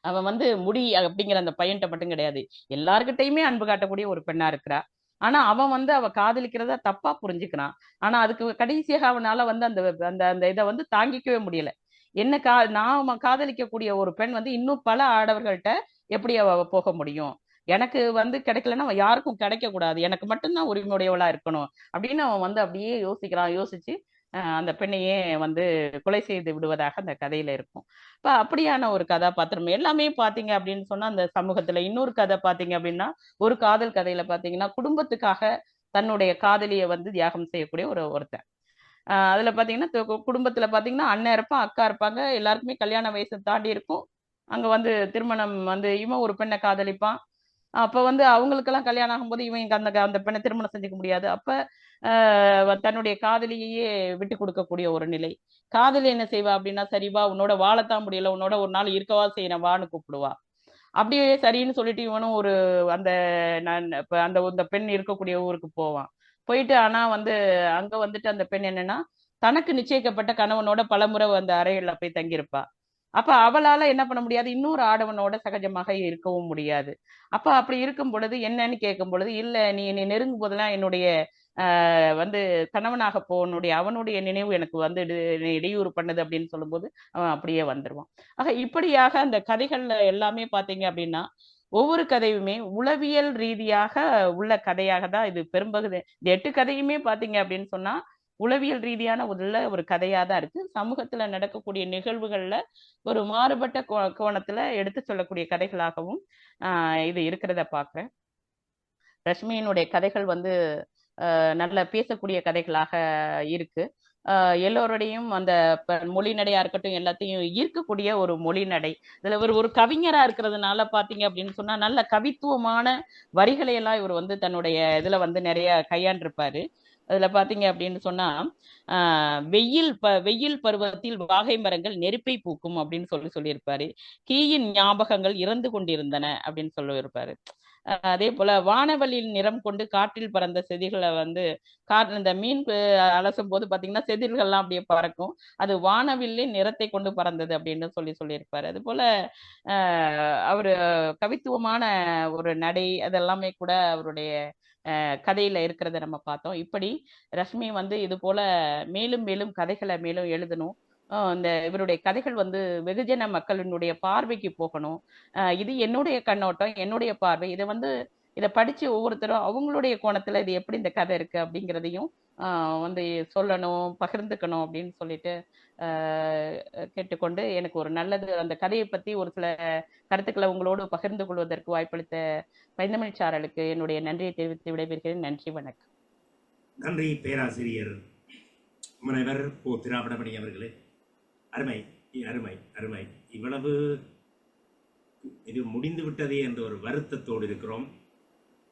அவன் வந்து முடி அப்படிங்கிற அந்த பையன்கிட்ட மட்டும் கிடையாது, எல்லார்கிட்டையுமே அன்பு காட்டக்கூடிய ஒரு பெண்ணா இருக்கிறா. ஆனா அவன் வந்து அவ காதலிக்கிறத தப்பா புரிஞ்சுக்கிறான். ஆனா அதுக்கு கடைசியாக அவனால வந்து அந்த அந்த அந்த இதை வந்து தாங்கிக்கவே முடியல. என்ன நான் காதலிக்கக்கூடிய ஒரு பெண் வந்து இன்னும் பல ஆடவர்கள்ட்ட எப்படி அவ போக முடியும், எனக்கு வந்து கிடைக்கலன்னா அவன் யாருக்கும் கிடைக்க கூடாது, எனக்கு மட்டும்தான் உரிமையுடையவளா இருக்கணும் அப்படின்னு அவன் வந்து அப்படியே யோசிக்கிறான். யோசிச்சு அந்த பெண்ணையே வந்து கொலை செய்து விடுவதாக அந்த கதையில இருக்கும். இப்ப அப்படியான ஒரு கதாபாத்திரம் எல்லாமே பாத்தீங்க அப்படின்னு சொன்னா, அந்த சமூகத்துல இன்னொரு கதை பாத்தீங்க அப்படின்னா, ஒரு காதல் கதையில பாத்தீங்கன்னா குடும்பத்துக்காக தன்னுடைய காதலியை வந்து தியாகம் செய்யக்கூடிய ஒருத்தன். அதுல பாத்தீங்கன்னா குடும்பத்துல பாத்தீங்கன்னா அண்ணன் இருப்பான், அக்கா இருப்பாங்க, எல்லாருக்குமே கல்யாண வயசு தாண்டி இருக்கும். அங்க வந்து திருமணம் வந்து இவன் ஒரு பெண்ணை காதலிப்பான். அப்ப வந்து அவங்களுக்கெல்லாம் கல்யாணம் ஆகும்போது இவன் அந்த அந்த பெண்ணை திருமணம் செஞ்சுக்க முடியாது. அப்ப தன்னுடைய காதலியையே விட்டு கொடுக்கக்கூடிய ஒரு நிலை. காதலி என்ன செய்வா அப்படின்னா, சரி வா உன்னோட வாழத்தான் முடியல, உன்னோட ஒரு நாள் இருக்கவா செய்யறேன் வான்னு கூப்பிடுவா. அப்படியே சரின்னு சொல்லிட்டு இவனும் ஒரு அந்த நான் இப்ப அந்த பெண் இருக்கக்கூடிய ஊருக்கு போவான். போயிட்டு ஆனா வந்து அங்க வந்துட்டு அந்த பெண் என்னன்னா தனக்கு நிச்சயிக்கப்பட்ட கணவனோட பலமுறை அந்த அறையில போய் தங்கியிருப்பா. அப்ப அவளால என்ன பண்ண முடியாது, இன்னொரு ஆடவனோட சகஜமாக இருக்கவும் முடியாது. அப்ப அப்படி இருக்கும் பொழுது என்னன்னு கேட்கும் பொழுது, இல்ல நீ என்னை நெருங்கும் போதெல்லாம் என்னுடைய வந்து கணவனாக போனுடைய அவனுடைய நினைவு எனக்கு வந்து இடையூறு பண்ணுது அப்படின்னு சொல்லும்போது அவன் அப்படியே வந்துருவான். ஆக இப்படியாக அந்த கதைகள்ல எல்லாமே பாத்தீங்க அப்படின்னா ஒவ்வொரு கதையுமே உளவியல் ரீதியாக உள்ள கதையாக தான் இது பெரும்பகுதி. இந்த 8 கதையுமே பாத்தீங்க அப்படின்னு சொன்னா உளவியல் ரீதியான உள்ள ஒரு கதையா தான் இருக்கு. சமூகத்துல நடக்கக்கூடிய நிகழ்வுகள்ல ஒரு மாறுபட்ட கோணத்துல எடுத்து சொல்லக்கூடிய கதைகளாகவும் இது இருக்கிறத பாக்குறேன். ரஷ்மியினுடைய கதைகள் வந்து நல்ல பேசக்கூடிய கதைகளாக இருக்கு. எல்லோருடையும் அந்த மொழி நடையா இருக்கட்டும் எல்லாத்தையும் ஈர்க்கக்கூடிய ஒரு மொழி நடை. இதுல ஒரு கவிஞரா இருக்கிறதுனால பாத்தீங்க அப்படின்னு சொன்னா நல்ல கவித்துவமான வரிகளை எல்லாம் இவர் வந்து தன்னுடைய இதுல வந்து நிறைய கையாண்டிருப்பாரு. அதுல பாத்தீங்க அப்படின்னு சொன்னா வெயில் பருவத்தில் வாகை மரங்கள் நெருப்பை பூக்கும் அப்படின்னு சொல்லியிருப்பாரு. கீயின் ஞாபகங்கள் இறந்து கொண்டிருந்தன அப்படின்னு சொல்லியிருப்பாரு. அதே போல வானவெளியில் நிறம் கொண்டு காற்றில் பறந்த செதில்களை வந்து இந்த மீன் அலசும் போது பாத்தீங்கன்னா செதில்கள்லாம் அப்படியே பறக்கும். அது வானவில்லின் நிறத்தை கொண்டு பறந்தது அப்படின்னு சொல்லியிருப்பாரு. அது போல அவரு கவித்துவமான ஒரு நடை அதெல்லாமே கூட அவருடைய கதையில இருக்கிறத நம்ம பார்த்தோம். இப்படி ரஷ்மி வந்து இது போல மேலும் மேலும் கதைகளை மேலும் எழுதணும். இந்த இவருடைய கதைகள் வந்து வெகுஜன மக்களினுடைய பார்வைக்கு போகணும். இது என்னுடைய கண்ணோட்டம், என்னுடைய பார்வை. இதை படிச்சு ஒவ்வொருத்தரும் அவங்களுடைய கோணத்துல இது எப்படி இந்த கதை இருக்கு அப்படிங்கிறதையும் வந்து சொல்லணும், பகிர்ந்துக்கணும் அப்படின்னு சொல்லிட்டு கேட்டுக்கொண்டு எனக்கு ஒரு நல்லது அந்த கதையை பத்தி ஒரு சில கருத்துக்களை உங்களோடு பகிர்ந்து கொள்வதற்கு வாய்ப்பளித்த பைந்தமிழ் சாரலுக்கு என்னுடைய நன்றியை தெரிவித்து விடைபெறுகிறேன். நன்றி, வணக்கம். நன்றி பேராசிரியர் முனைவர் ஓ. திராவிடமணி அவர்களே. அருமை அருமை அருமை. இவ்வளவு இது முடிந்து விட்டதே என்ற ஒரு வருத்தத்தோடு இருக்கிறோம்.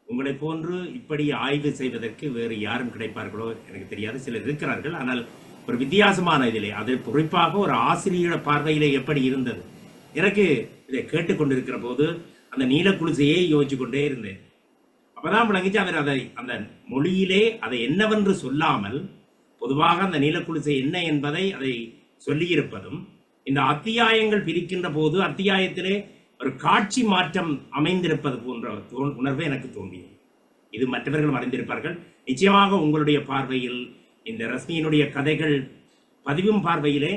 உங்களை போன்று இப்படி ஆய்வு செய்வதற்கு வேறு யாரும் கிடைப்பார்களோ எனக்கு தெரியாது. சிலர் இருக்கிறார்கள். ஆனால் ஒரு வித்தியாசமான இதிலே அது குறிப்பாக ஒரு ஆசிரியர் பார்வையிலே எப்படி இருந்தது. எனக்கு இதை கேட்டுக்கொண்டிருக்கிற போது அந்த நீலக்குளிசையே யோசிச்சு கொண்டே இருந்தேன். அப்பதான் விளங்கிச்சு அவர் அதை அந்த மொழியிலே அதை என்னவென்று சொல்லாமல் பொதுவாக அந்த நீலக்குளிசை என்ன என்பதை அதை சொல்லியிருப்பதும், இந்த அத்தியாயங்கள் பிரிக்கின்ற போது அத்தியாயத்திலே ஒரு காட்சி மாற்றம் அமைந்திருப்பது போன்ற உணர்வு எனக்கு தோன்றியது. இது மற்றவர்களும் அறிந்திருப்பார்கள். நிச்சயமாக உங்களுடைய பார்வையில் இந்த ரஷ்மியினுடைய கதைகள் பதிவும் பார்வையிலே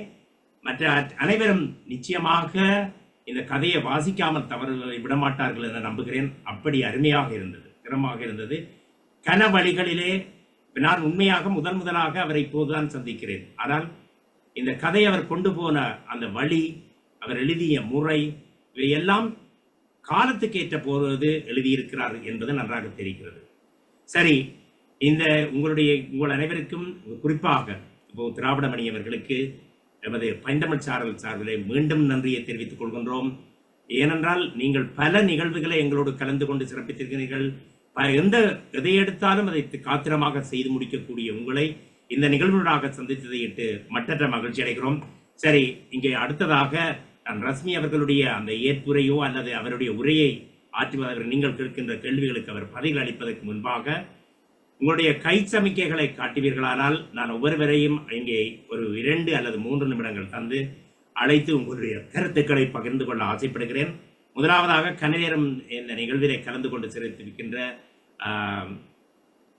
மற்ற அனைவரும் நிச்சயமாக இந்த கதையை வாசிக்காமல் தவறு விடமாட்டார்கள் என நம்புகிறேன். அப்படி அருமையாக இருந்தது, திறமாக இருந்தது. கன வழிகளிலே நான் உண்மையாக முதலாக அவரை இப்போதுதான் சந்திக்கிறேன். ஆனால் இந்த கதை அவர் கொண்டு போன அந்த வழி, அவர் எழுதிய முறை, இவையெல்லாம் காலத்துக்கு ஏற்ற போது எழுதியிருக்கிறார் என்பது நன்றாக தெரிகிறது. சரி, இந்த உங்கள் அனைவருக்கும் குறிப்பாக இப்போ திராவிடமணி அவர்களுக்கு எமது பைந்தமிழ் சாரல் சார்பிலே மீண்டும் நன்றியை தெரிவித்துக் கொள்கின்றோம். ஏனென்றால் நீங்கள் பல நிகழ்வுகளை எங்களோடு கலந்து கொண்டு சிறப்பித்திருக்கிறீர்கள். எதை எடுத்தாலும் அதை காத்திரமாக செய்து முடிக்கக்கூடிய உங்களை இந்த நிகழ்வுகளாக சந்தித்ததை இட்டு மற்றற்ற மகிழ்ச்சி அடைகிறோம். சரி, இங்கே அடுத்ததாக நான் ரஷ்மி அவர்களுடைய அந்த ஏற்புரையோ அல்லது அவருடைய உரையை ஆற்றுவதற்கு நீங்கள் கேட்கின்ற கேள்விகளுக்கு அவர் பதில் அளிப்பதற்கு முன்பாக உங்களுடைய கை சமிக்கைகளை காட்டுவீர்களானால் நான் ஒவ்வொருவரையும் இங்கே ஒரு 2 அல்லது 3 நிமிடங்கள் தந்து அழைத்து உங்களுடைய கருத்துக்களை பகிர்ந்து கொள்ள ஆசைப்படுகிறேன். முதலாவதாக கனநேரம் இந்த நிகழ்விலே கலந்து கொண்டு சிறப்பிக்கின்ற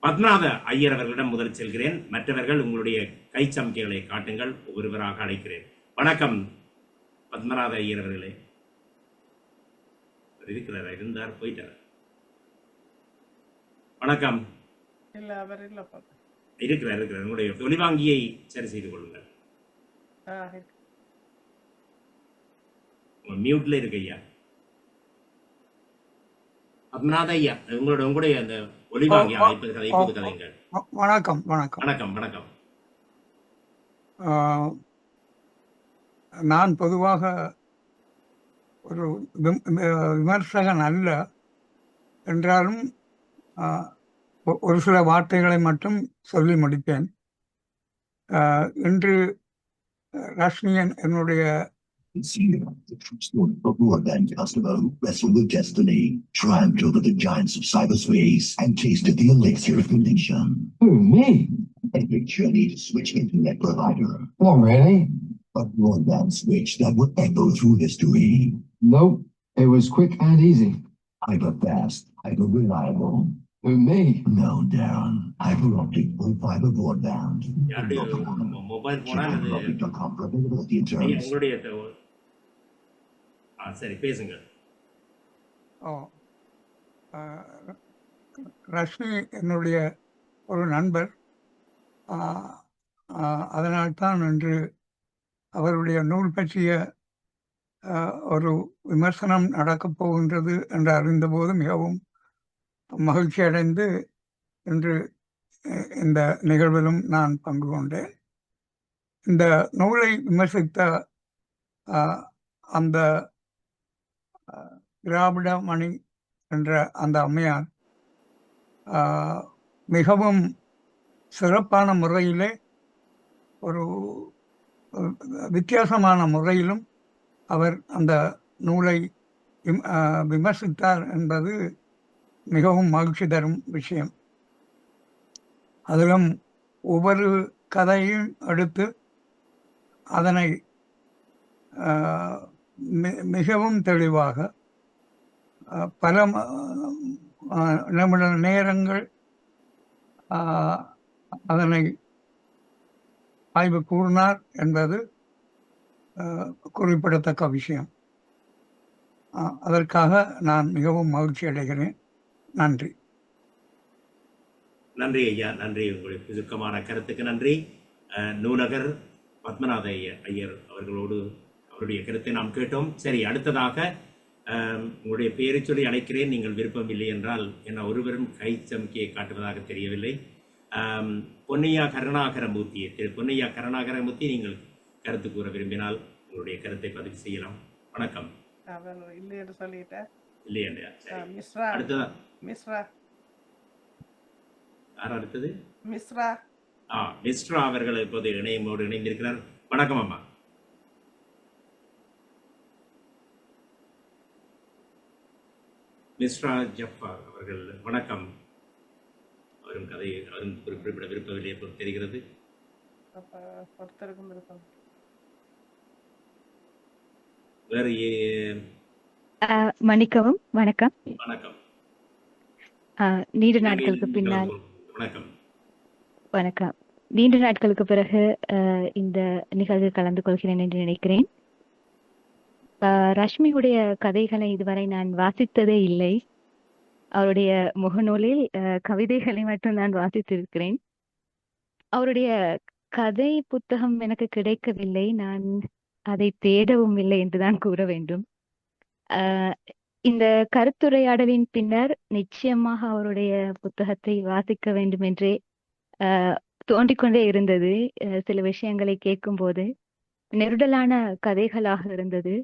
பத்மநாத ஐயர் அவர்களிடம் முதல் செல்கிறேன். மற்றவர்கள் உங்களுடைய கை சமிக்கைகளை காட்டுங்கள். ஒவ்வொருவராக அழைக்கிறேன். வணக்கம் பத்மநாத ஐயர் அவர்களே. இருக்கிறாரா? இருந்தார், போயிட்டார். வணக்கம். இருக்கிறார். உங்களுடைய ஒலிவாங்கியை சரி செய்து கொள்ளுங்கள். மியூட்ல இருக்கு ஐயா. பத்மநாத ஐயா, உங்களுடைய அந்த ஒலிவாங்கி இப்போது கதைங்கள். வணக்கம் வணக்கம் வணக்கம் வணக்கம். நான் பொதுவாக ஒரு விமர்சகன் அல்ல என்றாலும் ஒரு சில வார்த்தைகளை மட்டும் சொல்லி முடிப்பேன். இன்று ரஷ்மியன் என்னுடைய The true story of broadband customer who wrestled with destiny, triumphed over the giants of cyberspace, and tasted the elixir of connection. Who, me? Epic journey to switch internet provider. Not really. A broadband switch that would echo through history. Nope. It was quick and easy. Hyper fast, hyper reliable. Who, me? No, Darren. Hyper optic full fiber broadband. யாருடைய mobile போனால் அது Hyperoptic.com for availability and ஐயா, terms. உங்களுடைய சரி பேசுங்க. ஓ ஆ, ரஷ்மி என்னுடைய ஒரு நண்பர். ஆ, அதனால்தான் இன்று அவருடைய நூல் பற்றிய ஒரு விமர்சனம் நடக்கப் போகின்றது என்று அறிந்தபோது மிகவும் மகிழ்ச்சி அடைந்து இன்று இந்த நிகழ்விலும் நான் பங்கு கொண்டேன். இந்த நூலை விமர்சித்த அந்த திராவிட மணி என்ற அந்த அம்மையார் மிகவும் சிறப்பான முறையிலே ஒரு வித்தியாசமான முறையிலும் அவர் அந்த நூலை விமர்சித்தார் என்பது மிகவும் மகிழ்ச்சி தரும் விஷயம். அதிலும் ஒவ்வொரு கதையும் எடுத்து அதனை மிகவும் தெளிவாக பல நிமிட நேரங்கள் அதனை ஆய்வு கூறினார் என்பது குறிப்பிடத்தக்க விஷயம். அதற்காக நான் மிகவும் மகிழ்ச்சி அடைகிறேன். நன்றி. நன்றி ஐயா, நன்றி. உங்களுடைய சுருக்கமான கருத்துக்கு நன்றி. நூலகர் பத்மநாத ஐயர் அவர்களோடு அவருடைய கருத்தை நாம் கேட்டோம். சரி, அடுத்ததாக உங்களுடைய பெயரை சொல்லி அழைக்கிறேன். நீங்கள் விருப்பம் இல்லை என்றால் என்ன ஒருவரும் கை சமிக்கையை காட்டுவதாக தெரியவில்லை. பொன்னையா கருணாகரமூர்த்தி, திரு பொன்னையா கருணாகரமூர்த்தி, நீங்கள் கருத்து கூற விரும்பினால் உங்களுடைய கருத்தை பதிவு செய்யலாம். வணக்கம். இல்லை என்று சொல்லிட்டேன். இல்லையா? மிஸ்ரா. அடுத்ததா மிஸ்ரா. யார் அடுத்தது? மிஸ்ரா. மிஸ்ரா அவர்கள் இப்போது இணையமோடு இணைந்திருக்கிறார். வணக்கம் அம்மா. மிஸ்ரா ஜஃபார் அவர்கள் வணக்கம். அவரும் கதையை அவரும் குறிப்பிட விருப்பவில்லை போல் தெரிகிறது. வேறு மன்னிக்கவும். வணக்கம். வணக்கம். நீண்ட நாட்களுக்கு பின்னால் வணக்கம். வணக்கம். நீண்ட நாட்களுக்கு பிறகு இந்த நிகழ்வில் கலந்து கொள்கிறேன் என்று நினைக்கிறேன். ரஷ்மியுடைய கதைகளை இதுவரை நான் வாசித்ததே இல்லை. அவருடைய முகநூலில் கவிதைகளை மட்டும் நான் வாசித்திருக்கிறேன். அவருடைய கதை புத்தகம் எனக்கு கிடைக்கவில்லை. நான் அதை தேடவும் இல்லை என்றுதான் கூற வேண்டும். இந்த கருத்துரையாடலின் பின்னர் நிச்சயமாக அவருடைய புத்தகத்தை வாசிக்க வேண்டும் என்றே தோன்றிக்கொண்டே இருந்தது. சில விஷயங்களை கேட்கும் போது நெருடலான கதைகளாக இருந்தது.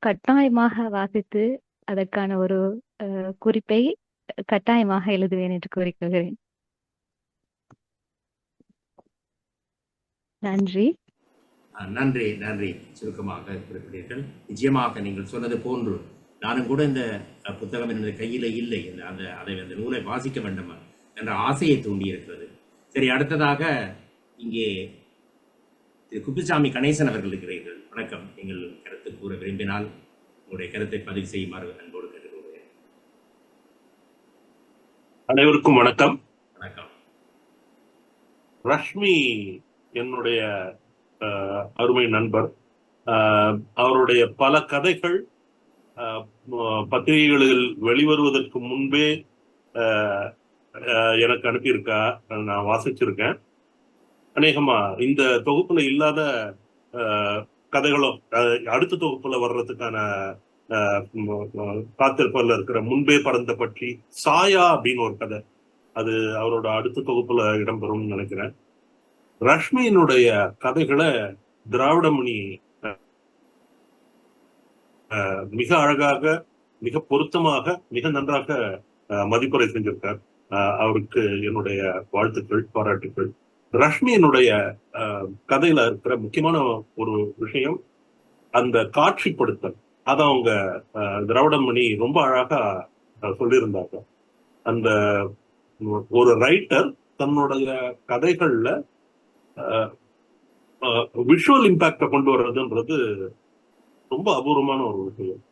கட்டாயமாக வாசித்து அதற்கான ஒரு குறிப்பை கட்டாயமாக எழுதுவேன் என்று கூறிக்கொள்கிறேன். நன்றி. நன்றி. நன்றி. சுருக்கமாக குறிப்பிட்டீர்கள். நிச்சயமாக நீங்கள் சொன்னது போன்று நானும் கூட இந்த புத்தகம் எனது கையில் இல்லை. அந்த நூலை வாசிக்க வேண்டும் என்ற ஆசையை தூண்டியிருக்கிறது. சரி, அடுத்ததாக இங்கே திரு குப்புசாமி கணேசன் அவர்கள் இருக்கிறீர்கள். வணக்கம். நீங்கள் கருத்து கூற விரும்பினால் உங்களுடைய கருத்தை பதிவு செய்யுமாறு அன்போடு கேட்டுக்கொள்கிறேன். அனைவருக்கும் வணக்கம். வணக்கம். ரஷ்மி என்னுடைய அருமை நண்பர். அவருடைய பல கதைகள் பத்திரிகைகளில் வெளிவருவதற்கு முன்பே எனக்கு அனுப்பியிருக்கா. நான் வாசிச்சிருக்கேன். அநேகமா இந்த தொகுப்புல இல்லாத கதைகளும் அடுத்த தொகுப்புல வர்றதுக்கான காத்திருப்பதில் இருக்கிற முன்பே பறந்த பற்றி சாயா அப்படின்னு ஒரு கதை, அது அவரோட அடுத்த தொகுப்புல இடம்பெறும்னு நினைக்கிறேன். ரஷ்மியினுடைய கதைகளை திராவிடமணி மிக அழகாக, மிக பொருத்தமாக, மிக நன்றாக மதிப்புரை செஞ்சிருக்கார். அவருக்கு என்னுடைய வாழ்த்துக்கள், பாராட்டுக்கள். ரஷ்மியினுடைய கதையில இருக்கிற முக்கியமான ஒரு விஷயம், அந்த காட்சிப்படுத்தல் அதை அவங்க திராவிடமணி ரொம்ப அழகா சொல்லியிருந்தாங்க. அந்த ஒரு ரைட்டர் தன்னுடைய கதைகள்ல விஷுவல் இம்பாக்ட கொண்டு வர்றதுன்றது ரொம்ப அபூர்வமான ஒரு விஷயம்.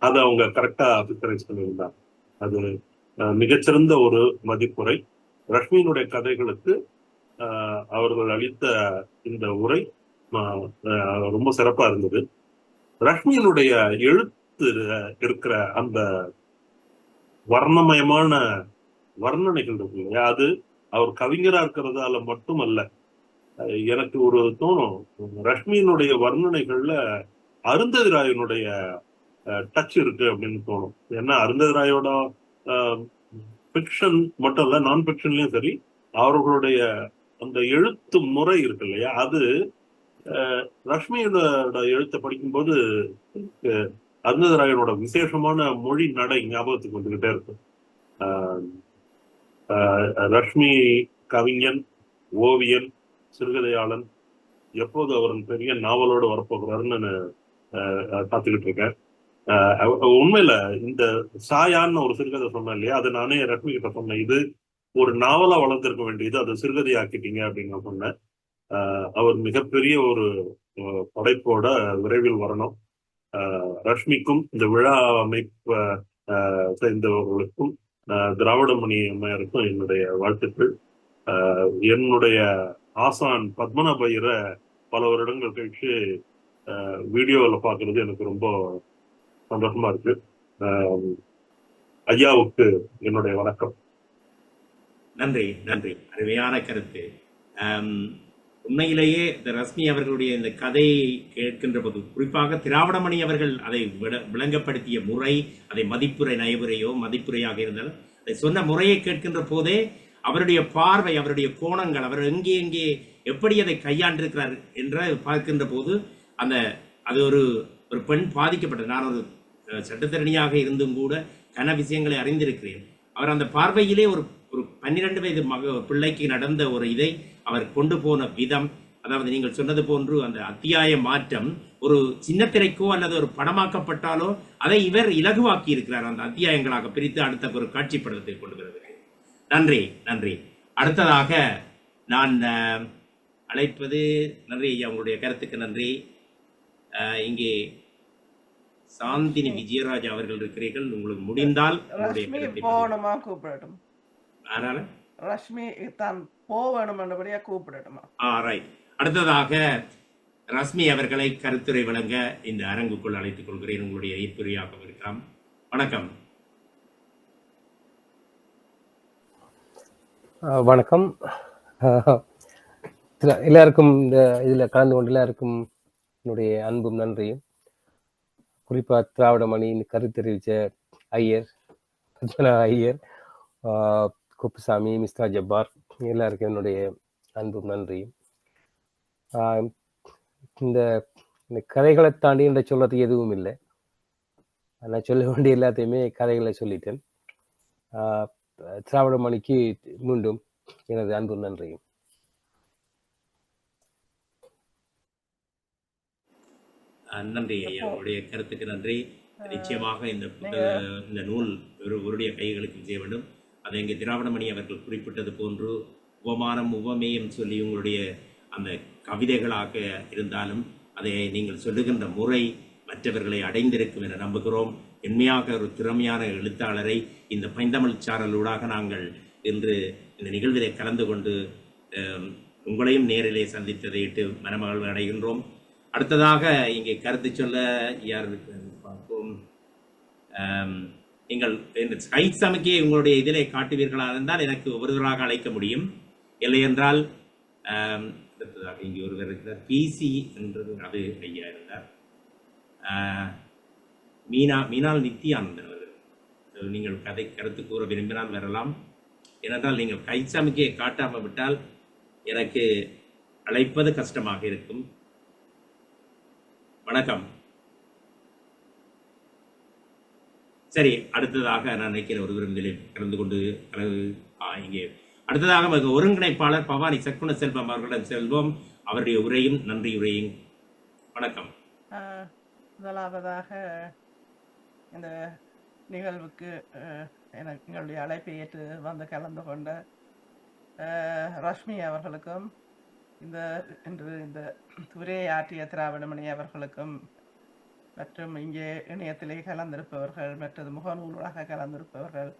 அதை அவங்க கரெக்டா பிக்சரைஸ் பண்ணியிருந்தாங்க. அது மிகச்சிறந்த ஒரு மதிப்புரை. ரஷ்மியினுடைய கதைகளுக்கு அவர்கள் அளித்த இந்த உரை ரொம்ப சிறப்பா இருந்தது. ரஷ்மியினுடைய எழுத்து இருக்கிற அந்த வர்ணமயமான வர்ணனைகள் இருக்கு இல்லையா, அது அவர் கவிஞரா இருக்கிறதால மட்டுமல்ல. எனக்கு ஒரு தோணும், ரஷ்மியினுடைய வர்ணனைகள்ல அருந்ததி ராயனுடைய டச் இருக்கு அப்படின்னு தோணும். ஏன்னா அருந்ததி ராயோட ஃபிக்ஷன் மட்டும் இல்ல, நான் ஃபிக்ஷன்லயும் சரி, அவர்களுடைய அந்த எழுத்து முறை இருக்கு இல்லையா, அது ரஷ்மியோட எழுத்தை படிக்கும்போது அருந்ததி ராயனோட விசேஷமான மொழி நடை ஞாபகத்துக்கு வந்துகிட்டே இருக்கு. ரஷ்மி கவிஞன், ஓவியன், சிறுகதையாளன், எப்போது அவரின் பெரிய நாவலோடு வரப்போகிறாருன்னு காத்துக்கிட்டு இருக்கேன். உண்மையில இந்த சாயான்னு ஒரு சிறுகதை சொன்னேன் இல்லையா, அது நானே ரஷ்மி கிட்ட சொன்னேன், இது ஒரு நாவலா வளர்ந்திருக்க வேண்டியது, அதை சிறுகதை ஆக்கிட்டீங்க அப்படின்னு நான் சொன்னேன். அவர் மிகப்பெரிய ஒரு படைப்போட விரைவில் வரணும். ரஷ்மிக்கும் இந்த விழா அமைப்பு சேர்ந்தவர்களுக்கும் திராவிடமணி அம்மையாருக்கும் என்னுடைய வாழ்த்துக்கள். என்னுடைய ஆசான் பத்மநாப ஐயரை பல வருடங்கள் கழிச்சு வீடியோவில் பார்க்கறது எனக்கு ரொம்ப சந்தோஷமா இருக்கு. ஐயாவுக்கு என்னுடைய வணக்கம். நன்றி, நன்றி. அருமையான கருத்து. உண்மையிலேயே இந்த ரஷ்மி அவர்களுடைய இந்த கதையை கேட்கின்ற போது, குறிப்பாக திராவிடமணி அவர்கள் அதை விளங்கப்படுத்திய முறை, அதை மதிப்புரை நயவுரையோ மதிப்புரையாக இருந்தாலும் அதை சொன்ன முறையை கேட்கின்ற போதே அவருடைய பார்வை, அவருடைய கோணங்கள், அவர் எங்கே எங்கே எப்படி அதை கையாண்டிருக்கிறார் என்ற பார்க்கின்ற போது அந்த அது ஒரு ஒரு பெண் பாதிக்கப்பட்டது. நான் ஒரு சட்டத்தரணியாக இருந்தும் கூட கன விஷயங்களை அறிந்திருக்கிறேன். அவர் அந்த பார்வையிலே ஒரு 12 வயது பிள்ளைக்கு நடந்த ஒரு இதை அவர் கொண்டு போன விதம், அதாவது நீங்கள் சொன்னது போன்று அந்த அத்தியாய மாற்றம் ஒரு சின்னத்திரைக்கோ அல்லது ஒரு படமாக்கப்பட்டாலோ அதை இவர் இலகுவாக்கி இருக்கிறார். அந்த அத்தியாயங்களாக பிரித்து அடுத்த ஒரு காட்சிப்படத்தை கொண்டு வருகிறார். நன்றி, நன்றி. அடுத்ததாக நான் அழைப்பது, நன்றி ஐயா, உங்களுடைய கருத்துக்கு நன்றி. இங்கே சாந்தினி விஜயராஜ் அவர்கள் இருக்கிறீர்கள். உங்களுக்கு முடிந்தால் போகணுமா கூப்பிடட்டும்? அதனால ரஷ்மி தான் போகணும்ன்றபடியா கூப்பிடட்டுமா? ரைட். அடுத்ததாக ரஷ்மி அவர்களை கருத்துரை வழங்க இந்த அரங்குக்குள் அழைத்துக் கொள்கிறேன். உங்களுடைய ஈர்ப்புரையாக இருக்கலாம். வணக்கம். வணக்கம். எல்லாருக்கும் இந்த இதில் கலந்து கொண்டு எல்லாருக்கும் என்னுடைய அன்பும் நன்றியும். குறிப்பாக திராவிடமணி கருத்து தெரிவித்த ஐயர், ஐயர், குப்புசாமி, மிஸ்டா ஜப்பார், எல்லாருக்கும் என்னுடைய அன்பும் நன்றியும். இந்த கதைகளை தாண்டி என்ற சொல்றதுக்கு எதுவும் இல்லை. நான் சொல்ல வேண்டிய எல்லாத்தையுமே கதைகளை சொல்லிட்டேன். திராவிடமணிக்கு மீண்டும் எனது அன்பு நன்றியும். நன்றி ஐயா, உங்களுடைய கருத்துக்கு நன்றி. நிச்சயமாக இந்த நூல் ஒருடைய கைகளுக்கு செய்ய வேண்டும். அதை இங்கே திராவிடமணி அவர்கள் குறிப்பிட்டது போன்று உபமானம் உபமேயம் சொல்லி உங்களுடைய அந்த கவிதைகளாக இருந்தாலும் அதை நீங்கள் சொல்லுகின்ற முறை மற்றவர்களை அடைந்திருக்கும் என நம்புகிறோம். உண்மையாக ஒரு திறமையான எழுத்தாளரை இந்த பைந்தமிழ் சாரலூடாக நாங்கள் இன்று இந்த நிகழ்விலே கலந்து கொண்டு உங்களையும் நேரிலே சந்தித்ததை இட்டு மனமகிழ்வு அடைகின்றோம். அடுத்ததாக இங்கே கருத்து சொல்ல யார் பார்ப்போம். நீங்கள் கைசமைக்கே உங்களுடைய இதிலே காட்டுவீர்களாக இருந்தால் எனக்கு ஒருவராக அழைக்க முடியும். இல்லை என்றால் அடுத்ததாக இங்கே ஒருவர் இருக்கிறார், பிசி என்றது, அது ஐயா இருந்தார். மீனால் நித்யானந்தன் அவர்கள். நீங்கள் கருத்து கூற விரும்பினால் வரலாம். ஏனென்றால் நீங்கள் கைசமைக்கையை காட்டாமல் விட்டால் எனக்கு அழைப்பது கஷ்டமாக இருக்கும். வணக்கம். சரி, அடுத்ததாக நான் நினைக்கிற ஒரு விருந்திலே கலந்து கொண்டு இங்கே அடுத்ததாக ஒருங்கிணைப்பாளர் பவானி சக்குன செல்வம் அவர்களிடம் செல்வோம். அவருடைய உரையும் நன்றி உரையும். வணக்கம். ஆஹ், முதலாவதாக இந்த நிகழ்வுக்கு எங்களுடைய அழைப்பை ஏற்று வந்து கலந்து கொண்ட ரஷ்மி அவர்களுக்கும் இன்று இந்த உரையாற்றிய திராவிடமணி அவர்களுக்கும் மற்றும் இங்கே இணையத்திலே கலந்திருப்பவர்கள் மற்றது முகநூலாக கலந்திருப்பவர்கள்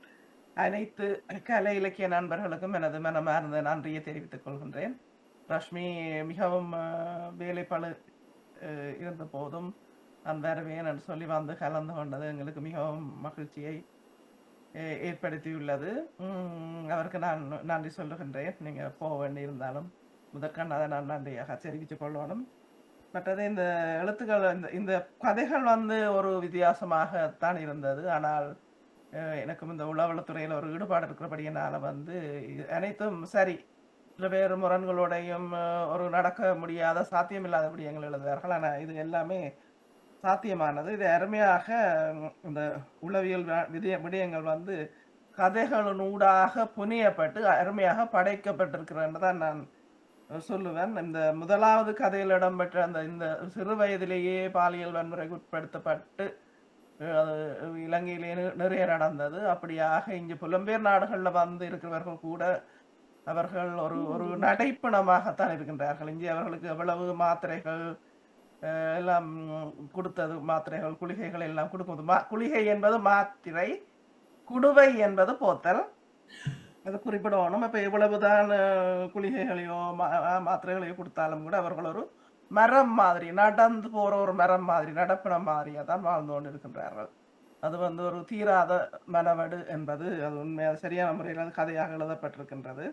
அனைத்து கலை இலக்கிய நண்பர்களுக்கும் எனது மனமார்ந்த நன்றியை தெரிவித்துக் கொள்கின்றேன். ரஷ்மி மிகவும் வேலைப்பளு இருந்த போதும் நான் வருவேன் என்று சொல்லி வந்து கலந்து கொண்டது எங்களுக்கு மிகவும் மகிழ்ச்சியை ஏற்படுத்தியுள்ளது. அவருக்கு நான் நன்றி சொல்லுகின்றேன். நீங்கள் போக வேண்டியிருந்தாலும் முதற்கண் அதை நான் நன்றியாக தெரிவித்துக் கொள்ளணும். மற்றது இந்த எழுத்துக்கள் இந்த கதைகள் ஒரு வித்தியாசமாகத்தான் இருந்தது. ஆனால் எனக்கும் இந்த உளவளத்துறையில் ஒரு ஈடுபாடு இருக்கிறபடியினால அனைத்தும் சரி, சில பேர் முரண்களோடையும் ஒரு நடக்க முடியாத சாத்தியமில்லாத விடயங்கள் எழுதுவார்கள். ஆனால் இது எல்லாமே சாத்தியமானது. இது அருமையாக இந்த உளவியல் விடயங்கள் கதைகளினூடாக புனியப்பட்டு அருமையாக படைக்கப்பட்டிருக்கிறேன்னு தான் நான் சொல்லுவேன். இந்த முதலாவது கதையில் இடம்பெற்ற இந்த சிறு வயதிலேயே பாலியல் வன்முறைக்கு உட்படுத்தப்பட்டு அது இலங்கையிலே நிறைய நடந்தது. அப்படியாக இங்கு புலம்பெயர் நாடுகளில் இருக்கிறவர்கள் கூட அவர்கள் ஒரு நடைப்பணமாகத்தான் இருக்கின்றார்கள். இங்கே அவர்களுக்கு எவ்வளவு மாத்திரைகள் எல்லாம் கொடுத்தது, மாத்திரைகள் குளிகைகள் எல்லாம் கொடுக்கும்போது குளிகை என்பது மாத்திரை, குடுவை என்பது போத்தல், அது குறிப்பிடணும். இப்போ எவ்வளவுதான் குளிகைகளையோ மாத்திரைகளையோ கொடுத்தாலும் கூட அவர்கள் ஒரு மரம் மாதிரி நடந்து போற ஒரு மரம் மாதிரி நடப்பினம் மாதிரியா தான் வாழ்ந்து கொண்டு இருக்கின்றார்கள். அது ஒரு தீராத மனவடு என்பது அது உண்மையாக சரியான முறையில் அது கதையாக எழுதப்பட்டிருக்கின்றது.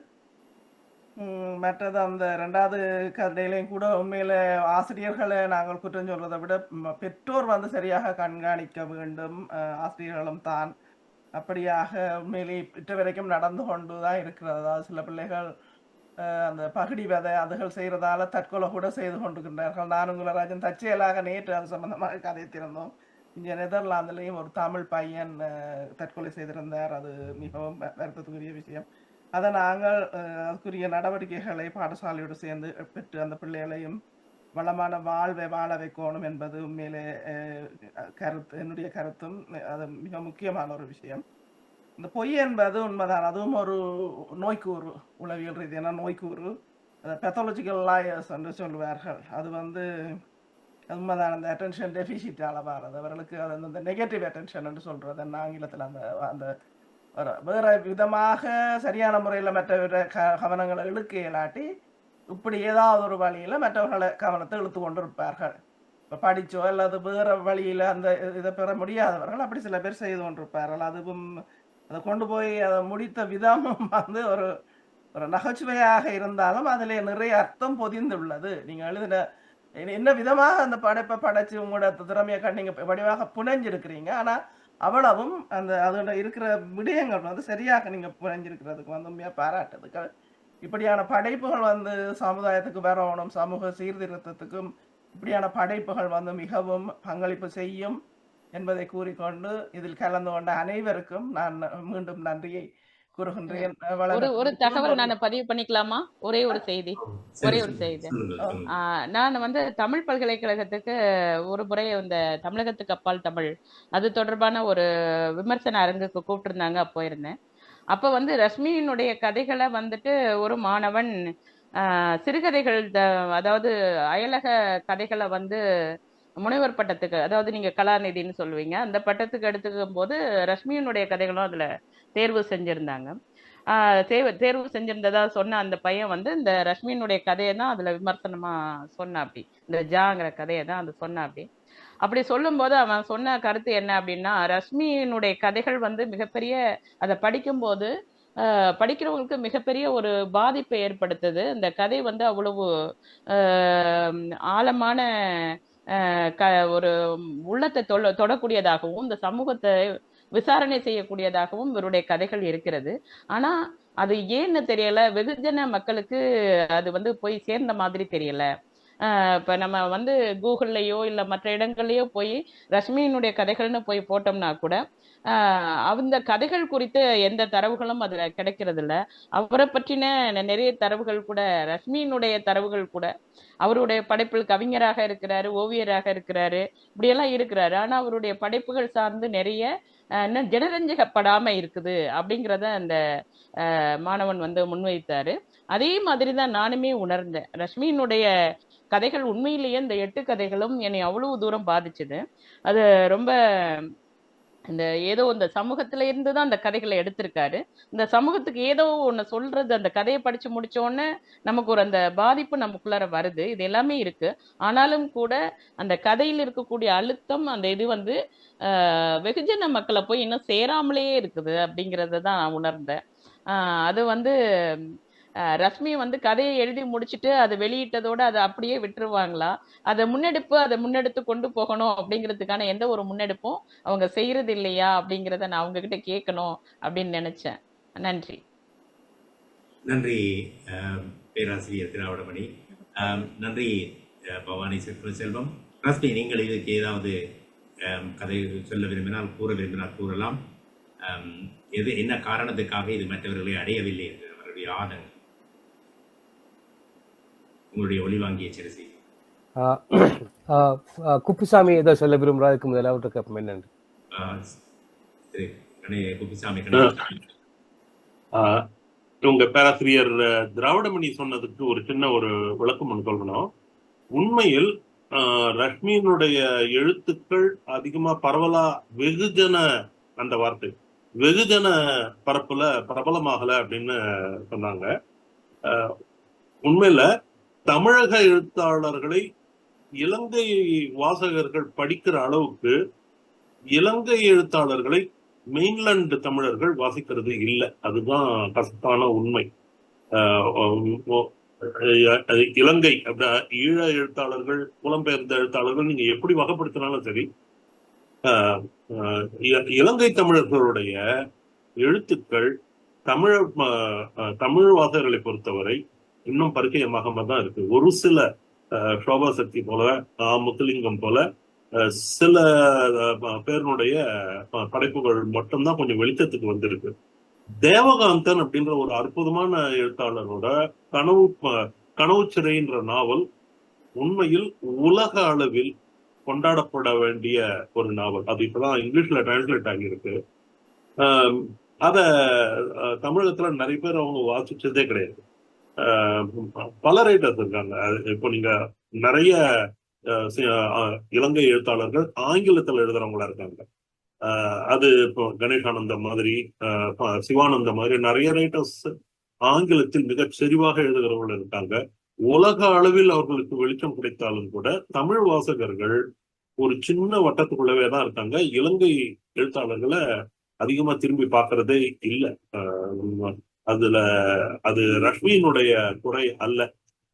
மற்றது அந்த ரெண்டாவது கதையிலையும் கூட உண்மையில ஆசிரியர்களை நாங்கள் குற்றம் சொல்வதை விட பெற்றோர் சரியாக கண்காணிக்க வேண்டும். ஆசிரியர்களும் தான் அப்படியாக உண்மையிலே இற்ற வரைக்கும் நடந்து கொண்டு தான் இருக்கிறது. அதாவது சில பிள்ளைகள் அந்த பகுடி விதை அதுகள் செய்கிறதால தற்கொலை கூட செய்து கொண்டிருக்கின்றார்கள். நானும் குலராஜன் தற்செயலாக நேற்று அது சம்பந்தமாக கதைத்திருந்தோம். இங்கே நெதர்லாந்துலேயும் ஒரு தமிழ் பையன் தற்கொலை செய்திருந்தார். அது மிகவும் வருத்தத்துக்குரிய விஷயம். அதை நாங்கள் அதுக்குரிய நடவடிக்கைகளை பாடசாலையோடு சேர்ந்து பெற்று அந்த பிள்ளைகளையும் வளமான வாழ்வை வாழ வைக்கணும் என்பது உண்மையிலே என்னுடைய கருத்தும் அது மிக முக்கியமான ஒரு விஷயம். இந்த பொய் என்பது உண்மைதான், அதுவும் ஒரு நோய்க்கூறு, உளவியல் ரீதியான நோய்க்கூறு. பெத்தாலஜிக்கல் லாயர்ஸ் என்று சொல்லுவார்கள். அது உண்மைதான். அந்த அட்டென்ஷன் டெபிசிட் அளவானது அவர்களுக்கு அந்த நெகட்டிவ் அட்டென்ஷன் என்று சொல்றது என்ன ஆங்கிலத்தில் அந்த வேற விதமாக சரியான முறையில் மற்றவர கவனங்களை இழுக்க இயலாட்டி இப்படி ஏதாவது ஒரு வழியில் மற்றவர்களை கவனத்தை இழுத்து கொண்டு இருப்பார்கள். இப்போ படித்தோ அல்லது வேறு வழியில் அந்த இதை பெற முடியாதவர்கள் அப்படி சில பேர் செய்து கொண்டிருப்பார்கள். அதுவும் அதை கொண்டு போய் அதை முடித்த விதமும் ஒரு நகைச்சுவையாக இருந்தாலும் அதில் நிறைய அர்த்தம் பொதிந்துள்ளது. நீங்கள் எழுதின என்ன விதமாக அந்த படைப்பை படைச்சு உங்களோட திறமையை நீங்கள் வடிவாக புனைஞ்சிருக்கிறீங்க. ஆனால் அவ்வளவும் அதோட இருக்கிற விடயங்கள் சரியாக நீங்கள் புனைஞ்சிருக்கிறதுக்கு உண்மையாக பாராட்டுதுக்கள். இப்படியான படைப்புகள் சமுதாயத்துக்கு வரணும், சமூக சீர்திருத்தத்துக்கும் இப்படியான படைப்புகள் மிகவும் பங்களிப்பு செய்யும் என்பதை கூறிக்கொண்டு இதில் கலந்து கொண்ட அனைவருக்கும் நான் மீண்டும் நன்றியை கூறுகின்றேன். ஒரு தகவல் நான் பதிவு பண்ணிக்கலாமா? ஒரே ஒரு செய்தி. நான் தமிழ் பல்கலைக்கழகத்துக்கு ஒரு முறை இந்த தமிழகத்துக்கு அப்பால் தமிழ் அது தொடர்பான ஒரு விமர்சன அரங்குக்கு கூப்பிட்டுருந்தாங்க. அப்போ இருந்தேன். அப்போ ரஷ்மியினுடைய கதைகளை ஒரு மாணவன் சிறுகதைகள் அதாவது அயலக கதைகளை முனைவர் பட்டத்துக்கு, அதாவது நீங்க கலாநிதினு சொல்லுவீங்க, அந்த பட்டத்துக்கு எடுத்துக்கும் போது ரஷ்மியினுடைய கதைகளும் அதுல தேர்வு செஞ்சிருந்தாங்க. தேர்வு செஞ்சிருந்ததா சொன்ன அந்த பையன் இந்த ரஷ்மியினுடைய கதையை தான் அதுல விமர்சனமா சொன்ன. அப்படி இந்த ஜாங்கிற கதையை தான் அது சொன்ன. அப்படி சொல்லும் போது அவன் சொன்ன கருத்து என்ன அப்படின்னா, ரஷ்மியினுடைய கதைகள் மிகப்பெரிய, அதை படிக்கும்போது படிக்கிறவங்களுக்கு மிகப்பெரிய ஒரு பாதிப்பை ஏற்படுத்துது. இந்த கதை அவ்வளவு ஆழமான ஒரு உள்ளத்தை தொடக்கூடியதாகவும் இந்த சமூகத்தை விசாரணை செய்யக்கூடியதாகவும் இவருடைய கதைகள் இருக்கிறது. ஆனா அது ஏன்னு தெரியல, வெகுஜன மக்களுக்கு அது போய் சேர்ந்த மாதிரி தெரியல. இப்போ நம்ம வந்து கூகுள்லையோ இல்லை மற்ற இடங்கள்லையோ போய் ரஷ்மியினுடைய கதைகள்னு போய் போட்டோம்னா கூட அந்த கதைகள் குறித்து எந்த தரவுகளும் அதில் கிடைக்கிறது இல்லை. அவரை பற்றின நிறைய தரவுகள் கூட, ரஷ்மியினுடைய தரவுகள் கூட, அவருடைய படைப்பில் கவிஞராக இருக்கிறாரு, ஓவியராக இருக்கிறாரு, இப்படியெல்லாம் இருக்கிறாரு. ஆனால் அவருடைய படைப்புகள் சார்ந்து நிறைய இன்னும் ஜனரஞ்சகப்படாம இருக்குது அப்படிங்கிறத அந்த மாணவன் வந்து முன்வைத்தாரு. அதே மாதிரி தான் நானுமே உணர்ந்தேன். ரஷ்மியினுடைய கதைகள் உண்மையிலேயே இந்த 8 கதைகளும் என்னை அவ்வளவு தூரம் பாதிச்சுது. அது ரொம்ப இந்த ஏதோ இந்த சமூகத்துல இருந்து தான் அந்த கதைகளை எடுத்திருக்காரு. இந்த சமூகத்துக்கு ஏதோ ஒண்ணு சொல்றது, அந்த கதையை படிச்சு முடிச்ச உடனே நமக்கு ஒரு அந்த பாதிப்பு நமக்குள்ளார வருது. இது எல்லாமே இருக்கு. ஆனாலும் கூட அந்த கதையில் இருக்கக்கூடிய அழுத்தம், அந்த இது வந்து வெகுஜன மக்களை போய் இன்னும் சேராமலே இருக்குது அப்படிங்கறத தான் நான் உணர்ந்தேன். அது வந்து ரஷ்மி வந்து கதையை எழுதி முடிச்சுட்டு அதை வெளியிட்டதோட அதை அப்படியே விட்டுருவாங்களா? அதை முன்னெடுத்து கொண்டு போகணும் அப்படிங்கிறதுக்கான எந்த ஒரு முன்னெடுப்பும் அவங்க செய்யறது இல்லையா அப்படிங்கிறத நான் அவங்க கிட்ட கேட்கணும் அப்படின்னு நினைச்சேன். நன்றி. நன்றி பேராசிரியர் திராவிடமணி. நன்றி பவானி செல்வம். ரஷ்மி, நீங்கள் இதுக்கு ஏதாவது கதை சொல்ல விரும்பினால், கூற விரும்பினால் கூறலாம். என்ன காரணத்துக்காக இது மற்றவர்களை அடையவில்லை என்று அவருடைய ஆதங்கம், உங்களுடைய ஒளிவாங்கிய சிறுசி. குப்புசாமி ஏதோ சொல்ல விரும்புறாதுக்கு முதலாவது கேட்போம். என்னன்னு குப்புசாமி, உங்க பேராசிரியர் திராவிடமணி சொன்னதுக்கு ஒரு சின்ன ஒரு விளக்கம் ஒன்று சொல்லணும். உண்மையில் ரஷ்மியினுடைய எழுத்துக்கள் அதிகமா பரவலா வெகுஜன, அந்த வார்த்தை வெகுஜன பரப்புல பிரபலமாகல அப்படின்னு சொன்னாங்க. உண்மையில தமிழக எழுத்தாளர்களை இலங்கை வாசகர்கள் படிக்கிற அளவுக்கு இலங்கை எழுத்தாளர்களை மெயின்லாந்து தமிழர்கள் வாசிக்கிறது இல்லை. அதுதான் கசப்பான உண்மை. இலங்கை ஈழ எழுத்தாளர்கள், புலம்பெயர்ந்த எழுத்தாளர்கள், நீங்க எப்படி வகைப்படுத்தினாலும் சரி, இலங்கை தமிழர்களுடைய எழுத்துக்கள் தமிழ் வாசகர்களை பொறுத்தவரை இன்னும் பரிச்சயமாக தான் இருக்கு. ஒரு சில சோபா சக்தி போல, முத்துலிங்கம் போல சில பேருடைய படைப்புகள் மட்டும்தான் கொஞ்சம் வெளிச்சத்துக்கு வந்திருக்கு. தேவகாந்தன் அப்படின்ற ஒரு அற்புதமான எழுத்தாளரோட கனவு சிறைன்ற நாவல் உண்மையில் உலக அளவில் கொண்டாடப்பட வேண்டிய ஒரு நாவல். அது இப்பதான் இங்கிலீஷ்ல டிரான்ஸ்லேட் ஆகியிருக்கு. அத தமிழகத்துல நிறைய பேர் அவங்க வாசிச்சதே கிடையாது. பல ரைட்டர்ஸ் இருக்காங்க. இப்போ நீங்க நிறைய இலங்கை எழுத்தாளர்கள் ஆங்கிலத்தில் எழுதுறவங்களா இருக்காங்க. அது இப்போ கணேசானந்தம் மாதிரி, சிவானந்தம் மாதிரி நிறைய ரைட்டர்ஸ் ஆங்கிலத்தில் மிக செறிவாக எழுதுகிறவர்கள் இருக்காங்க. உலக அளவில் அவர்களுக்கு வெளிச்சம் கிடைத்தாலும் கூட தமிழ் வாசகர்கள் ஒரு சின்ன வட்டத்துக்குள்ளவே தான் இருக்காங்க. இலங்கை எழுத்தாளர்களை அதிகமா திரும்பி பார்க்கறதே இல்லை. அது ரஷ்மியினுடைய குறை அல்ல,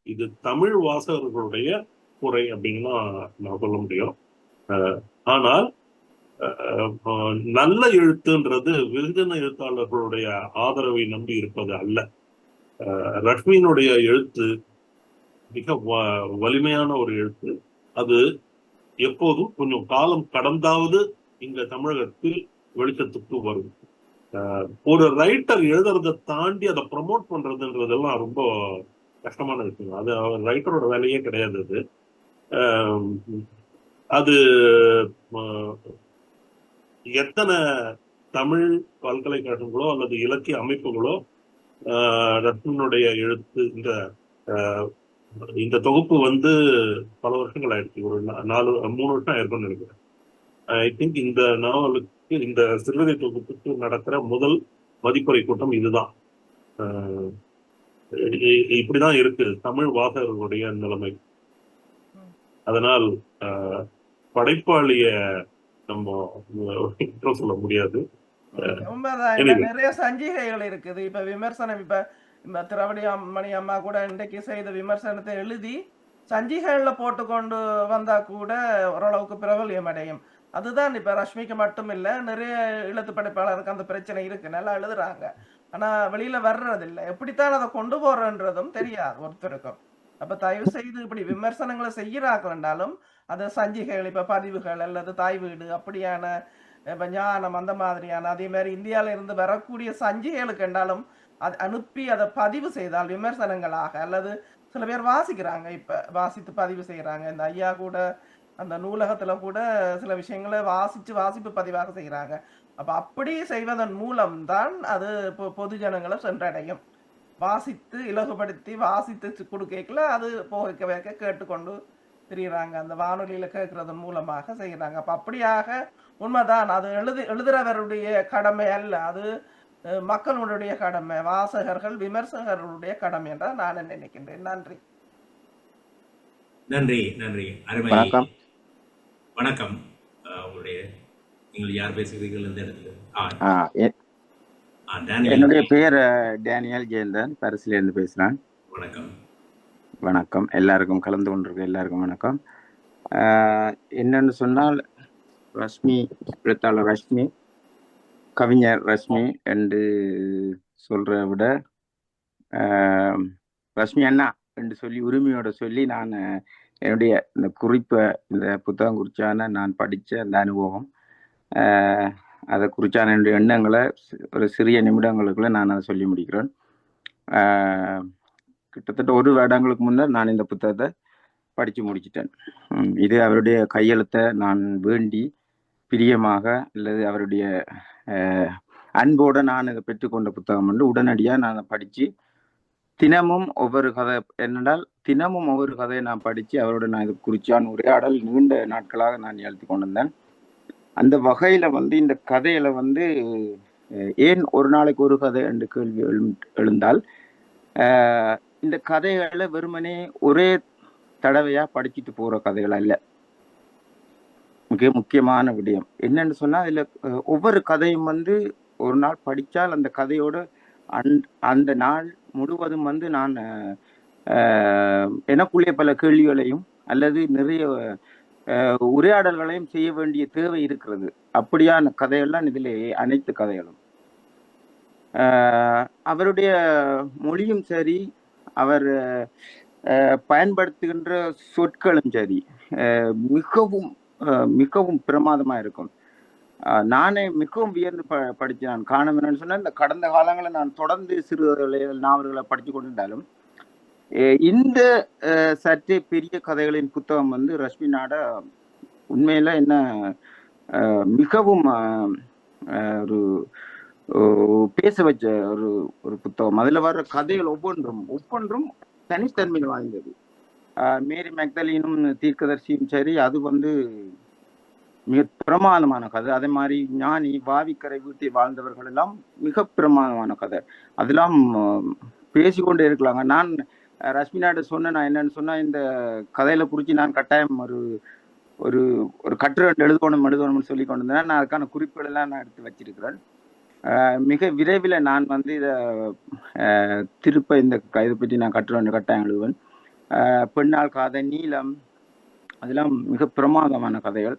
இது தமிழ் வாசகர்களுடைய குறை அப்படின்னு நான் சொல்ல முடியும். ஆனால் நல்ல எழுத்துன்றது வெகுஜன எழுத்தாளர்களுடைய ஆதரவை நம்பி இருப்பது அல்ல. ரஷ்மியினுடைய எழுத்து மிக வலிமையான ஒரு எழுத்து. அது எப்போதும் கொஞ்சம் காலம் கடந்தாவது இங்க தமிழகத்தில் வெளிச்சத்துக்கு வரும். ஒரு ரைட்டர் எழுதுறதை தாண்டி அதை ப்ரமோட் பண்றதுன்றதெல்லாம் ரொம்ப கஷ்டமான விஷயம். அது அவர் ரைட்டரோட வேலையே கிடையாது. அது எத்தனை தமிழ் பல்கலைக்கழகங்களோ அல்லது இலக்கிய அமைப்புகளோ ரஷ்மியினுடைய எழுத்து இந்த தொகுப்பு வந்து பல வருஷங்கள் ஆயிடுச்சு, ஒரு 3 வருஷம் ஆயிருக்கும்னு நினைக்கிறேன். ஐ திங்க் இந்த நாவலுக்கு, இந்த சிறுகதை தொகுப்புக்கு நடக்கிற முதல் மதிப்புரை கூட்டம் இதுதான். இப்படிதான் இருக்கு தமிழ் வாசகர்களுடைய நிலைமை. அதனால் படைப்பாளிய நம்ம சொல்ல முடியாது. நிறைய சஞ்சிகைகள் இருக்குது. இப்ப விமர்சனம், இப்ப திராவிடமணி அம்மா கூட இன்றைக்கு செய்த விமர்சனத்தை எழுதி சஞ்சிகைகள்ல போட்டுக்கொண்டு வந்தா கூட ஓரளவுக்கு பிரபல்யம் அடையும். அதுதான் இப்ப ரஷ்மிக்கு மட்டும் இல்ல, நிறைய எழுத்து படைப்பாளருக்கு அந்த பிரச்சனை இருக்கு. நல்லா எழுதுறாங்க, ஆனா வெளியில வர்றது இல்லை. எப்படித்தான் அதை கொண்டு போறன்றதும் தெரியாது ஒருத்தருக்கும். அப்ப தயவு செய்து இப்படி விமர்சனங்களை செய்கிறார்கள் என்றாலும் அது சஞ்சிகைகள் இப்ப பதிவுகள் அல்லது தாய் வீடு அப்படியான இப்ப ஞானம் அந்த மாதிரியான அதே மாதிரி இந்தியால இருந்து வரக்கூடிய சஞ்சிகைகளுக்கு என்றாலும் அது அனுப்பி அதை பதிவு செய்தால் விமர்சனங்களாக அல்லது சில பேர் வாசிக்கிறாங்க இப்ப வாசித்து பதிவு செய்யறாங்க. இந்த ஐயா கூட அந்த நூலகத்துல கூட சில விஷயங்களை வாசிப்பு பதிவாக செய்கிறாங்க. அப்ப அப்படி செய்வதன் மூலம்தான் அது பொது ஜனங்களை சென்றடையும். வாசித்து இலகுபடுத்தி வாசித்து கொடுக்கல அது போக வைக்க கேட்டுக்கொண்டு திரியிறாங்க. அந்த வானொலியில கேட்கறதன் மூலமாக செய்யறாங்க. அப்ப அப்படியாக உண்மைதான், அது எழுதுறவருடைய கடமை அல்ல, அது மக்களுடைய கடமை, வாசகர்கள் விமர்சகர்களுடைய கடமை என்று நான் நினைக்கின்றேன். நன்றி. நன்றி நன்றி. அருமை. வணக்கம். வணக்கம். உங்களுடைய நீங்கள் யார் பேசுகிறீர்கள் இந்த இடத்துல? என்னுடைய பெயர் டேனியல் ஜெயந்தன், பாரிஸ்ல இருந்து பேசுறேன். வணக்கம். வணக்கம் எல்லாருக்கும், கலந்து கொண்டிருக்க எல்லாருக்கும் வணக்கம். என்னன்னு சொன்னால், ரஷ்மி, எழுத்தாளர் ரஷ்மி, கவிஞர் ரஷ்மி என்று சொல்ற விட ரஷ்மி அண்ணா என்று சொல்லி உரிமையோட சொல்லி நான் என்னுடைய இந்த குறிப்பை, இந்த புத்தகம் குறிச்சான நான் படித்த அந்த அனுபவம், அதை குறிச்சான என்னுடைய எண்ணங்களை ஒரு சிறிய நிமிடங்களுக்குள்ள நான் அதை சொல்லி முடிக்கிறேன். கிட்டத்தட்ட 1 வருடங்களுக்கு முன்னர் நான் இந்த புத்தகத்தை படித்து முடிச்சிட்டேன். இது அவருடைய கையெழுத்தை நான் வேண்டி பிரியமாக அல்லது அவருடைய அன்போடு நான் இதை பெற்றுக்கொண்ட புத்தகம் வந்து உடனடியாக நான் அதை படித்து தினமும் ஒவ்வொரு கதை, என்னென்றால் தினமும் ஒவ்வொரு கதையை நான் படித்து அவரோட நான் இது குறிச்சான உரையாடல் நீண்ட நாட்களாக நான் எழுதி கொண்டிருந்தேன். அந்த வகையில் வந்து இந்த கதையில வந்து ஏன் ஒரு நாளைக்கு ஒரு கதை என்று கேள்வி எழுந்தால், இந்த கதைகளை வெறுமனே ஒரே தடவையாக படிச்சுட்டு போகிற கதைகள் அல்ல. மிக முக்கியமான விடயம் என்னன்னு சொன்னால், அதில் ஒவ்வொரு கதையும் வந்து ஒரு நாள் படித்தால் அந்த கதையோட அந்த நாள் முழுவதும் வந்து நான் எனக்குள்ளே பல கேள்விகளையும் அல்லது நிறைய உரையாடல்களையும் செய்ய வேண்டிய தேவை இருக்கிறது. அப்படியான கதையெல்லாம் இதில் அனைத்து கதைகளும். அவருடைய மொழியும் சரி, அவர் பயன்படுத்துகின்ற சொற்களும் சரி, மிகவும் மிகவும் பிரமாதமாக இருக்கும். நானே மிகவும் வியந்து படித்து நான் காரணம் என்னன்னு சொன்னால், இந்த கடந்த காலங்களில் நான் தொடர்ந்து சிறுகதை நாவல்களை படித்து கொண்டிருந்தாலும் இந்த சற்றே பெரிய கதைகளின் புத்தகம் வந்து ரஷ்மினாட உண்மையில என்ன மிகவும் ஒரு பேச வச்ச ஒரு புத்தகம். அதில் வர்ற கதைகள் ஒவ்வொன்றும் தனித்தன்மை வாய்ந்தது. மேரி மேக்தலினும் தீர்க்கதர்சியும் சரி, அது வந்து மிக பிரமாதமான கதை. அதே மாதிரி ஞானி, வாவிக்கரை வீட்டில் வாழ்ந்தவர்கள் எல்லாம் மிக பிரமாதமான கதை. அதெல்லாம் பேசிக்கொண்டே இருக்கலாங்க. நான் ரஷ்மினாட்ட சொன்னேன், நான் என்னன்னு சொன்னா, இந்த கதையில குறித்து நான் கட்டாயம் ஒரு ஒரு ஒரு கட்டுரை எழுதணும்னு சொல்லி கொண்டு வந்தேன். நான் அதுக்கான குறிப்புகள் எல்லாம் நான் எடுத்து வச்சிருக்கிறேன். மிக விரைவில் நான் வந்து இதை திருப்ப இந்த இதை பற்றி நான் கட்டாயம் எழுதுவேன். பெண்ணால் காதை, நீளம், அதெல்லாம் மிக பிரமாதமான கதைகள்.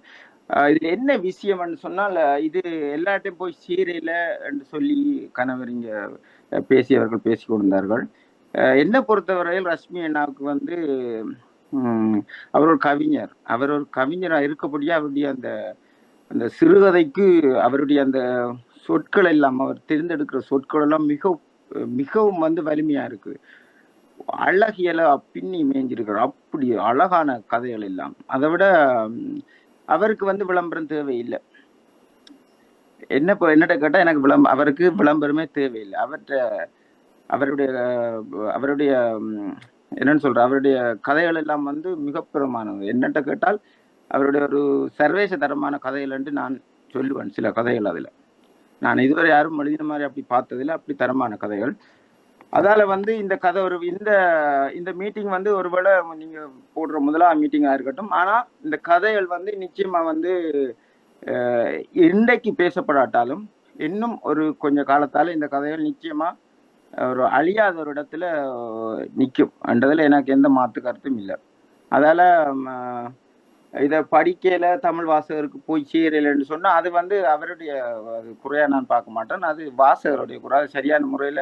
இதுல என்ன விஷயம்னு சொன்னால், இது எல்லாட்டையும் போய் சீரையில என்று சொல்லி கணவர் இங்க பேசியவர்கள் பேசி கொண்டிருந்தார்கள். என்னை பொறுத்தவரையில் ரஷ்மி அண்ணாவுக்கு வந்து அவர் ஒரு கவிஞர். அவர் ஒரு கவிஞராக இருக்கப்படியே அவருடைய அந்த சிறுகதைக்கு அவருடைய அந்த சொற்கள் எல்லாம், அவர் தேர்ந்தெடுக்கிற சொற்கள் எல்லாம் மிகவும் வந்து வலிமையா இருக்கு. அழகியல பின்னி மேய்ஞ்சிருக்கிறார். அப்படி அழகான கதைகள் எல்லாம். அதை விட அவருக்கு வந்து விளம்பரம் தேவையில்லை. என்னட்ட கேட்டா எனக்கு அவருக்கு விளம்பரமே தேவையில்லை. அவருடைய என்னன்னு சொல்ற, அவருடைய கதைகள் எல்லாம் வந்து மிக பிரமானது. என்னட்ட கேட்டால் அவருடைய ஒரு சர்வேச தரமான கதைகள் என்று நான் சொல்லுவேன். சில கதைகள் அதில் நான் இதுவரை யாரும் எழுதின மாதிரி அப்படி பார்த்ததில்லை. அப்படி தரமான கதைகள். அதால வந்து இந்த கதை இந்த மீட்டிங் வந்து ஒருவேளை நீங்க போடுற முதலாவது மீட்டிங்கா இருக்கட்டும். ஆனா இந்த கதைகள் வந்து நிச்சயமா வந்து இன்றைக்கு பேசப்படாட்டாலும் இன்னும் ஒரு கொஞ்ச காலத்தால இந்த கதைகள் நிச்சயமா ஒரு அழியாத ஒரு இடத்துல நிற்கும் என்றதுல எனக்கு எந்த மாற்று கருத்தும் இல்லை. அதால இதை படிக்கல தமிழ் வாசகருக்கு போய் சேரலன்னு சொன்னா அது வந்து அவருடைய குறையா நான் பார்க்க மாட்டேன். அது வாசகருடைய குறை. சரியான முறையில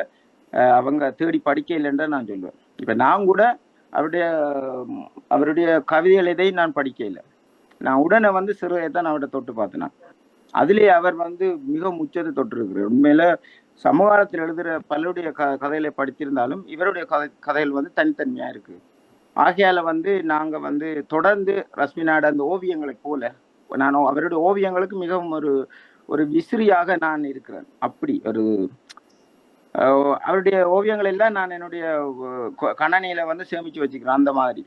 அவங்க தேடி படிக்கலைன்ற நான் சொல்லுவேன். இப்ப நான் கூட அவருடைய அவருடைய கவிதைகள் எதையும் நான் படிக்கல. நான் உடனே வந்து சிறுவையை தான் அவர்கிட்ட தொட்டு பார்த்தேன். அதிலே அவர் வந்து மிக உச்சத்தை தொட்டிருக்கிறார். உண்மையில சமகாலத்தில் எழுதுகிற பலருடைய கதைகளை படித்திருந்தாலும் இவருடைய கதைகள் வந்து தனித்தன்மையா இருக்கு. ஆகையால வந்து நாங்க வந்து தொடர்ந்து ரஸ்மினாட அந்த ஓவியங்களை போல நான் அவருடைய ஓவியங்களுக்கு மிகவும் ஒரு ஒரு விசிறியாக நான் இருக்கிறேன். அப்படி ஒரு அவருடைய ஓவியங்கள் எல்லாம் நான் என்னுடைய கணனியில வந்து சேமிச்சு வச்சுக்கிறேன். அந்த மாதிரி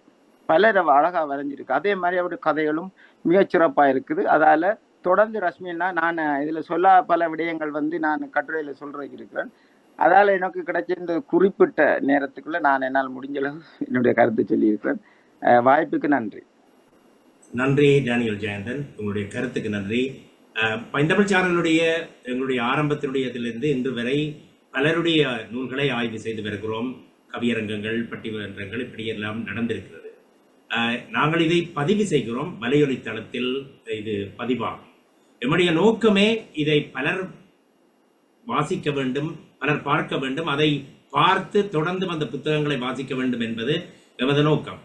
பலர் அழகா வரைஞ்சிருக்கு. அதே மாதிரி அவருடைய கதைகளும் மிகச்சிறப்பா இருக்குது. அதால தொடர்ந்து ரஸ்மின்னா நான் இதுல சொல்ல பல விடயங்கள் வந்து நான் கட்டுரையில சொல்றதுக்கு இருக்கிறேன். அதால எனக்கு கிடைச்ச இந்த குறிப்பிட்ட நேரத்துக்குள்ள நான் என்னால் முடிஞ்ச அளவு என்னுடைய கருத்தை சொல்லியிருக்கிறேன். வாய்ப்புக்கு நன்றி. நன்றி டேனியல் ஜெயந்தன், உங்களுடைய கருத்துக்கு நன்றி. பைந்தமிழ் சாரலுடைய எங்களுடைய ஆரம்பத்தினுடையதிலிருந்து இன்று வரை பலருடைய நூல்களை ஆய்வு செய்து வருகிறோம். கவியரங்கங்கள், பட்டிமன்றங்கள் இப்படியெல்லாம் நடந்திருக்கிறது. நாங்கள் இதை பதிவு செய்கிறோம். வலையொலி தளத்தில் இது பதிவாகும். எம்முடைய நோக்கமே இதை பலர் வாசிக்க வேண்டும், பலர் பார்க்க வேண்டும், அதை பார்த்து தொடர்ந்து அந்த புத்தகங்களை வாசிக்க வேண்டும் என்பது எமது நோக்கம்.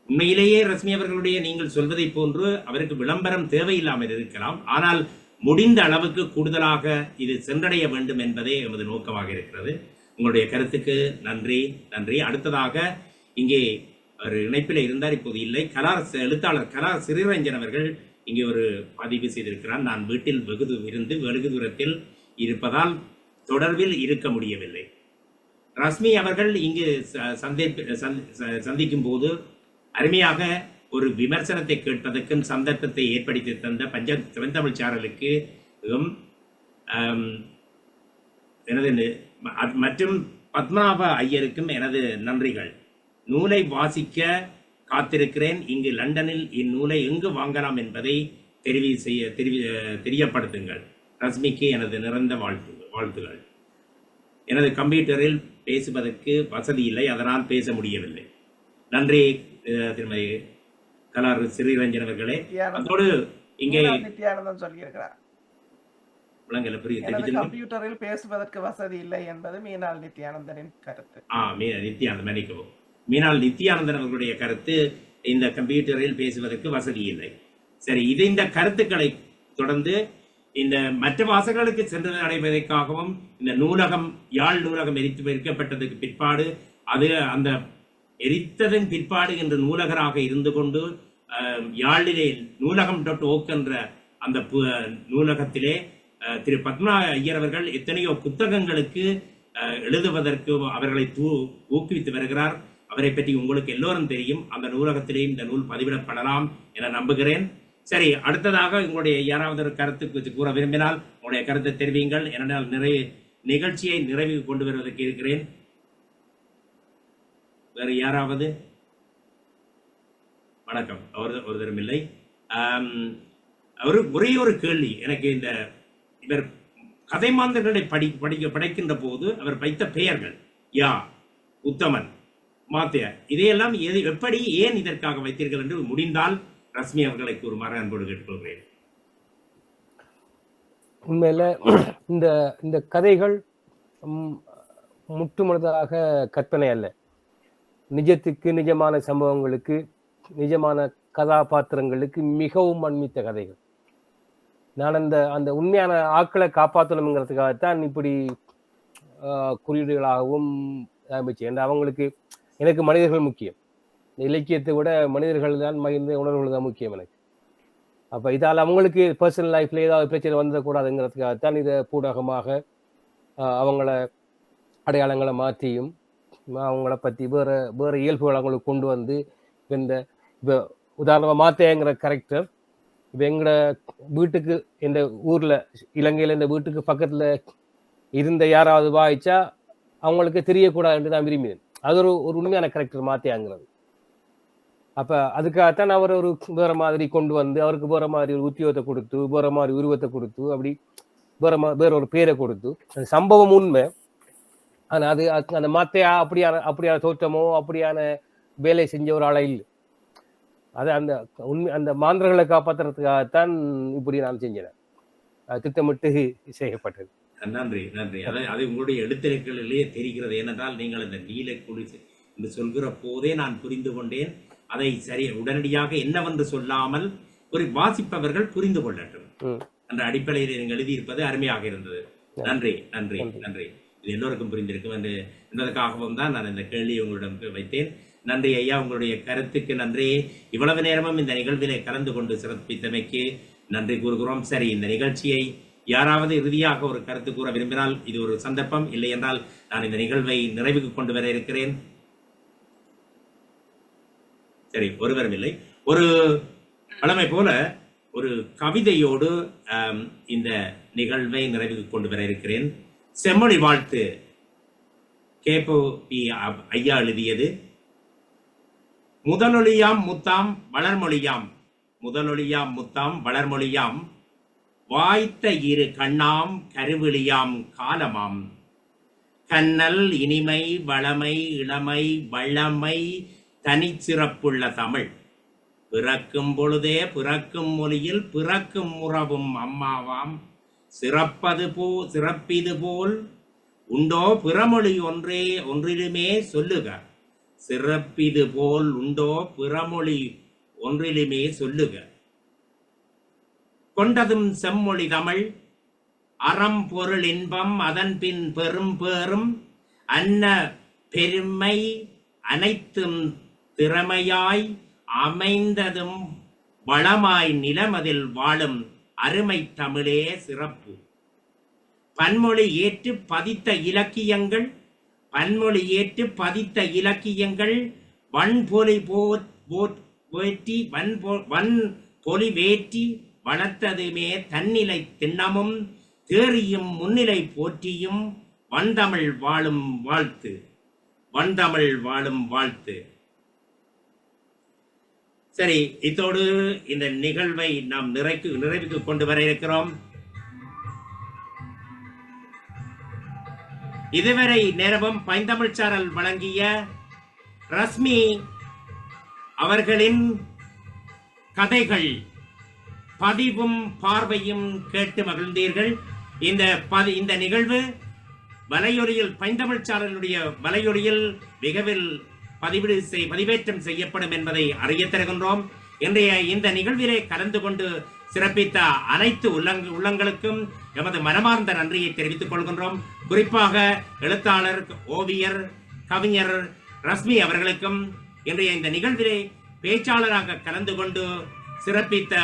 உண்மையிலேயே ரஸ்மி அவர்களுடைய நீங்கள் சொல்வதை போன்று அவருக்கு விளம்பரம் தேவையில்லாமல் இருக்கலாம். ஆனால் முடிந்த அளவுக்கு கூடுதலாக இது சென்றடைய வேண்டும் என்பதே எமது நோக்கமாக இருக்கிறது. உங்களுடைய கருத்துக்கு நன்றி. நன்றி. அடுத்ததாக இங்கே ஒரு இணைப்பில் இருந்தார், இப்போது இல்லை. எழுத்தாளர் கலா சிறிரஞ்சன் அவர்கள் இங்கே ஒரு பதிவு செய்திருக்கிறார். நான் வீட்டில் வெகு தூரத்தில் இருப்பதால் தொடர்பில் இருக்க முடியவில்லை. ரஸ்மி அவர்கள் இங்கு சந்திக்கும் போது அருமையாக ஒரு விமர்சனத்தை கேட்பதற்கும் சந்தர்ப்பத்தை ஏற்படுத்தி தந்த பஞ்சமிழ் சாரலுக்கு எனது மற்றும் பத்மநாப ஐயருக்கும் எனது நன்றிகள். நூலை வாசிக்க காத்திருக்கிறேன். இங்கு லண்டனில் இந்நூலை எங்கு வாங்கலாம் என்பதை தெரியப்படுத்துங்கள். ரஸ்மிக்கு எனது நிறந்த வாழ்த்துகள். எனது கம்ப்யூட்டரில் பேசுவதற்கு வசதி இல்லை, அதனால் பேச முடியவில்லை. நன்றி திருமதி கலா ஸ்ரீரஞ்சன் அவர்களே. அதோடு இங்கே நித்யானந்தன் சொல்லியிருக்கிறார், கம்ப்யூட்டரில் பேசுவதற்கு வசதி இல்லை என்பது மீனால் நித்யானந்தனின் கருத்து. நித்யானந்தன் மன்னிக்கவும், மீனால் நித்யானந்தன் அவர்களுடைய கருத்து இந்த கம்ப்யூட்டரில் பேசுவதற்கு வசதி இல்லை. சரி, இது இந்த கருத்துக்களை தொடர்ந்து இந்த மற்ற வாசகர்களுக்கு சென்று அடைவதற்காகவும் இந்த நூலகம் யாழ் நூலகம் எரிக்கப்பட்டதுக்கு பிற்பாடு அது அந்த எரித்ததன் பிற்பாடு என்ற நூலகராக இருந்து கொண்டு யாழிலே நூலகம்.org என்ற அந்த நூலகத்திலே திரு பத்மநாப ஐயர் அவர்கள் எத்தனையோ புத்தகங்களுக்கு எழுதுவதற்கு அவர்களை ஊக்குவித்து வருகிறார். அவரை பற்றி உங்களுக்கு எல்லோரும் தெரியும். அந்த நூலகத்திலே இந்த நூல் பதிவிடப்படலாம் என நம்புகிறேன். சரி, அடுத்ததாக உங்களுடைய யாராவது ஒரு கருத்து கூற விரும்பினால் உங்களுடைய கருத்தை தெரிவிங்கள். ஏனென்றால் நிகழ்ச்சியை நிறைவு கொண்டு வருவதற்கு இருக்கிறேன். வேறு யாராவது? வணக்கம். ஒரு தரம் இல்லை. ஒரே ஒரு கேள்வி எனக்கு. இவர் கதை மாந்தர்களை படைக்கின்ற போது அவர் வைத்த பெயர்கள் யா, உத்தமன், மாத்தியா, இதையெல்லாம் எப்படி ஏன் இதற்காக வைத்தீர்கள் என்று முடிந்தால் ரஸ்மி அவர்களை கூறுமாறு அன்போடு கேட்டுக்கொள்கிறேன். உண்மையில இந்த கதைகள் முற்றுமுழுதாக கற்பனை அல்ல. நிஜத்துக்கு, நிஜமான சம்பவங்களுக்கு, நிஜமான கதாபாத்திரங்களுக்கு மிகவும் அண்மித்த கதைகள். நான் அந்த உண்மையான ஆட்களை காப்பாற்றணுங்கிறதுக்காகத்தான் இப்படி குறியீடுகளாகவும் ஆரம்பிச்சேன். அவங்களுக்கு எனக்கு மனிதர்கள் முக்கியம். இலக்கியத்தை விட மனிதர்கள் தான், மகிழ்ந்த உணர்வுகள் தான் முக்கியம் எனக்கு. அப்போ இதால் அவங்களுக்கு பர்சனல் லைஃப்ல ஏதாவது பிரச்சனை வந்துடக்கூடாதுங்கிறதுக்காகத்தான் இதை பூடகமாக அவங்கள அடையாளங்களை மாற்றியும் அவங்கள பற்றி வேறு இயல்புகளை அவங்களுக்கு கொண்டு வந்து இப்போ உதாரணமாக மாத்தையங்கிற கேரக்டர் இப்போ எங்களோட வீட்டுக்கு இந்த ஊரில் இலங்கையில் இந்த வீட்டுக்கு பக்கத்தில் இருந்த யாராவது வாய்ச்சா அவங்களுக்கு தெரியக்கூடாதுன்னு தான் விரும்பினேன். அது ஒரு உண்மையான கேரக்டர் மாத்தையாங்கிறது. அப்போ அதுக்காகத்தான் அவர் ஒரு வேறு மாதிரி கொண்டு வந்து அவருக்கு வேறு மாதிரி ஒரு உத்தியோகத்தை கொடுத்து, வேறு மாதிரி உருவத்தை கொடுத்து, அப்படி வேற ஒரு பேரை கொடுத்து, அந்த சம்பவம் உண்மை. ஆனால் அது அந்த மாத்தையா அப்படியான தோற்றமோ அப்படியான வேலை செஞ்ச ஒரு ஆளை இல்லை. அது அந்த மாந்தர்களை காப்பாற்றுறதுக்காகத்தான் இப்படி நான் செஞ்சேன். திட்டமிட்டு செய்யப்பட்டது. நன்றி. அது உங்களுடைய எழுத்துக்களிலேயே தெரிகிறது. ஏனென்றால் நீங்கள் இந்த என்று சொல்கிற போதே நான் புரிந்து கொண்டேன். அதை சரி உடனடியாக என்னவென்று சொல்லாமல் வாசிப்பவர்கள் புரிந்து கொள்ளட்டும் என்ற அடிப்படையில் நீங்கள் எழுதியிருப்பது அருமையாக இருந்தது. நன்றி நன்றி நன்றி. இது எல்லோருக்கும் புரிந்திருக்கும் என்பதற்காகவும் தான் நான் இந்த கேள்வியை உங்களிடம் வைத்தேன். நன்றி ஐயா, உங்களுடைய கருத்துக்கு நன்றி. இவ்வளவு நேரமும் இந்த நிகழ்விலே கலந்து கொண்டு சிறப்பித்தமைக்கு நன்றி கூறுகிறோம். சரி, இந்த நிகழ்ச்சியை யாராவது இறுதியாக ஒரு கருத்து கூற விரும்பினால் இது ஒரு சந்தர்ப்பம், இல்லை என்றால் நான் இந்த நிகழ்வை நிறைவுக்கு கொண்டு வர இருக்கிறேன். சரி, ஒருவரும் இல்லை. ஒரு வழமை போல ஒரு கவிதையோடு இந்த நிகழ்வை நிறைவுக்கு கொண்டு வர இருக்கிறேன். செம்மொழி வாழ்த்து கேபி ஐயா எழுதியது. முதலொளியாம் முத்தாம் வளர்மொழியாம், முதலொளியாம் முத்தாம் வளர்மொழியாம், வாய்த்த இரு கண்ணாம் கருவிழியாம் காலமாம், கண்ணல் இனிமை வளமை இளமை வளமை தனிச்சிறப்புள்ள தமிழ், பிறக்கும் பொழுதே பிறக்கும் மொழியில் பிறக்கும் உறவும் அம்மாவாம், சிறப்பிது போல் உண்டோ பிறமொழி ஒன்றிலுமே சொல்லுக, சிறப்பிது போல் உண்டோ பிறமொழி ஒன்றிலுமே சொல்லுக, கொண்டதும் செம்மொழி தமிழ் அறம் பொருள் இன்பம் அதன் பின் பெரும் பேரும் அன்ன பெருமை அனைத்தும் திறமையாய் அமைந்ததும் வளமாய் நிலமதில் வாழும் அருமை தமிழே சிறப்பு. பன்மொழி ஏற்று பதித்த இலக்கியங்கள், பன்மொழி ஏற்று பதித்த இலக்கியங்கள் வன்பொலி வேற்றி வன்பொலி வேற்றி வளர்த்ததுமே தன்னிலை திண்ணமும் தேறியும் முன்னிலை போற்றியும் வந்தமிழ் வாழும் வாழ்த்து, வந்தமிழ் வாழும் வாழ்த்து. சரி, இத்தோடு இந்த நிகழ்வை நாம் நிறைவுக்கு கொண்டு வர இருக்கிறோம். இதுவரை நேரமும் பைந்தமிழ் சாரல் வழங்கிய ரஸ்மி அவர்களின் கதைகள் பதிவும் பார்வையும் கேட்டு மகிழ்ந்தீர்கள். இந்த நிகழ்வு வலையொலியில் பைந்தமிழ் சாரலுடைய வலையொலியில் மிகவில் பதிவேற்றம் செய்யப்படும் என்பதை அறிய தருகின்றோம். இன்றைய இந்த நிகழ்விலே கலந்து கொண்டு சிறப்பித்த அனைத்து உள்ளங்களுக்கும் எமது மனமார்ந்த நன்றியை தெரிவித்துக் கொள்கின்றோம். குறிப்பாக எழுத்தாளர், ஓவியர், கவிஞர் ரஸ்மி அவர்களுக்கும் இன்றைய இந்த நிகழ்விலே பேச்சாளராக கலந்து கொண்டு சிறப்பித்த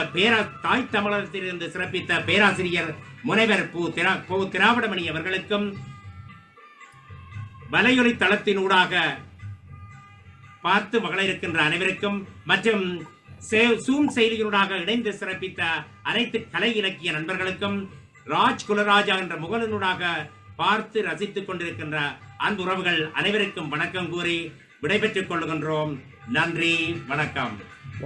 தாய் தமிழகத்திலிருந்து சிறப்பித்த பேராசிரியர் முனைவர் பு திராவிடமணி அவர்களுக்கும், வலையொலி தளத்தினூடாக பார்த்து மகள இருக்கின்ற அனைவருக்கும் மற்றும் சூம் செயலியூடாக இணைந்து சிறப்பித்த அனைத்து கலை இலக்கிய நண்பர்களுக்கும், ராஜ் குலராஜா என்ற முகலனூடாக பார்த்து ரசித்துக் கொண்டிருக்கின்ற அன்புறவுகள் அனைவருக்கும் வணக்கம் கூறி விடைபெற்றுக் கொள்கின்றோம். நன்றி, வணக்கம்.